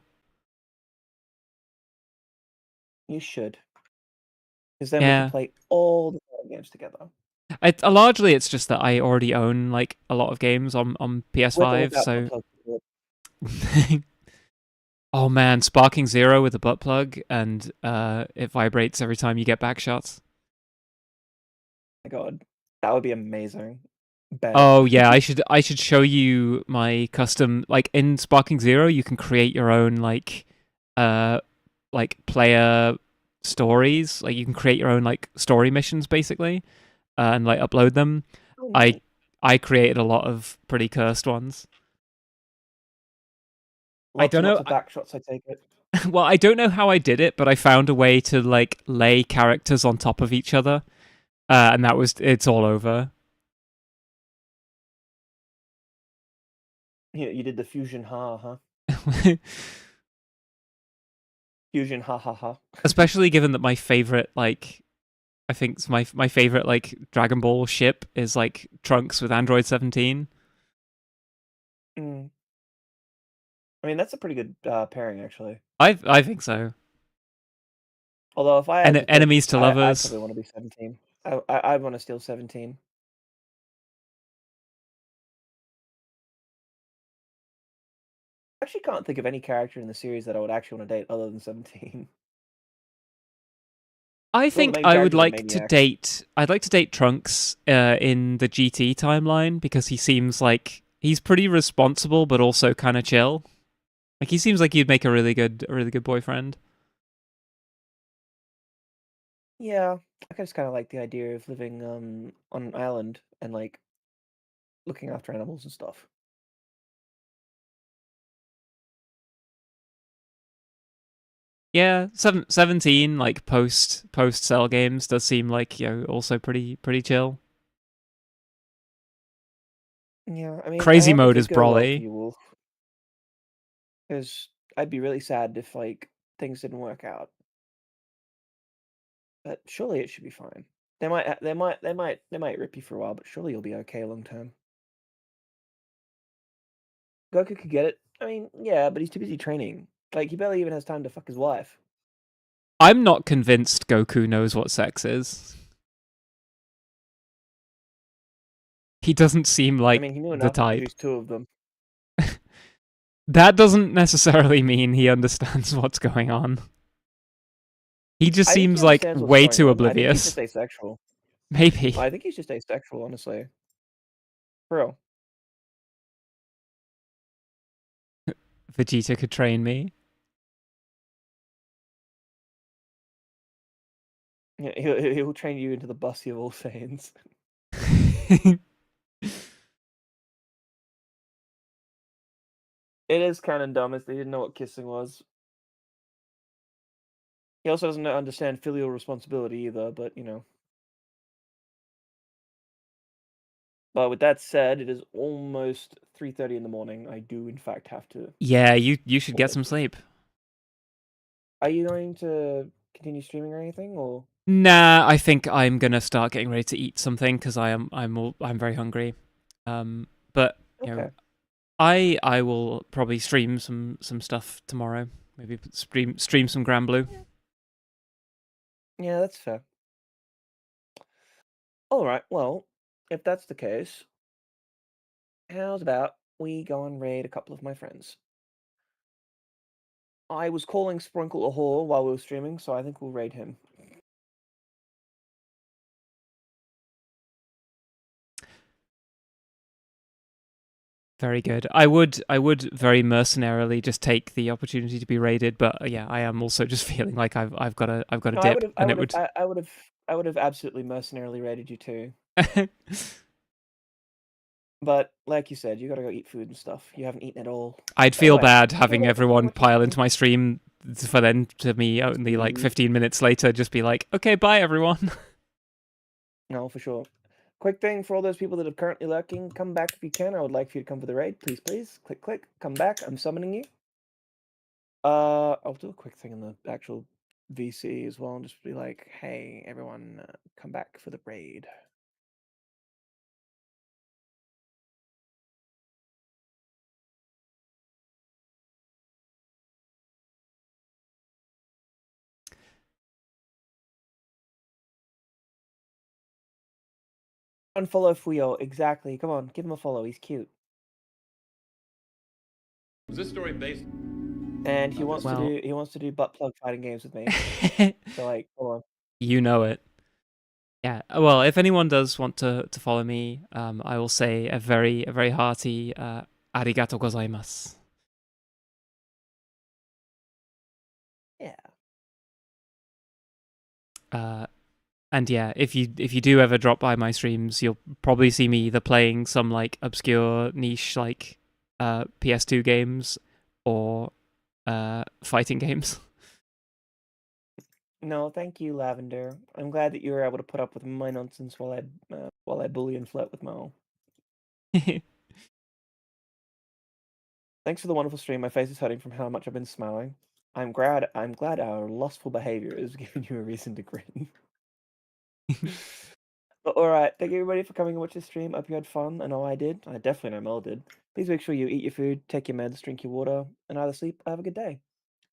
You should, because then we Yeah, can play all the games together. largely it's just that I already own like a lot of games on With or PS5, without so. butt plug. Oh man, Sparking Zero with a butt plug, and it vibrates every time you get back shots. My God, that would be amazing. Bet. Oh yeah, I should show you my custom, like in Sparking Zero you can create your own uh player stories. Like you can create your own like story missions basically, and like upload them. Oh, I nice. I created a lot of pretty cursed ones. I Lots don't and lots know. of back shots, I take it. Well, I don't know how I did it, but I found a way to like lay characters on top of each other, and it's all over. You did the fusion huh? Fusion ha. Especially given that my favorite I think my favorite like Dragon Ball ship is like Trunks with Android 17. Mm. I mean, that's a pretty good pairing, actually. I think so. Although if I had to pick, Enemies to I lovers. probably want to be 17. I'd want to steal 17. I actually can't think of any character in the series that I would actually want to date other than 17. I Well, the think main I would character's a like to maniac. date. I'd like to date Trunks in the GT timeline because he seems like he's pretty responsible, but also kind of chill. Like he seems like he'd make a really good boyfriend. Yeah, I just kind of like the idea of living on an island and like looking after animals and stuff. Yeah, 17 like post cell games does seem like also pretty chill. Yeah, I mean, I Crazy hope mode things is go well for Brawly. you, Wolf. Because I'd be really sad if like things didn't work out. But surely it should be fine. They might rip you for a while, but surely you'll be okay long term. Goku could get it. I mean, yeah, but he's too busy training. Like he barely even has time to fuck his wife. I'm not convinced Goku knows what sex is. He doesn't seem I like mean, he knew the enough to type. produce 2 of them. That doesn't necessarily mean he understands what's going on. He just I think he seems like understands what's way going too on. I think he's oblivious. just asexual. Maybe. I think he's just asexual, honestly. For real. Vegeta could train me. Yeah, he'll train you into the bossy of all Saiyans. It is kind of dumb as they didn't know what kissing was. He also doesn't understand filial responsibility either, but you know. But with that said, it is almost 3:30 in the morning. I do in fact have to. Yeah, you should get some sleep. Are you going to continue streaming or anything, or? Nah, I think I'm gonna start getting ready to eat something because I'm very hungry. But you know, Okay. I will probably stream some stuff tomorrow. Maybe stream some Grand Blue. Yeah, that's fair. All right. Well, if that's the case, how's about we go and raid a couple of my friends? I was calling Sprinkle a whore while we were streaming, so I think we'll raid him. Very good. I would very mercenarily just take the opportunity to be raided, but yeah, I am also just feeling like I've got to No, dip, and it would. I would have absolutely mercenarily raided you too. But like you said, you gotta go eat food and stuff. You haven't eaten at all. I'd By the feel way, bad you know having what- everyone what- pile into my stream for then to me only like 15 minutes later just be like, okay, bye everyone. No, for sure. Quick thing for all those people that are currently lurking, come back if you can. I would like for you to come for the raid, please, please. Click, click, come back. I'm summoning you. I'll do a quick thing in the actual VC as well, and just be like, hey, everyone, come back for the raid. Unfollow Fuyo, exactly. Come on, give him a follow. He's cute. Was this story based? And he wants Well- to do butt plug fighting games with me. So like, hold on. You know it. Yeah. Well, if anyone does want to follow me, I will say a very hearty arigato gozaimasu. Yeah. And yeah, if you do ever drop by my streams, you'll probably see me either playing some like obscure niche like PS2 games or fighting games. No, thank you, Lavender. I'm glad that you were able to put up with my nonsense while I bully and flirt with Mo. Thanks for the wonderful stream. My face is hurting from how much I've been smiling. I'm glad our lustful behavior is giving you a reason to grin. But alright, thank you everybody for coming and watch this stream. Hope you had fun. I know I did. I definitely know Mel did. Please make sure you eat your food, take your meds, drink your water, and either sleep or have a good day.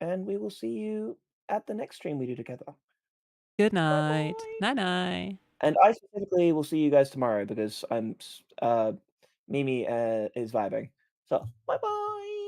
And we will see you at the next stream we do together. Good night. Bye-bye. Night night. And I specifically will see you guys tomorrow because Mimi is vibing. So bye bye.